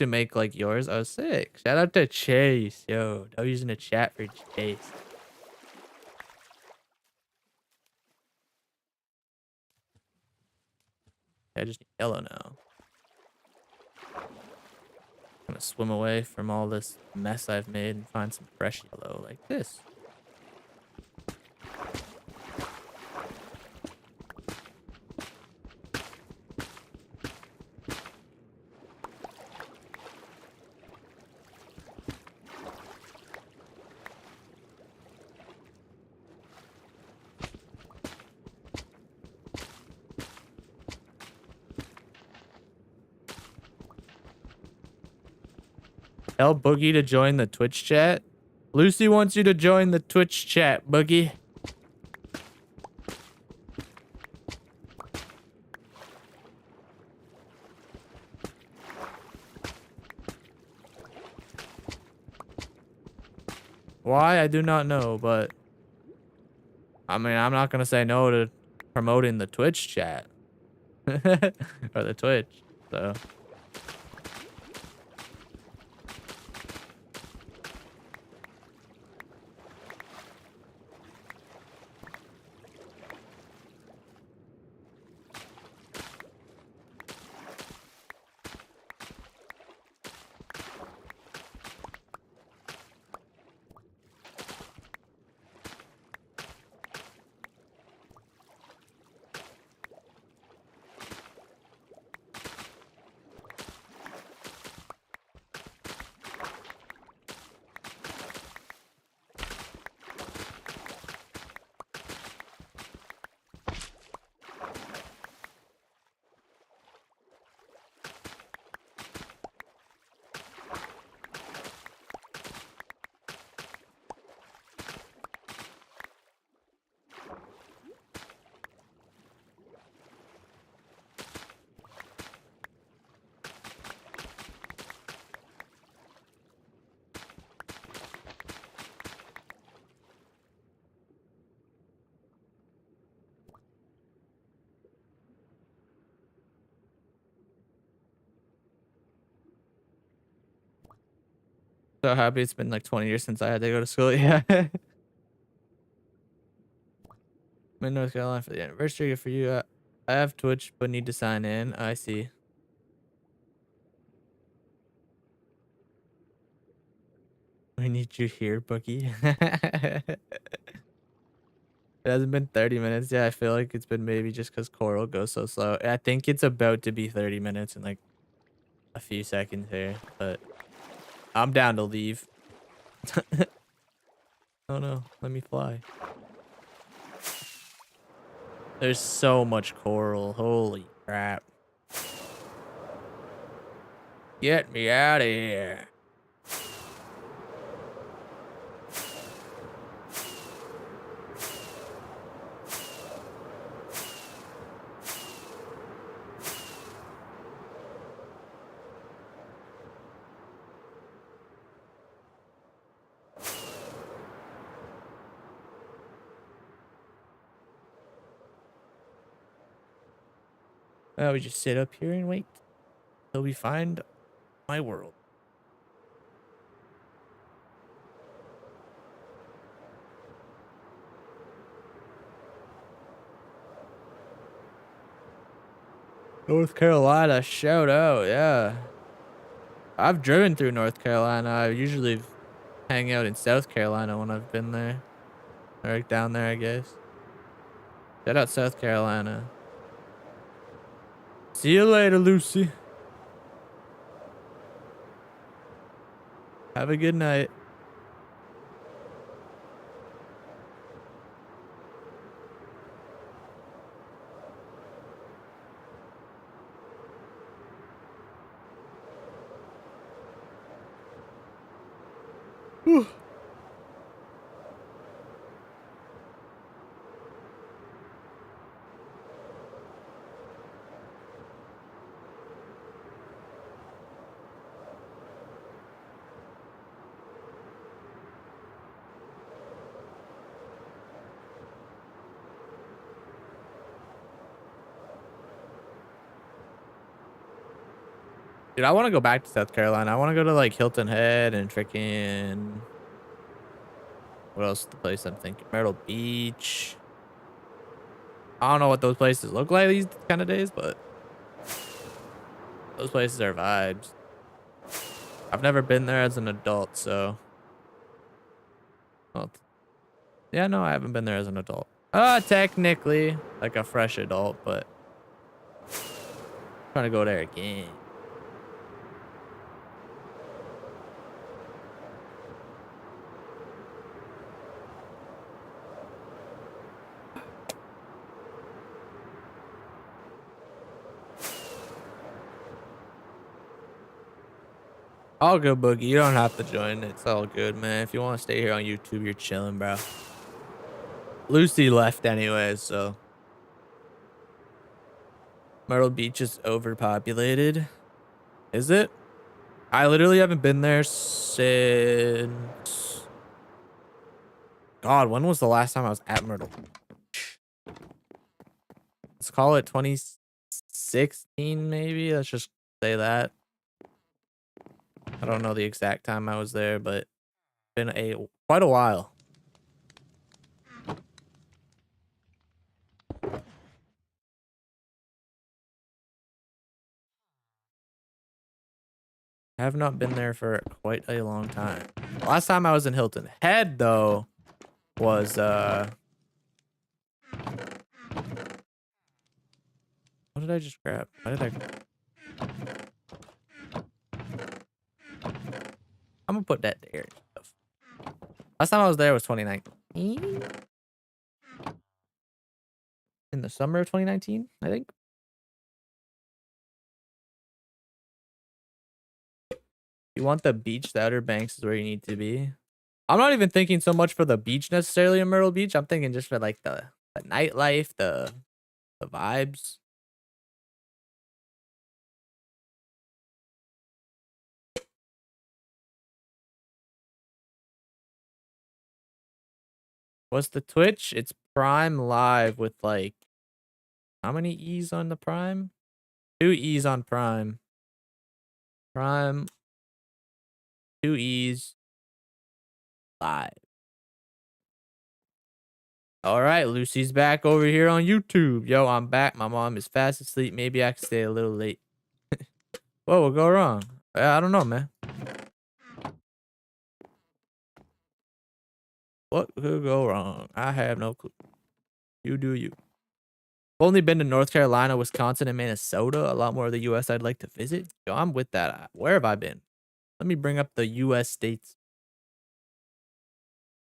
make like yours. I was sick. Shout out to Chase. Yo, I was using a chat for Chase. I just need yellow now. I'm gonna swim away from all this mess I've made and find some fresh yellow like this. Tell Boogie to join the Twitch chat. Lucy wants you to join the Twitch chat, Boogie. Why? I do not know, but I mean, I'm not gonna say no to promoting the Twitch chat. Or the Twitch, so. So happy it's been like 20 years since I had to go to school. Yeah. I'm in North Carolina for the anniversary. For you, I have Twitch, but need to sign in. I see. We need you here, Boogie. It hasn't been 30 minutes. Yeah, I feel like it's been maybe just because Coral goes so slow. I think it's about to be 30 minutes in like a few seconds here, but I'm down to leave. Oh no, let me fly. There's so much coral. Holy crap. Get me out of here. Oh, we just sit up here and wait till we find my world. North Carolina, shout out, yeah. I've driven through North Carolina. I usually hang out in South Carolina when I've been there. Or down there, I guess. Shout out South Carolina. See you later, Lucy. Have a good night. Whew. Dude, I want to go back to South Carolina. I want to go to like Hilton Head and freaking what else is the place I'm thinking? Myrtle Beach. I don't know what those places look like these kind of days, but those places are vibes. I've never been there as an adult, so well, yeah, no, I haven't been there as an adult. Technically, like a fresh adult, but trying to go there again. All good, Boogie. You don't have to join. It's all good, man. If you want to stay here on YouTube, you're chilling, bro. Lucy left anyways, so Myrtle Beach is overpopulated. Is it? I literally haven't been there since God, when was the last time I was at Myrtle? Let's call it 2016, maybe. Let's just say that. I don't know the exact time I was there, but it's been quite a while. I have not been there for quite a long time. Last time I was in Hilton Head, though, was what did I just grab? Why did I? I'm gonna put that there. Last time I was there was 2019. In the summer of 2019, I think. You want the beach, the Outer Banks is where you need to be. I'm not even thinking so much for the beach necessarily in Myrtle Beach. I'm thinking just for like the nightlife, the vibes. What's the Twitch? It's Prime Live with like how many E's on the Prime? 2 E's on Prime. Prime 2 E's live. All right, Lucy's back over here on YouTube. Yo, I'm back. My mom is fast asleep. Maybe I can stay a little late. What will go wrong? I don't know, man. What could go wrong? I have no clue. You do you. I've only been to North Carolina, Wisconsin, and Minnesota. A lot more of the U.S. I'd like to visit. Yo, I'm with that. Where have I been? Let me bring up the U.S. states.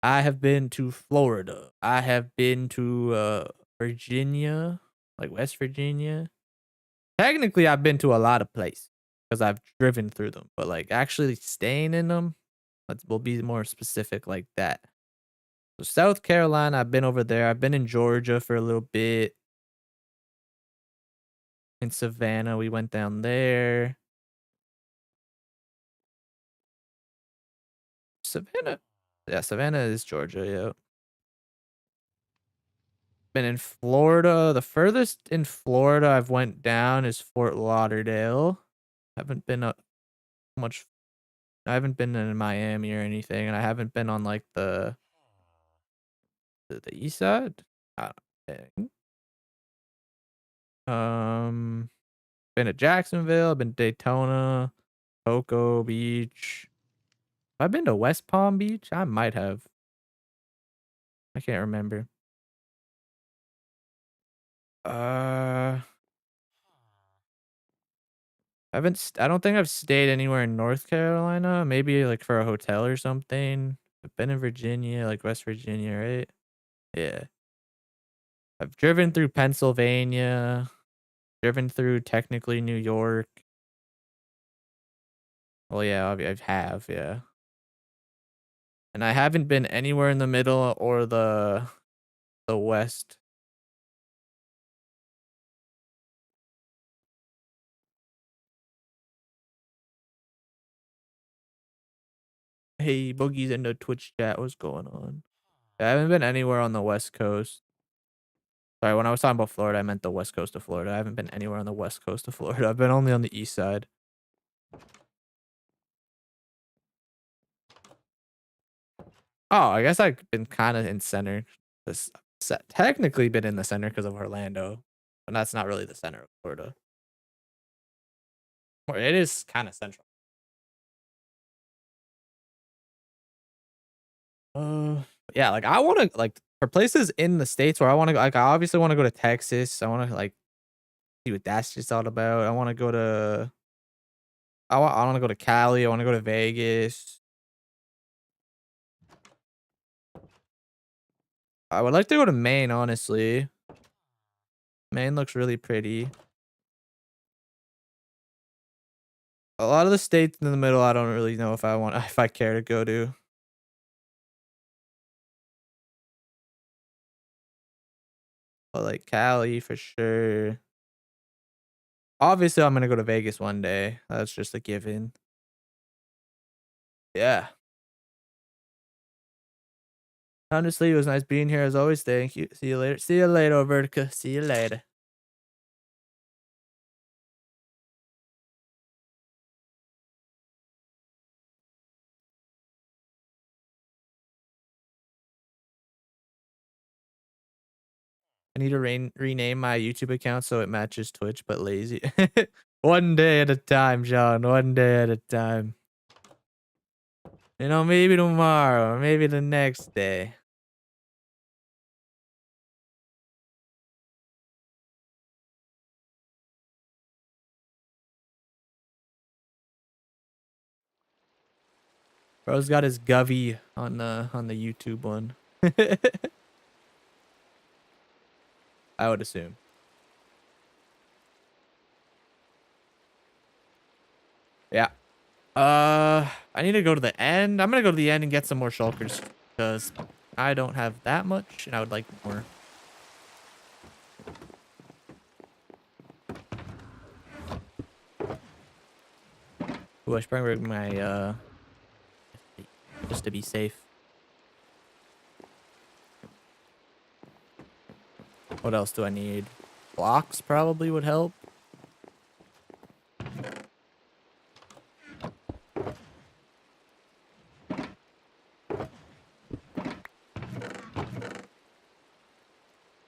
I have been to Florida. I have been to Virginia, like West Virginia. Technically, I've been to a lot of places because I've driven through them. But like actually staying in them, we'll be more specific like that. So South Carolina, I've been over there. I've been in Georgia for a little bit. In Savannah, we went down there. Savannah. Yeah, Savannah is Georgia, yeah. Been in Florida. The furthest in Florida I've went down is Fort Lauderdale. Haven't been much. I haven't been in Miami or anything, and I haven't been on like the east side. I don't think. Been to Jacksonville. Been to Daytona, Cocoa Beach. Have I been to West Palm Beach? I might have. I can't remember. I don't think I've stayed anywhere in North Carolina. Maybe like for a hotel or something. I've been in Virginia, like West Virginia, right? Yeah. I've driven through Pennsylvania, driven through technically New York. Well, yeah, I have, yeah. And I haven't been anywhere in the middle or the west. Hey, Boogie's in the Twitch chat. What's going on? I haven't been anywhere on the west coast. Sorry, when I was talking about Florida, I meant the west coast of Florida. I haven't been anywhere on the west coast of Florida. I've been only on the east side. Oh, I guess I've been kind of in center. Technically been in the center because of Orlando, but that's not really the center of Florida. Or it is kind of central. Yeah, like I want to like for places in the states where I want to go. Like I obviously want to go to Texas. I want to like see what that's just all about. I want to go to. I want to go to Cali. I want to go to Vegas. I would like to go to Maine, honestly. Maine looks really pretty. A lot of the states in the middle, I don't really know if I want, if I care to go to. But like Cali for sure. Obviously, I'm gonna go to Vegas one day. That's just a given. Yeah. Honestly, it was nice being here as always. Thank you. See you later. See you later, Vertica. See you later. I need to rename my YouTube account so it matches Twitch, but lazy. One day at a time, Sean. One day at a time. You know, maybe tomorrow, maybe the next day. Bro's got his Govy on the YouTube one. I would assume. Yeah. I need to go to the end. I'm gonna go to the end and get some more shulkers because I don't have that much, and I would like more. Ooh, I should probably bring my just to be safe. What else do I need? Blocks probably would help.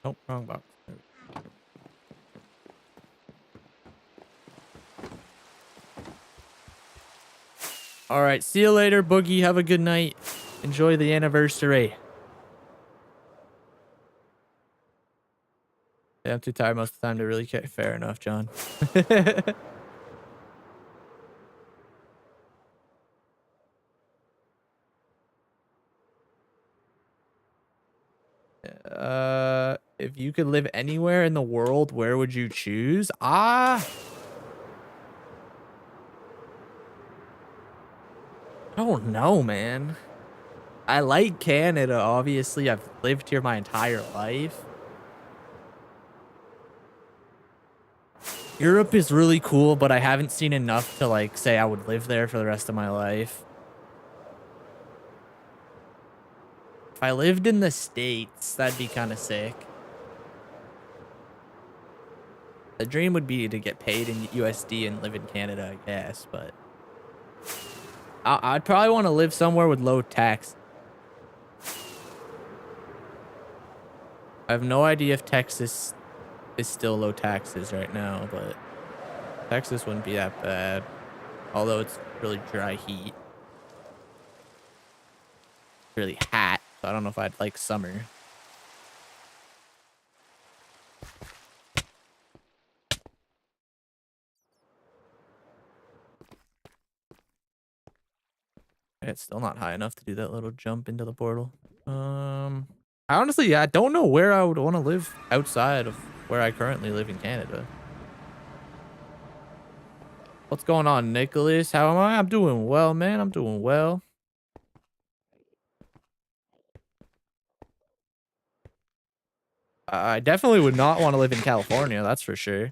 Nope, wrong box. All right, see you later, Boogie. Have a good night. Enjoy the anniversary. Yeah, I'm too tired most of the time to really care. Fair enough, John. If you could live anywhere in the world, where would you choose? I don't know, man. I like Canada, obviously. I've lived here my entire life. Europe is really cool, but I haven't seen enough to like say I would live there for the rest of my life. If I lived in the States, that'd be kind of sick. The dream would be to get paid in USD and live in Canada, I guess, but I'd probably want to live somewhere with low tax. I have no idea if Texas is still low taxes right now, but Texas wouldn't be that bad. Although it's really dry heat. Really hot, so I don't know if I'd like summer. It's still not high enough to do that little jump into the portal. I honestly, yeah, I don't know where I would want to live outside of where I currently live in Canada. What's going on, Nicholas? How am I? I'm doing well, man. I'm doing well. I definitely would not want to live in California. That's for sure.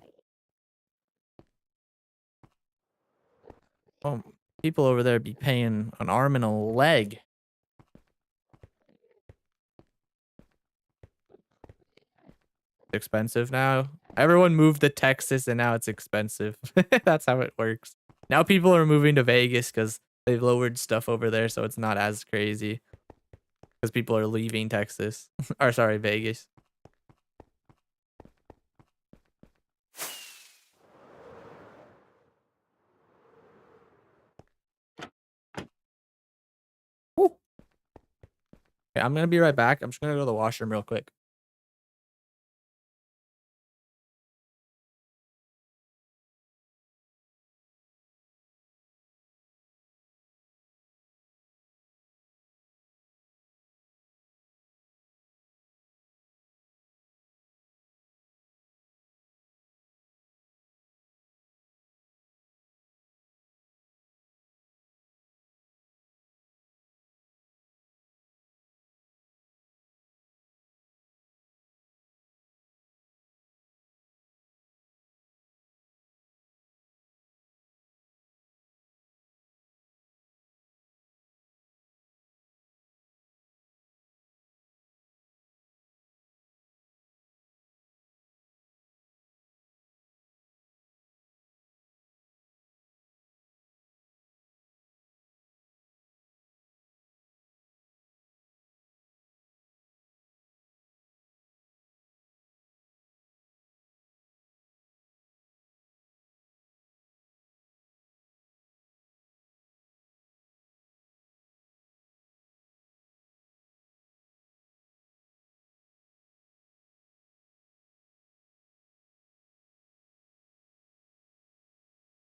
Oh, people over there be paying an arm and a leg. Expensive now. Everyone moved to Texas and now it's expensive. That's how it works. Now people are moving to Vegas because they've lowered stuff over there, so it's not as crazy. Because people are leaving Texas. Or sorry, Vegas. Woo. Okay, I'm gonna be right back. I'm just gonna go to the washroom real quick.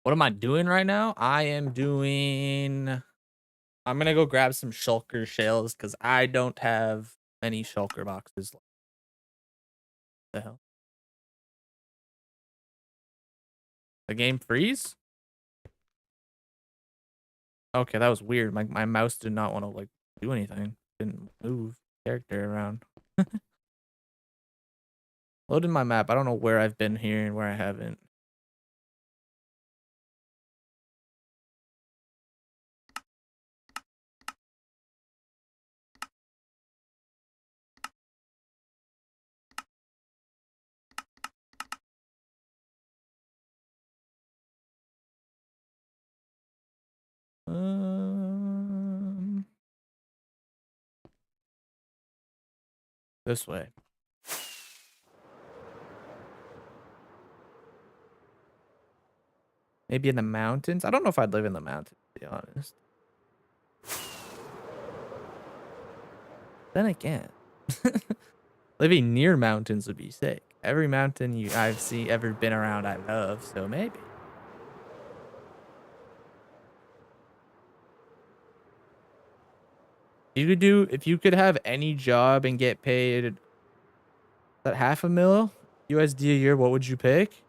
What am I doing right now? I am doing... I'm gonna go grab some shulker shells because I don't have any shulker boxes. What the hell? The game freeze? Okay, that was weird. My mouse did not want to like do anything. Didn't move character around. Loaded my map. I don't know where I've been here and where I haven't. This way. Maybe in the mountains. I don't know if I'd live in the mountains, to be honest. Then again, living near mountains would be sick. Every mountain I've ever been around, I love. So maybe. If you could have any job and get paid that $500,000 USD a year, what would you pick?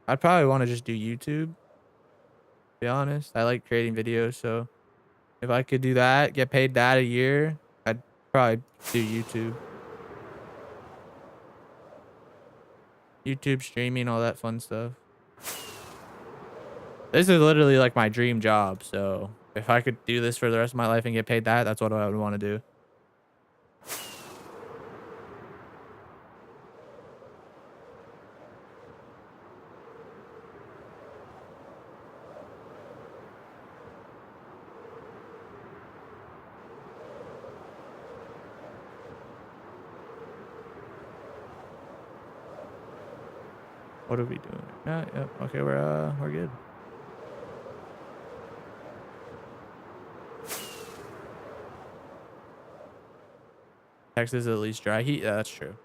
I'd probably want to just do YouTube. To be honest, I like creating videos, so if I could do that, get paid that a year, I'd probably do YouTube. YouTube streaming, all that fun stuff. This is literally like my dream job, so if I could do this for the rest of my life and get paid that, that's what I would want to do. What are we doing? Yeah, okay, we're good. Texas is at least dry heat. Yeah, that's true.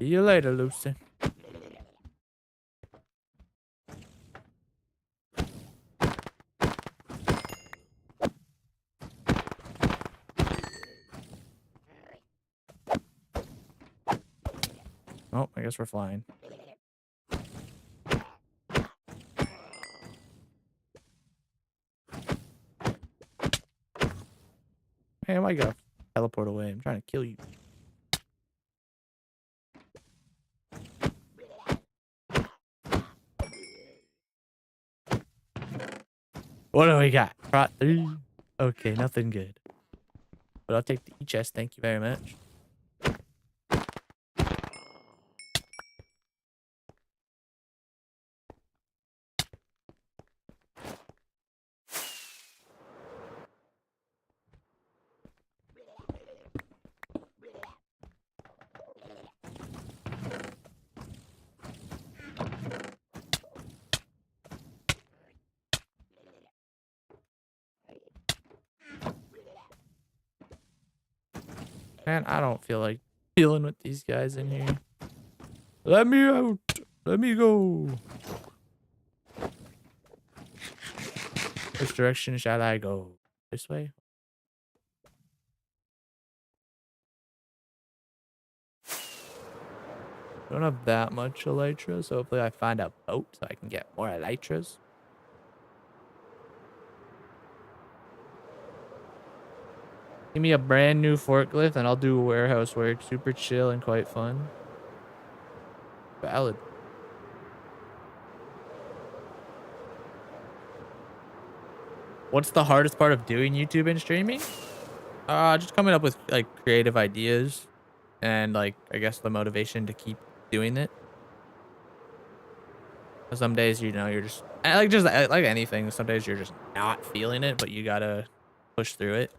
See you later, Lucy. Oh, I guess we're flying. Hey, why you gotta teleport away? I'm trying to kill you. What do we got? Prot 3. Okay, nothing good. But I'll take the E-chest. Thank you very much. Man, I don't feel like dealing with these guys in here. Let me out. Let me go. Which direction shall I go? This way? Don't have that much elytra, so hopefully I find a boat so I can get more elytras. Give me a brand new forklift and I'll do warehouse work. Super chill and quite fun. Valid. What's the hardest part of doing YouTube and streaming? Just coming up with like creative ideas and like I guess the motivation to keep doing it. Some days, you know, you're just like anything. Some days you're just not feeling it, but you gotta push through it.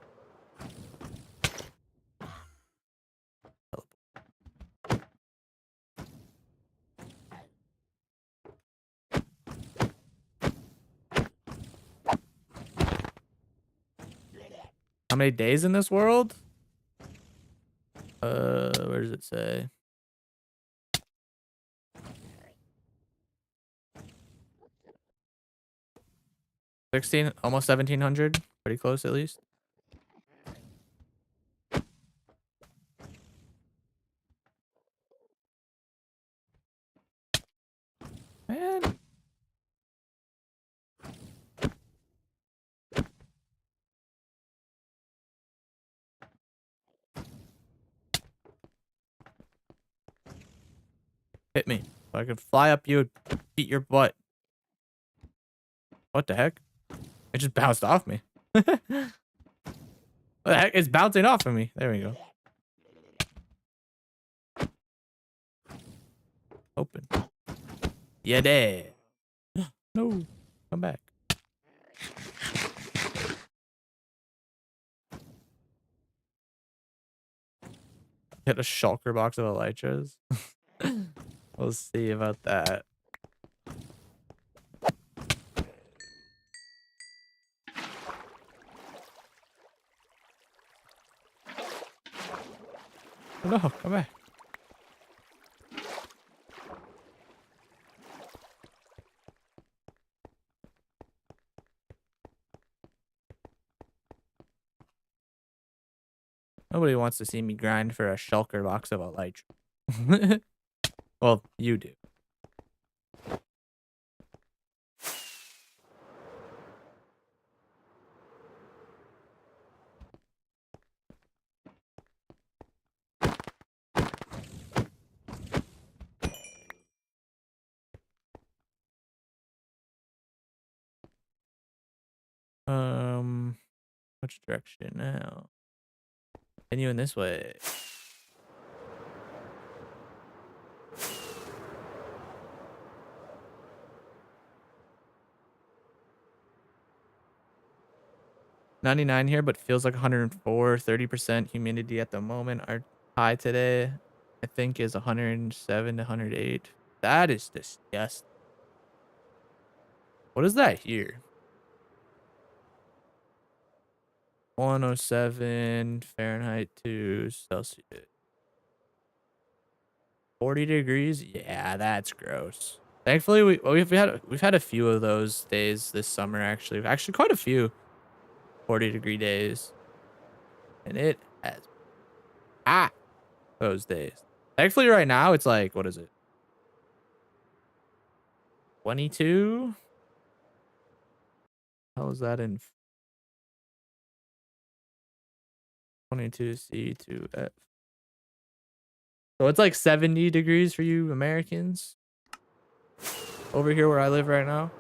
How many days in this world? Where does it say? $16, almost 1,700. Pretty close, at least. Man. Hit me. So I can fly up you and beat your butt. What the heck? It just bounced off me. What the heck? It's bouncing off of me. There we go. Open. Yeah, there. No. Come back. Hit a shulker box of elytras. We'll see about that. No, come back. Nobody wants to see me grind for a shulker box of elytra. Well, you do. Which direction now? Continuing this way. $99 here, but feels like 104. 30% humidity at the moment. Our high today, I think, is 107 to 108. That is disgusting. What is that here? 107 Fahrenheit to Celsius. 40 degrees? Yeah, that's gross. Thankfully, we've had a few of those days this summer actually. Actually quite a few 40-degree days. And it has hot those days. Thankfully right now it's like, what is it? 22? How is that in 22 C to F? So it's like 70 degrees for you Americans over here where I live right now.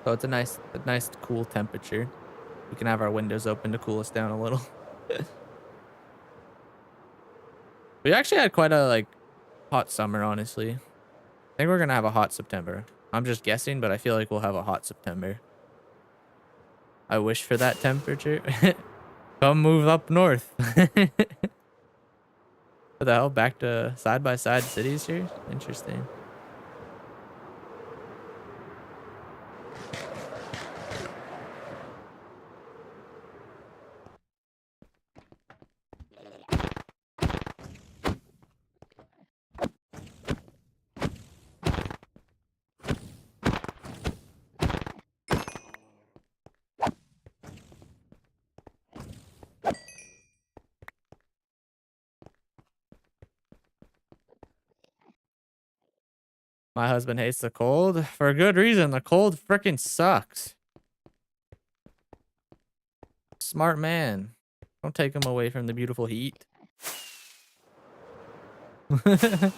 So it's a nice cool temperature. We can have our windows open to cool us down a little. We actually had quite a like hot summer, honestly. I think we're gonna have a hot September. I'm just guessing, but I feel like we'll have a hot September. I wish for that temperature. Come move up north. What the hell? Back to side by side cities here? Interesting. My husband hates the cold for a good reason. The cold freaking sucks. Smart man. Don't take him away from the beautiful heat. I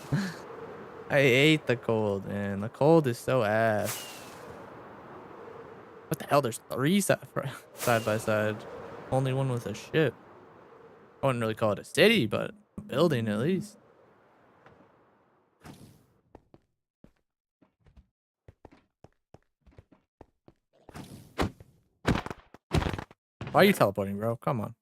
hate the cold, man. The cold is so ass. What the hell? There's three side by side. Only one with a ship. I wouldn't really call it a city, but a building at least. Why are you teleporting, bro? Come on.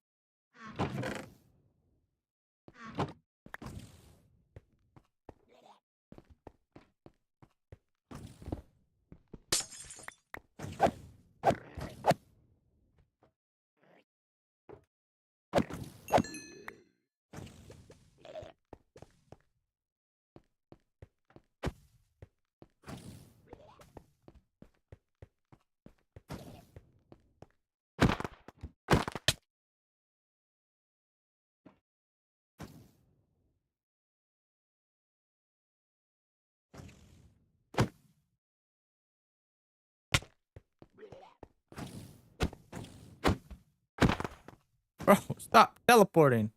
Bro, stop teleporting.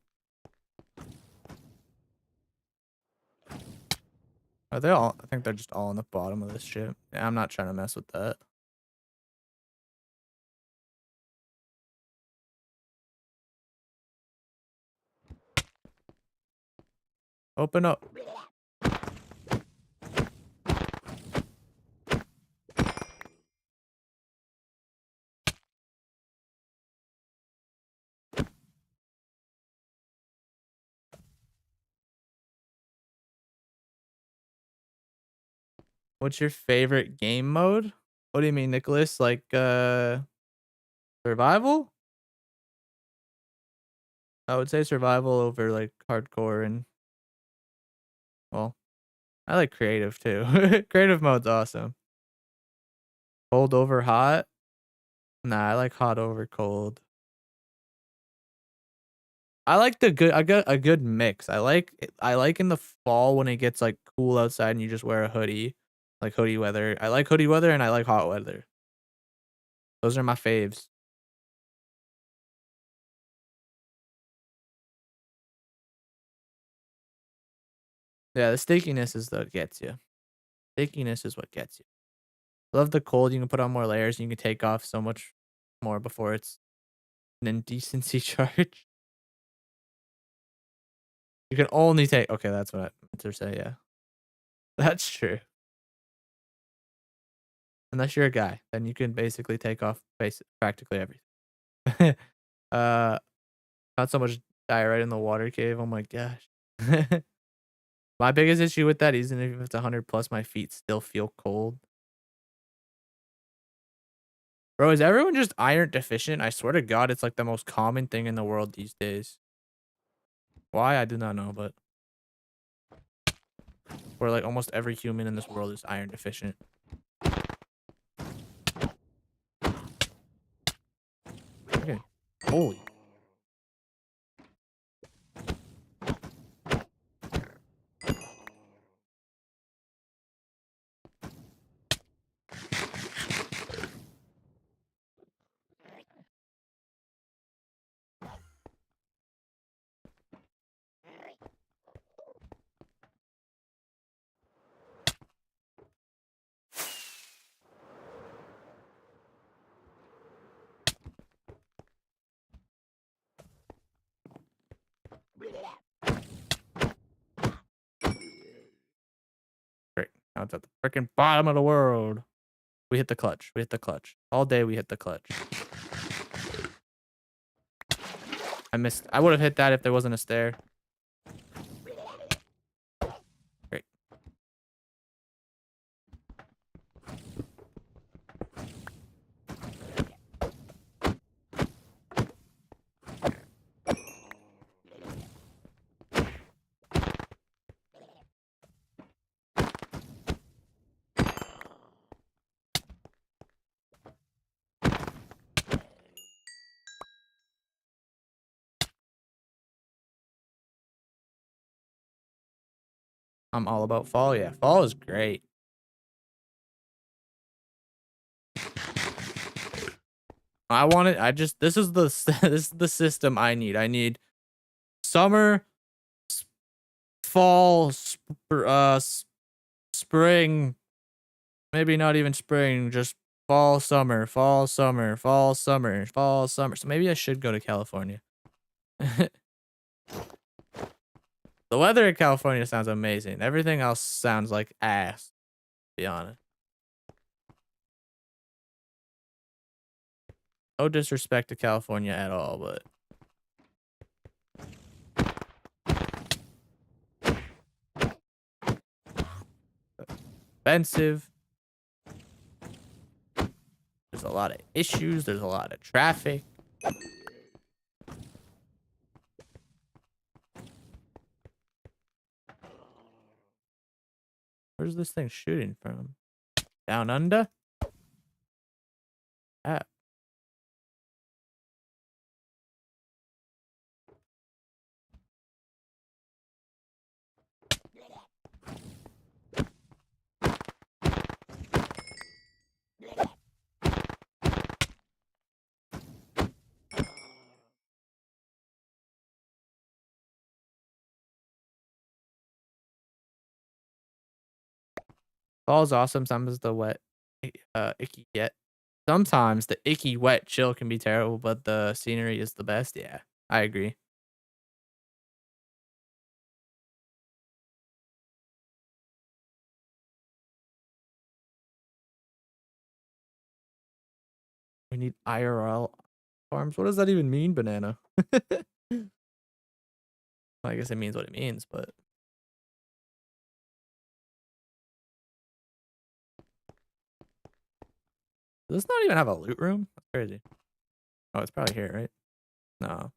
Are they all? I think they're just all on the bottom of this ship. Yeah, I'm not trying to mess with that. Open up. What's your favorite game mode? What do you mean, Nicholas? Like, survival? I would say survival over like hardcore and, well, I like creative too. Creative mode's awesome. Cold over hot? Nah, I like hot over cold. I like a good mix. I like in the fall when it gets like cool outside and you just wear a hoodie, like hoodie weather. I like hoodie weather and I like hot weather. Those are my faves. Yeah, the stickiness is what gets you. Stickiness is what gets you. Love the cold. You can put on more layers and you can take off so much more before it's an indecency charge. You can only take. Okay, that's what I meant to say. Yeah, that's true. Unless you're a guy, then you can basically take off practically everything. uh, Not so much die right in the water cave. Oh my gosh. My biggest issue with that, even if it's 100 plus, my feet still feel cold. Bro, is everyone just iron deficient? I swear to God, it's like the most common thing in the world these days. Why? I do not know, but where like almost every human in this world is iron deficient. Okay. Holy. Great. Now it's at the freaking bottom of the world. We hit the clutch. We hit the clutch. All day we hit the clutch. I missed. I would have hit that if there wasn't a stair. Great. I'm all about fall. Yeah, fall is great. I want it. I just this is the this is the system I need. I need summer, fall, spring. Maybe not even spring. Just fall, summer, fall, summer, fall, summer, fall, summer. So maybe I should go to California. The weather in California sounds amazing. Everything else sounds like ass, to be honest. No disrespect to California at all, but expensive. There's a lot of issues. There's a lot of traffic. Where's this thing shooting from? Down under? Ah. Fall's awesome. Sometimes the wet, icky yet. Sometimes the icky wet chill can be terrible, but the scenery is the best. Yeah, I agree. We need IRL farms. What does that even mean, banana? Well, I guess it means what it means, but does this not even have a loot room? That's crazy. Oh, it's probably here, right? No.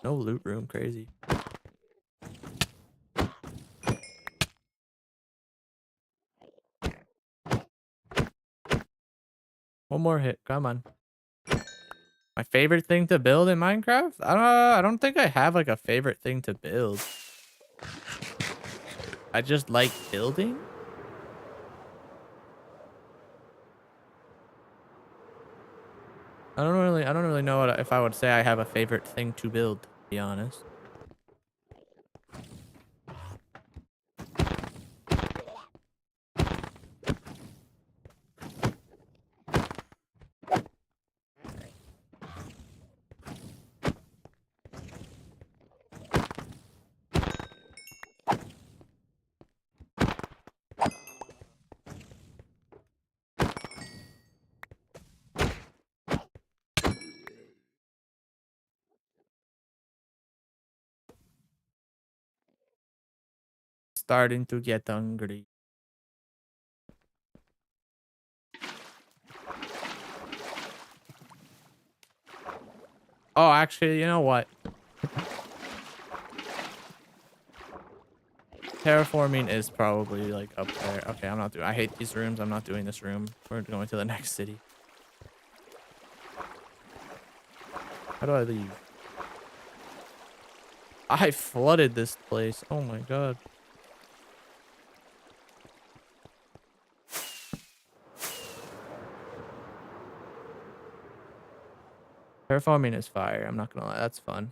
No loot room. Crazy. One more hit. Come on. My favorite thing to build in Minecraft? I don't think I have like a favorite thing to build. I just like building. I don't really know if I would say I have a favorite thing to build, to be honest. Starting to get hungry. Oh, actually, you know what? Terraforming is probably like up there. Okay, I'm not doing. I hate these rooms. I'm not doing this room. We're going to the next city. How do I leave? I flooded this place. Oh my god. Terraforming is fire. I'm not gonna lie. That's fun.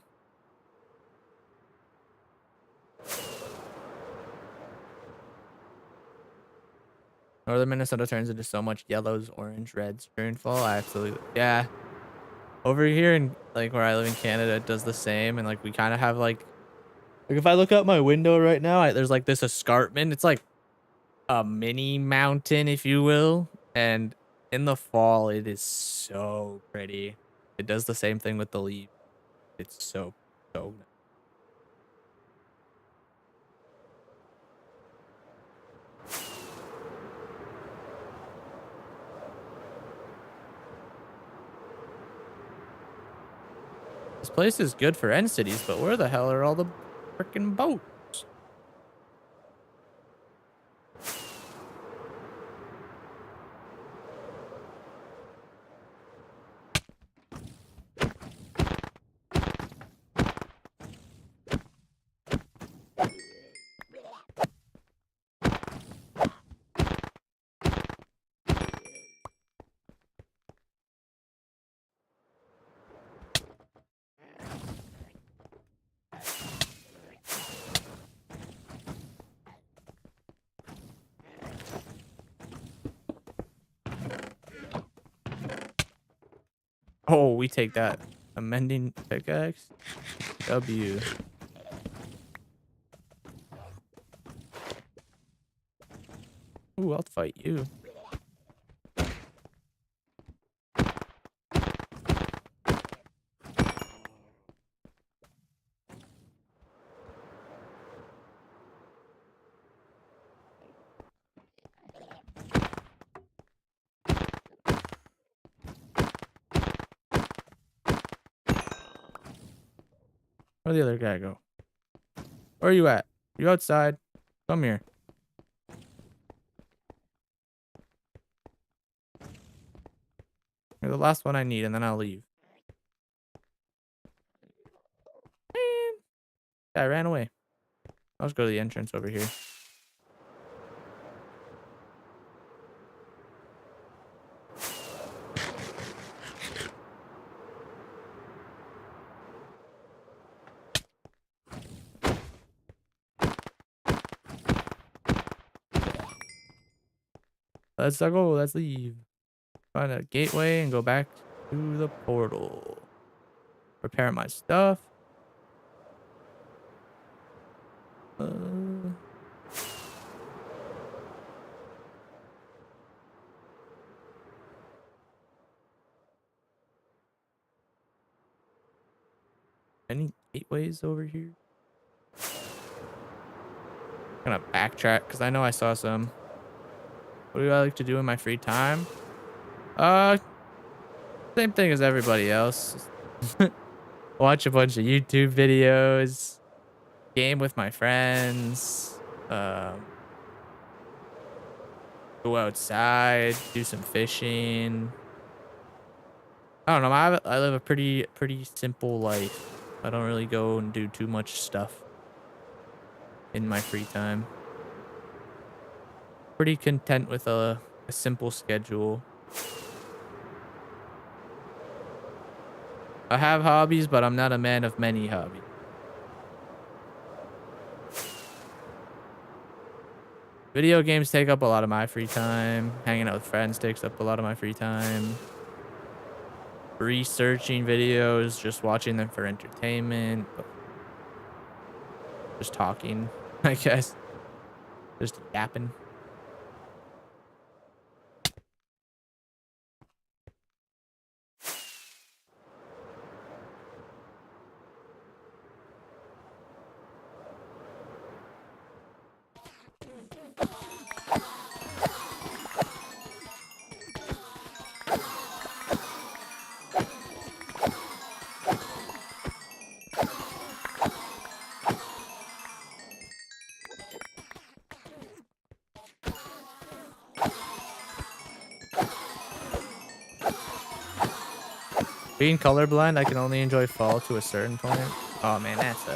Northern Minnesota turns into so much yellows, orange, reds during fall. Absolutely. Yeah. Over here in like where I live in Canada, it does the same. And like we kind of have like if I look out my window right now, there's like this escarpment. It's like a mini mountain, if you will. And in the fall, it is so pretty. It does the same thing with the leaves. It's so nice. This place is good for end cities, but where the hell are all the freaking boats? Oh, we take that. Amending pickaxe. W. Ooh, I'll fight you. Where'd the other guy go? Where are you at? You outside? Come here. You're the last one I need, and then I'll leave. Man. I ran away. I'll just go to the entrance over here. Let's go. Let's leave. Find a gateway and go back to the portal. Prepare my stuff. Any gateways over here? I'm gonna backtrack because I know I saw some. What do I like to do in my free time? Same thing as everybody else. Watch a bunch of YouTube videos. Game with my friends. Go outside. Do some fishing. I don't know. I live a pretty simple life. I don't really go and do too much stuff in my free time. Pretty content with a simple schedule. I have hobbies, but I'm not a man of many hobbies. Video games take up a lot of my free time. Hanging out with friends takes up a lot of my free time. Researching videos, just watching them for entertainment. Just talking, I guess. Just yapping. Being colorblind, I can only enjoy fall to a certain point. Oh man, that's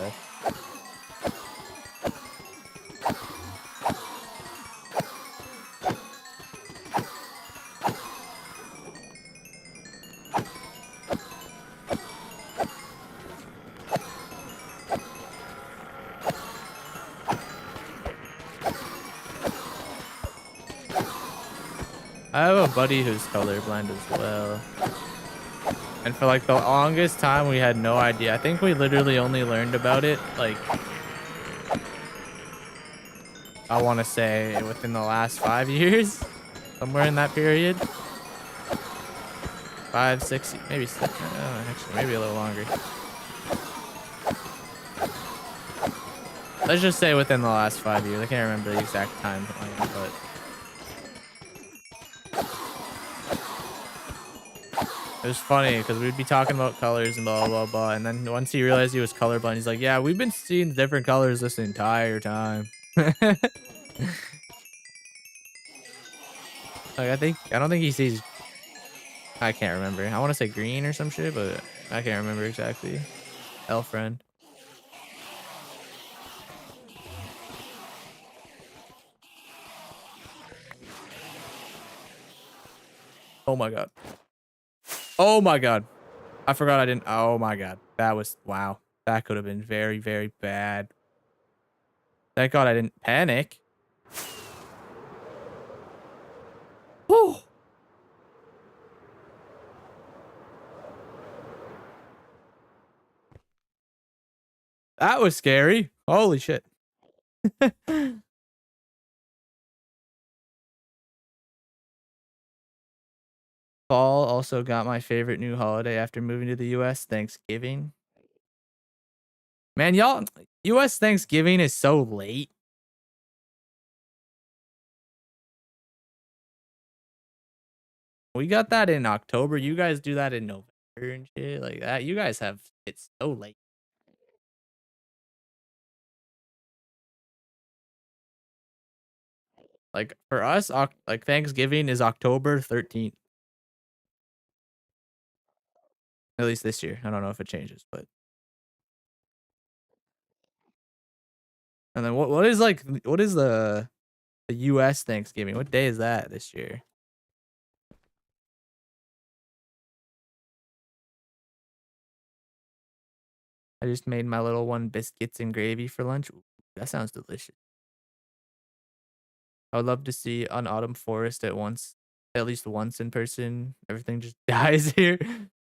I have a buddy who's colorblind as well. And for like the longest time, we had no idea. I think we literally only learned about it, like, I want to say within the last 5 years, somewhere in that period. 5, 6, maybe 6, actually, maybe a little longer. Let's just say within the last 5 years. I can't remember the exact time, but it was funny because we'd be talking about colors and blah, blah, blah. And then once he realized he was colorblind, he's like, yeah, we've been seeing different colors this entire time. Like, I don't think he sees, I can't remember. I want to say green or some shit, but I can't remember exactly. Elf friend. Oh my God. Oh my God. I forgot I didn't. Oh my God. That was, wow. That could have been very, very bad. Thank God I didn't panic. Whew. That was scary. Holy shit. Fall also got my favorite new holiday after moving to the US, Thanksgiving. Man, y'all, US Thanksgiving is so late. We got that in October. You guys do that in November and shit like that. You guys have it so late. Like for us, like Thanksgiving is October 13th. At least this year. I don't know if it changes, but and then what is like what is the US Thanksgiving? What day is that this year? I just made my little one biscuits and gravy for lunch. Ooh, that sounds delicious. I would love to see an autumn forest at least once in person. Everything just dies here.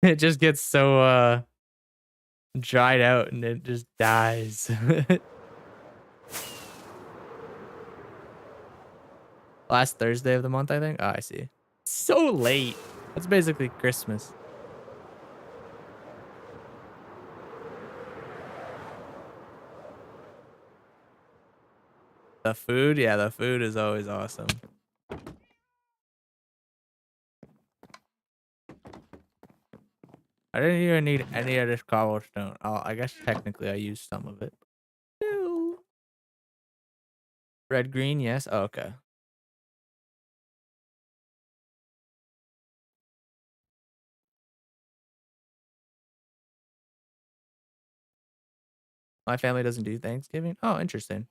It just gets so dried out and it just dies. Last Thursday of the month, I think. Oh, I see. So late. That's basically Christmas. The food, yeah, the food is always awesome. I didn't even need any of this cobblestone. Oh, I guess technically I used some of it. Ew. Red, green, yes. Oh, okay. My family doesn't do Thanksgiving. Oh, interesting.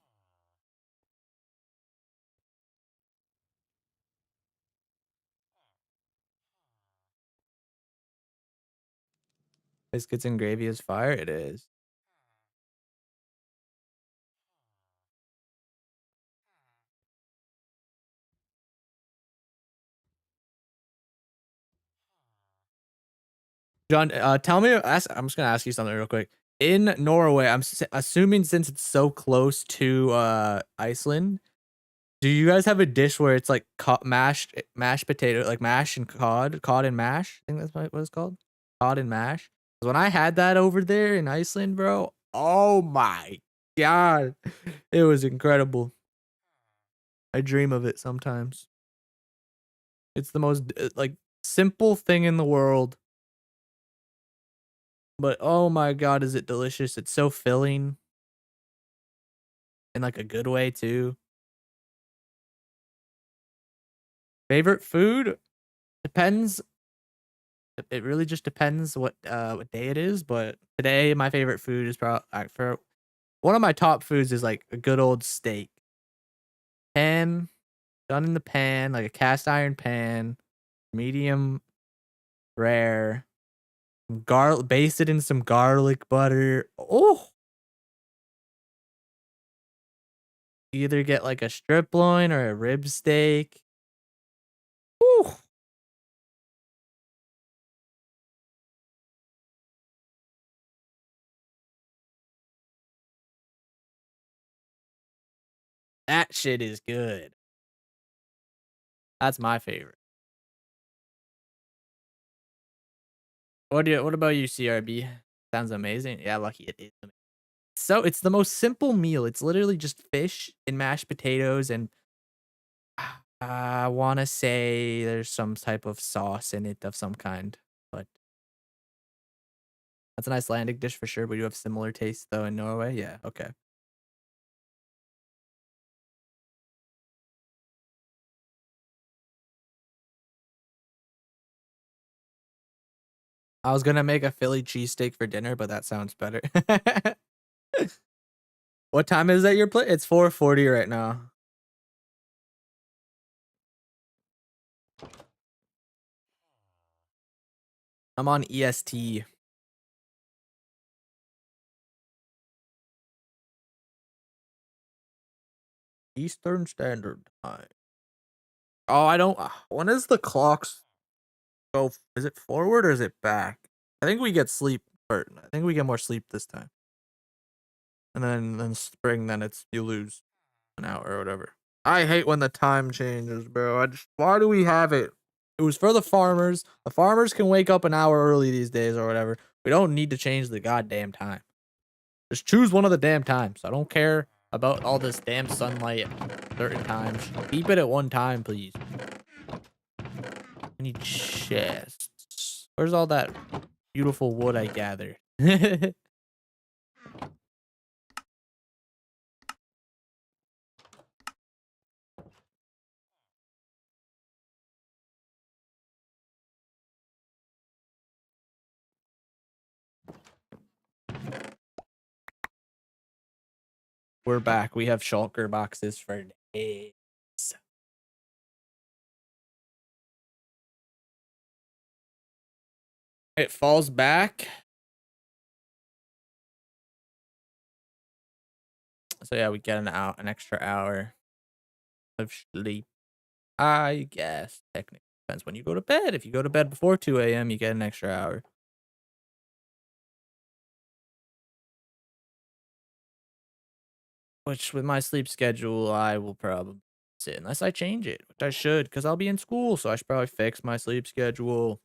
Biscuits and gravy is fire. It is. John, tell me. I'm just gonna ask you something real quick. In Norway, assuming since it's so close to Iceland, do you guys have a dish where it's like mashed potato, like mash and cod and mash? I think that's what it's called, cod and mash. 'Cause when I had that over there in Iceland, bro, oh my God, it was incredible. I dream of it sometimes. It's the most like simple thing in the world. But oh my God, is it delicious? It's so filling in like a good way too. Favorite food? Depends. It really just depends what day it is, but today my favorite food is probably for one of my top foods is like a good old steak. Pan, done in the pan, like a cast iron pan, medium rare, basted in some garlic butter. Oh, you either get like a strip loin or a rib steak. Ooh, that shit is good. That's my favorite. What about you, CRB? Sounds amazing. Yeah, lucky it is. So it's the most simple meal. It's literally just fish and mashed potatoes and I wanna say there's some type of sauce in it of some kind, but that's an Icelandic dish for sure. We do have similar tastes though in Norway. Yeah, okay. I was gonna make a Philly cheesesteak for dinner, but that sounds better. What time is it at your place? It's 4:40 right now. I'm on EST. Eastern Standard Time. Oh, I don't. When is the clocks go? Is it forward or is it back? I think we get sleep. Or I think we get more sleep this time. And then spring, then it's you lose an hour or whatever. I hate when the time changes, bro. Why do we have it? It was for the farmers. The farmers can wake up an hour early these days or whatever. We don't need to change the goddamn time. Just choose one of the damn times. I don't care about all this damn sunlight at certain times. Keep it at one time, please. I need chests. Where's all that beautiful wood I gather? We're back. We have shulker boxes for days. It falls back. So yeah, we get an extra hour of sleep. I guess technically depends when you go to bed. If you go to bed before 2 a.m., you get an extra hour. Which with my sleep schedule, I will probably sit unless I change it, which I should, because I'll be in school. So I should probably fix my sleep schedule.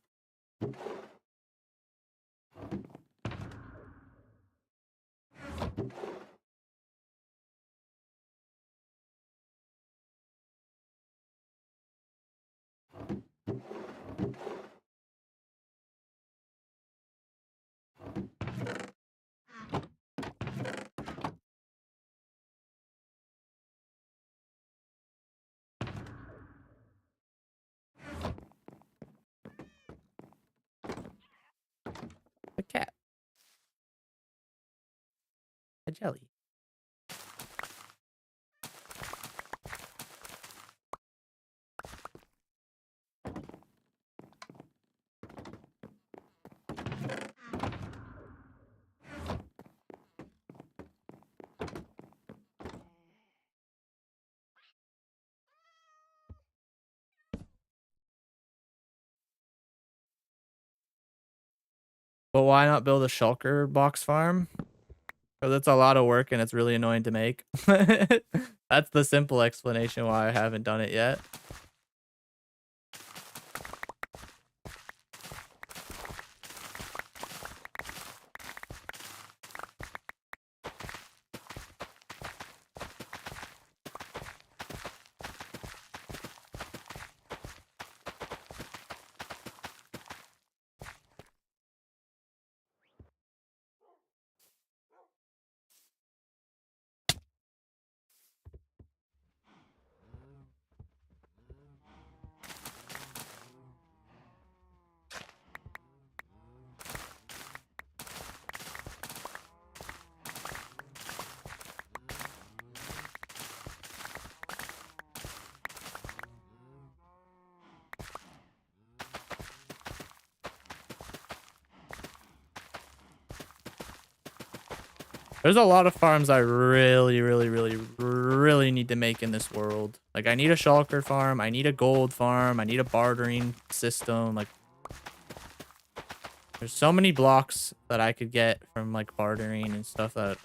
A cat, a jelly. But why not build a shulker box farm? Because it's a lot of work and it's really annoying to make. That's the simple explanation why I haven't done it yet. There's a lot of farms I really, really, really, really need to make in this world. Like, I need a shulker farm. I need a gold farm. I need a bartering system. Like, there's so many blocks that I could get from, like, bartering and stuff that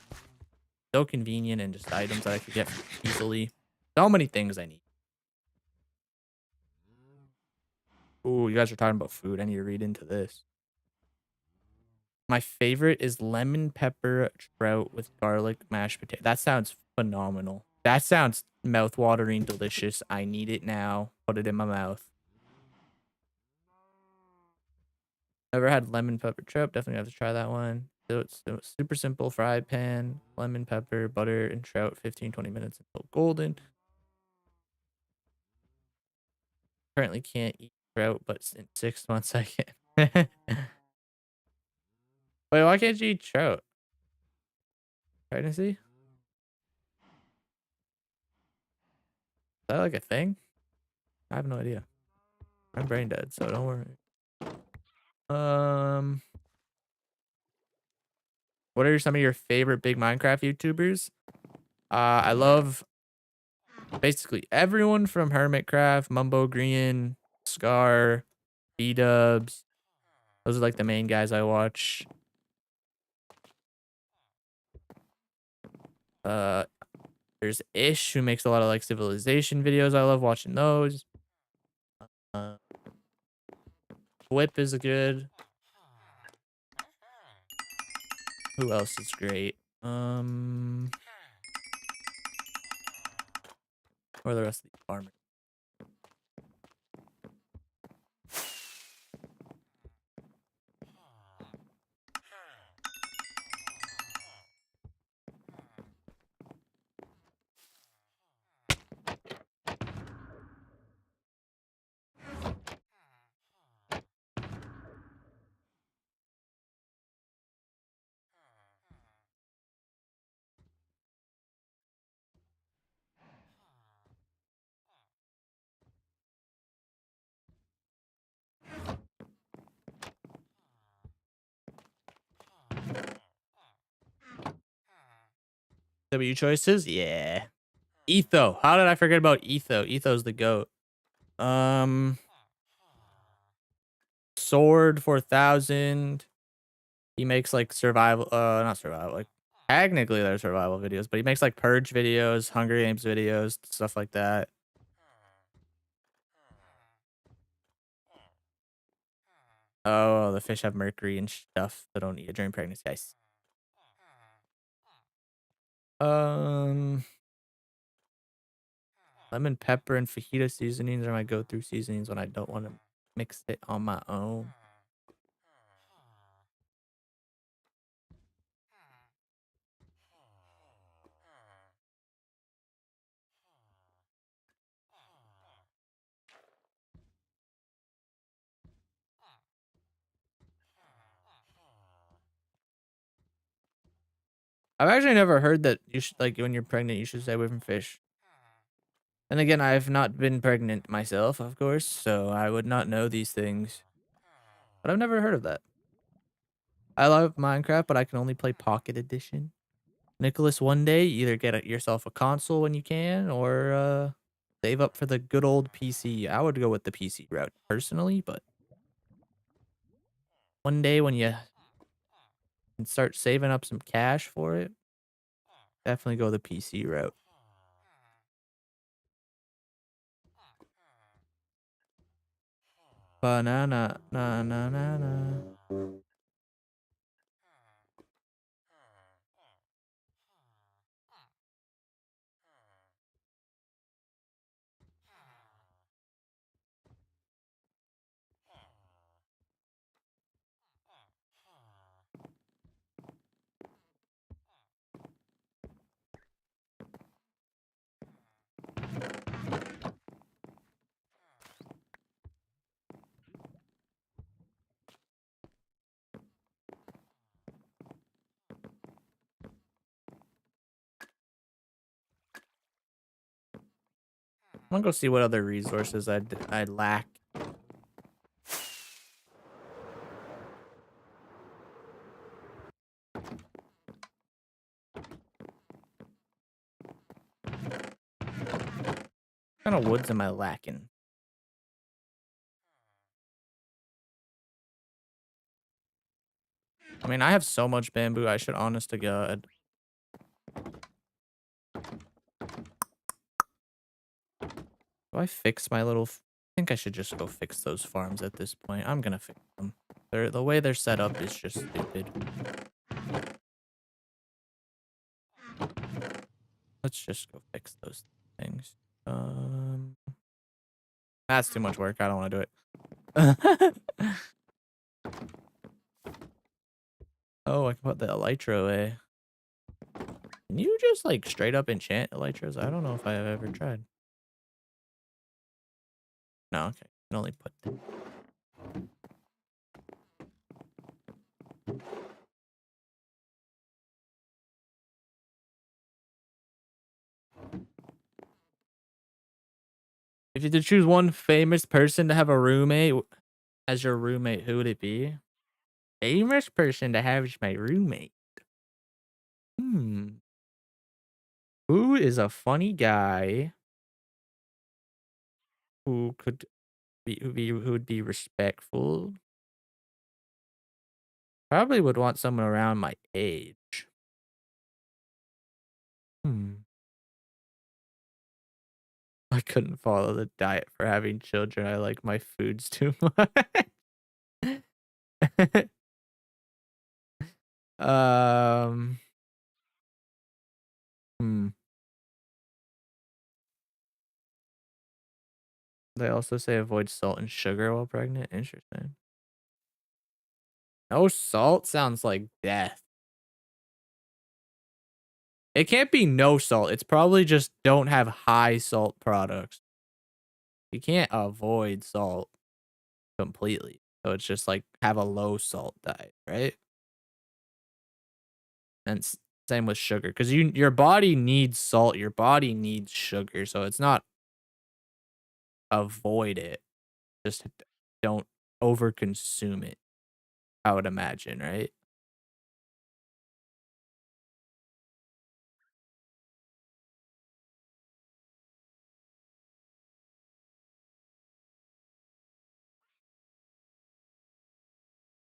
so convenient, and just items that I could get easily. So many things I need. Ooh, you guys are talking about food. I need to read into this. My favorite is lemon pepper trout with garlic mashed potato. That sounds phenomenal. That sounds mouth-watering delicious. I need it now. Put it in my mouth. Never had lemon pepper trout. Definitely have to try that one. So it's super simple. Fried pan, lemon pepper, butter, and trout. 15-20 minutes until golden. Currently can't eat trout, but in 6 months I can. Wait, why can't you eat trout? Pregnancy? Is that like a thing? I have no idea. I'm brain dead, so don't worry. What are some of your favorite big Minecraft YouTubers? I love basically everyone from Hermitcraft, Mumbo Green, Scar, B-Dubs. Those are like the main guys I watch. There's Ish, who makes a lot of like civilization videos. I love watching those. Uh, Whip is a good. Who else is great? Or the rest of the farmers. W choices? Yeah. Etho. How did I forget about Etho? Etho's the goat. Sword 4000. He makes like survival, not survival, like technically they're survival videos, but he makes like purge videos, Hunger Games videos, stuff like that. Oh, the fish have mercury and stuff that don't eat it during pregnancy. Guys. Lemon pepper and fajita seasonings are my go-to seasonings when I don't want to mix it on my own. I've actually never heard that you should, like, when you're pregnant, you should stay away from fish. And again, I've not been pregnant myself, of course, so I would not know these things. But I've never heard of that. I love Minecraft, but I can only play Pocket Edition. Nicholas, one day, either get yourself a console when you can, or save up for the good old PC. I would go with the PC route personally, but one day when you can start saving up some cash for it, definitely go the PC route. Banana, na na na na. I'm gonna go see what other resources I lack. What kind of woods am I lacking? I mean, I have so much bamboo, I should honest to God. Do I fix my little... I think I should just go fix those farms at this point. I'm gonna fix them. The way they're set up is just stupid. Let's just go fix those things. That's too much work. I don't want to do it. Oh, I can put the elytra away. Can you just like straight up enchant elytras? I don't know if I have ever tried. No, okay. I can only put them. If you had to choose one famous person to have a roommate as your roommate, who would it be? Famous person to have as my roommate. Hmm. Who is a funny guy who could who would be respectful? Probably would want someone around my age. Hmm. I couldn't follow the diet for having children. I like my foods too much. um. Hmm. They also say avoid salt and sugar while pregnant. Interesting. No salt sounds like death. It can't be no salt. It's probably just don't have high salt products. You can't avoid salt completely. So it's just like have a low salt diet, right? And same with sugar, because your body needs salt, your body needs sugar, so it's not avoid it, just don't overconsume it. I would imagine, right?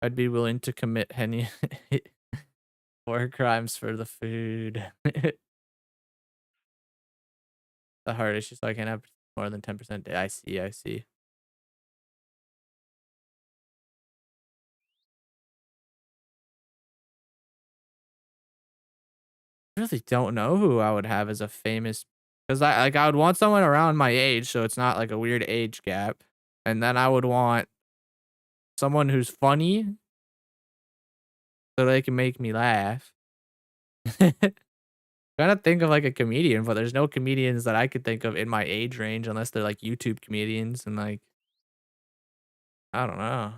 I'd be willing to commit any war crimes for the food. The heart issue, so I can't have more than 10%. I see, I see. I really don't know who I would have as a famous, because I would want someone around my age, so it's not like a weird age gap. And then I would want someone who's funny so they can make me laugh. Trying to think of like a comedian, but there's no comedians that I could think of in my age range unless they're like YouTube comedians and like I don't know.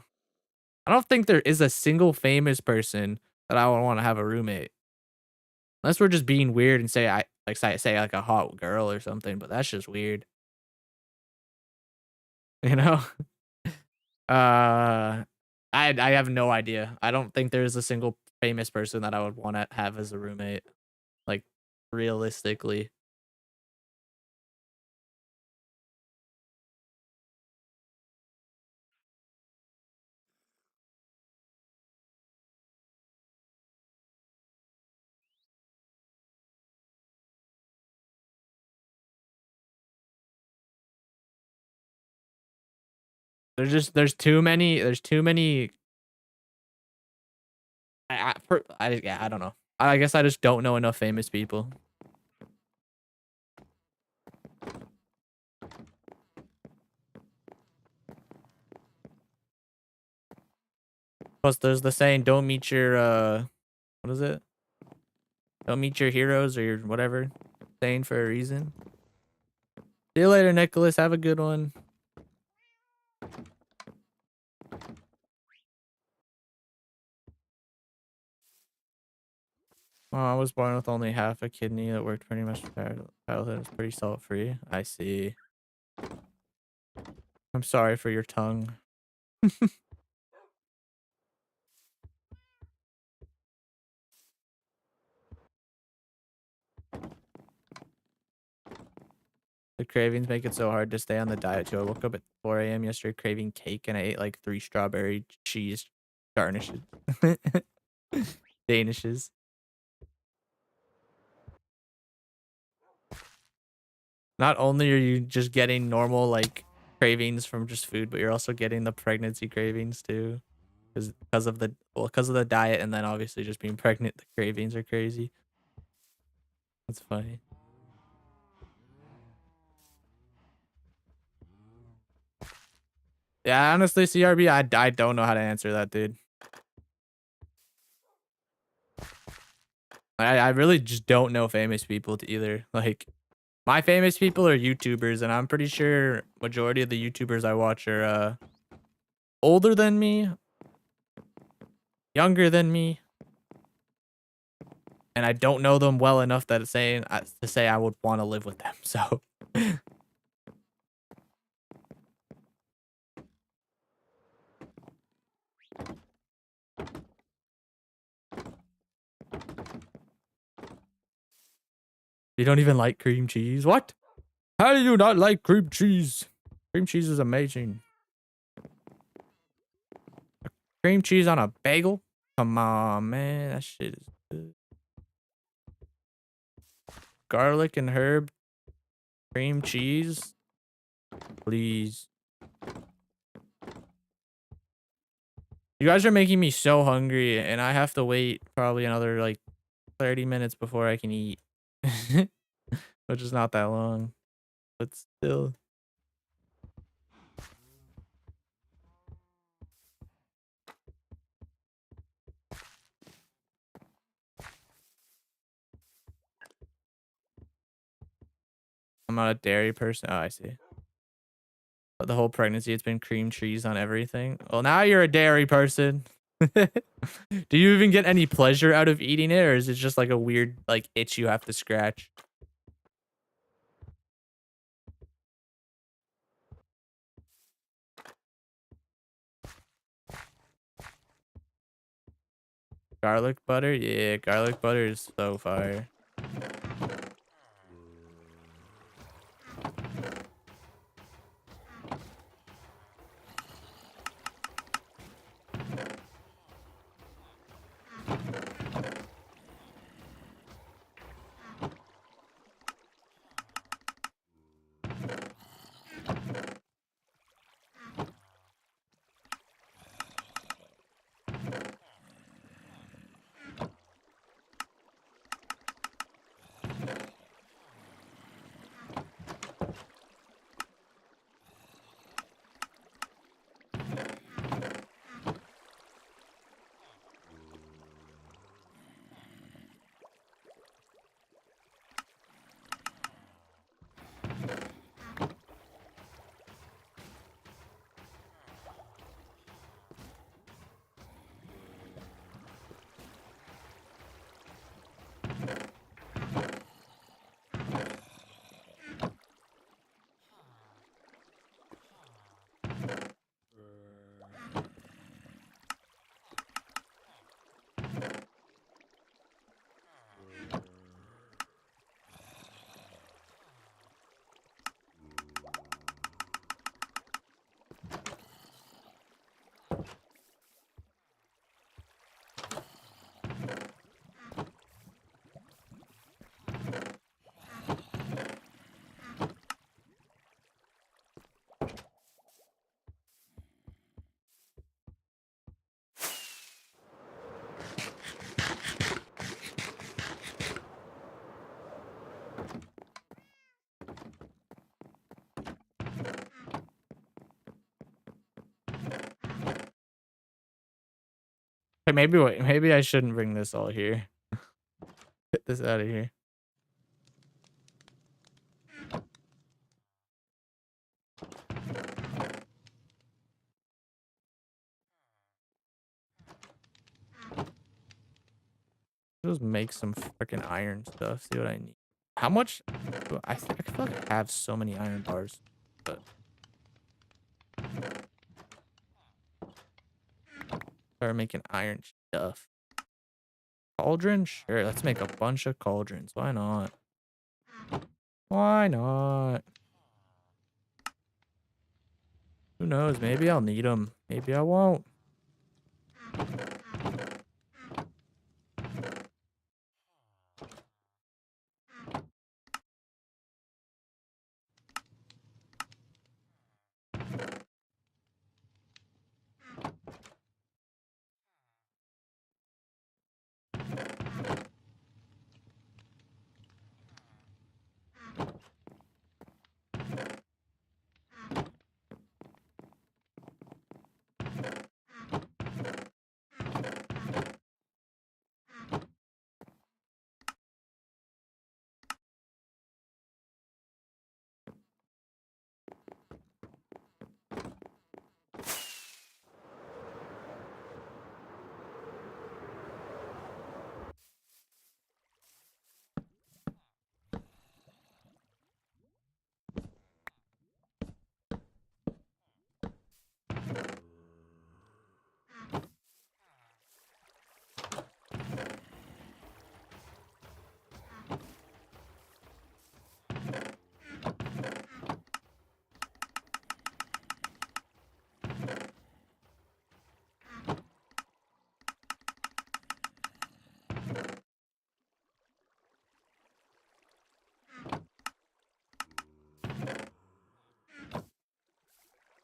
I don't think there is a single famous person that I would want to have a roommate. Unless we're just being weird and say I like say like a hot girl or something, but that's just weird. You know? I have no idea. I don't think there's a single famous person that I would want to have as a roommate. Like realistically. There's too many yeah, I don't know. I guess I just don't know enough famous people. Plus, there's the saying, "Don't meet your what is it? Don't meet your heroes or your whatever." Saying for a reason. See you later, Nicholas. Have a good one. Oh, I was born with only half a kidney that worked pretty much entire childhood. It's pretty salt free. I see. I'm sorry for your tongue. The cravings make it so hard to stay on the diet too. I woke up at 4 a.m. yesterday craving cake and I ate like 3 strawberry cheese garnishes. Danishes. Not only are you just getting normal like cravings from just food, but you're also getting the pregnancy cravings too. Because of the diet and then obviously just being pregnant, the cravings are crazy. That's funny. Yeah, honestly, CRB, I don't know how to answer that, dude. I really just don't know famous people to either. Like, my famous people are YouTubers, and I'm pretty sure majority of the YouTubers I watch are older than me, younger than me, and I don't know them well enough that to say I would want to live with them. So. You don't even like cream cheese? What? How do you not like cream cheese? Cream cheese is amazing. Cream cheese on a bagel? Come on, man. That shit is good. Garlic and herb cream cheese? Please. You guys are making me so hungry, and I have to wait probably another, like, 30 minutes before I can eat. Which is not that long. But still. I'm not a dairy person. Oh, I see. But the whole pregnancy, it's been cream cheese on everything. Well, now you're a dairy person. Do you even get any pleasure out of eating it, or is it just like a weird like itch you have to scratch? Garlic butter? Yeah, garlic butter is so fire. Hey, maybe I shouldn't bring this all here. Get this out of here. Just make some freaking iron stuff. See what I need. How much? I feel like I have so many iron bars, but start making iron stuff. Cauldron? Sure, let's make a bunch of cauldrons. Why not? Why not? Who knows? Maybe I'll need them. Maybe I won't.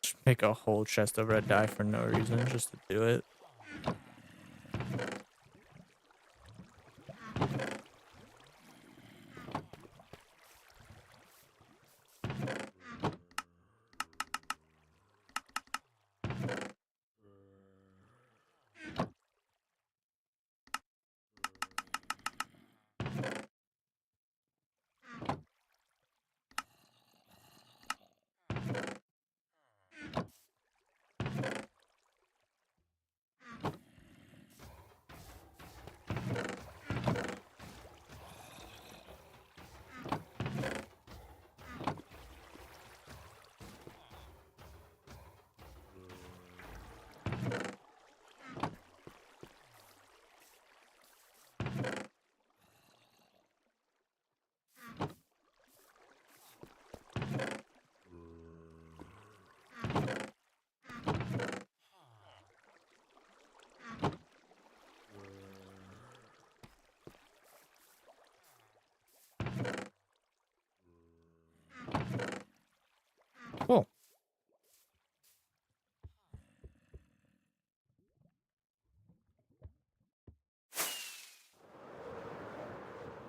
Just make a whole chest of red dye for no reason, just to do it. Cool.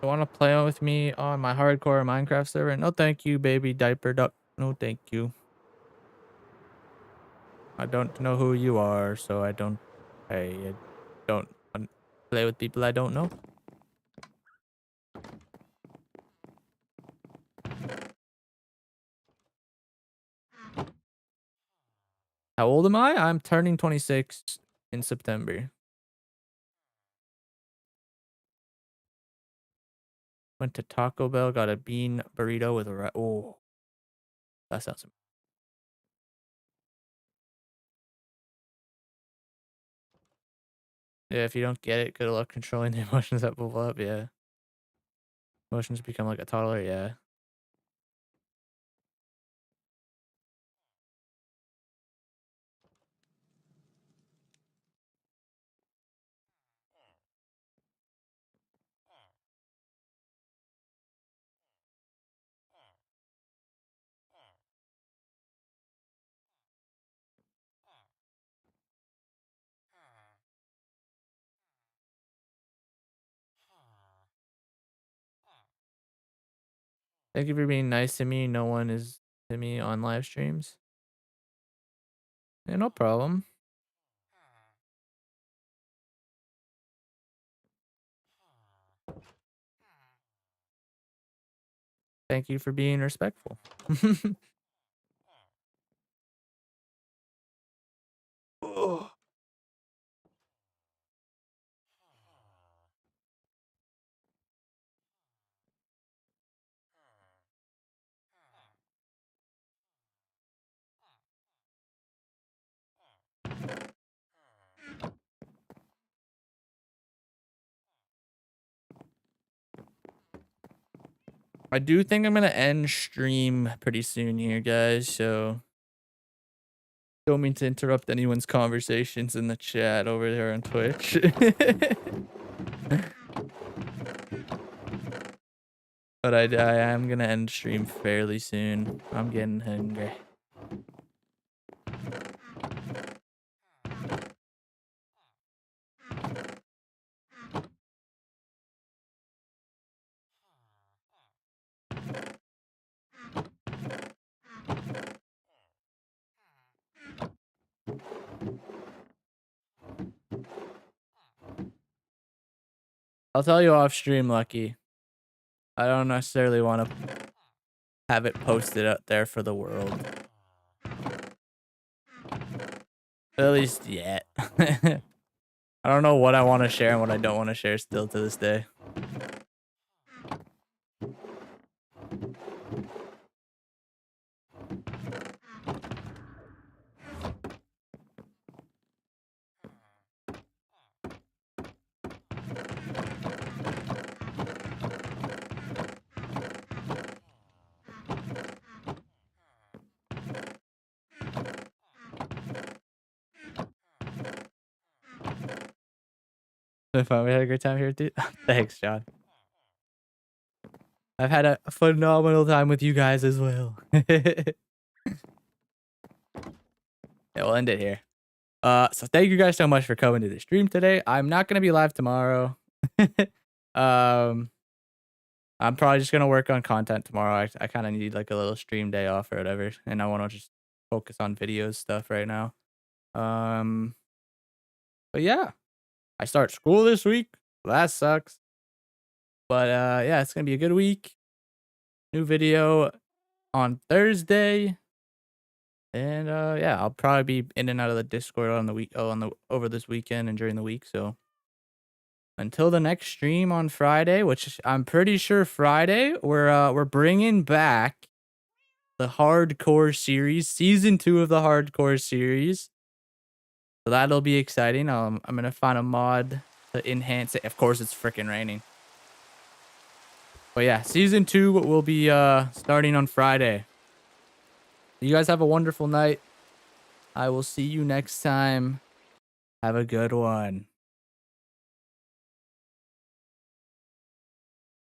You want to play with me on my hardcore Minecraft server? No, thank you, baby diaper duck. No, thank you. I don't know who you are, so I don't play with people I don't know. How old am I? I'm turning 26 in September. Went to Taco Bell, got a bean burrito with a oh, that sounds. Yeah, if you don't get it, good luck controlling the emotions that bubble up. Yeah, emotions become like a toddler. Yeah. Thank you for being nice to me. No one is to me on live streams. Yeah, no problem. Thank you for being respectful. Ugh. I do think I'm gonna end stream pretty soon here, guys. So Don't mean to interrupt anyone's conversations in the chat over there on Twitch. But I am gonna end stream fairly soon. I'm getting hungry. I'll tell you off stream, Lucky. I don't necessarily want to have it posted out there for the world. At least yet. I don't know what I want to share and what I don't want to share still to this day. We had a great time here, dude. Thanks, John. I've had a phenomenal time with you guys as well. Yeah, we'll end it here. So thank you guys so much for coming to the stream today. I'm not gonna be live tomorrow. I'm probably just gonna work on content tomorrow. I kind of need like a little stream day off or whatever, and I want to just focus on videos stuff right now. But yeah, I start school this week. That sucks. But yeah, it's gonna be a good week. New video on Thursday. And yeah, I'll probably be in and out of the Discord on the week over this weekend and during the week. So until the next stream on Friday, which I'm pretty sure Friday, we're bringing back the Hardcore series, season 2 of the Hardcore series. So that'll be exciting. I'm gonna find a mod to enhance it. Of course, it's freaking raining. But yeah, season 2 will be starting on Friday. You guys have a wonderful night. I will see you next time. Have a good one.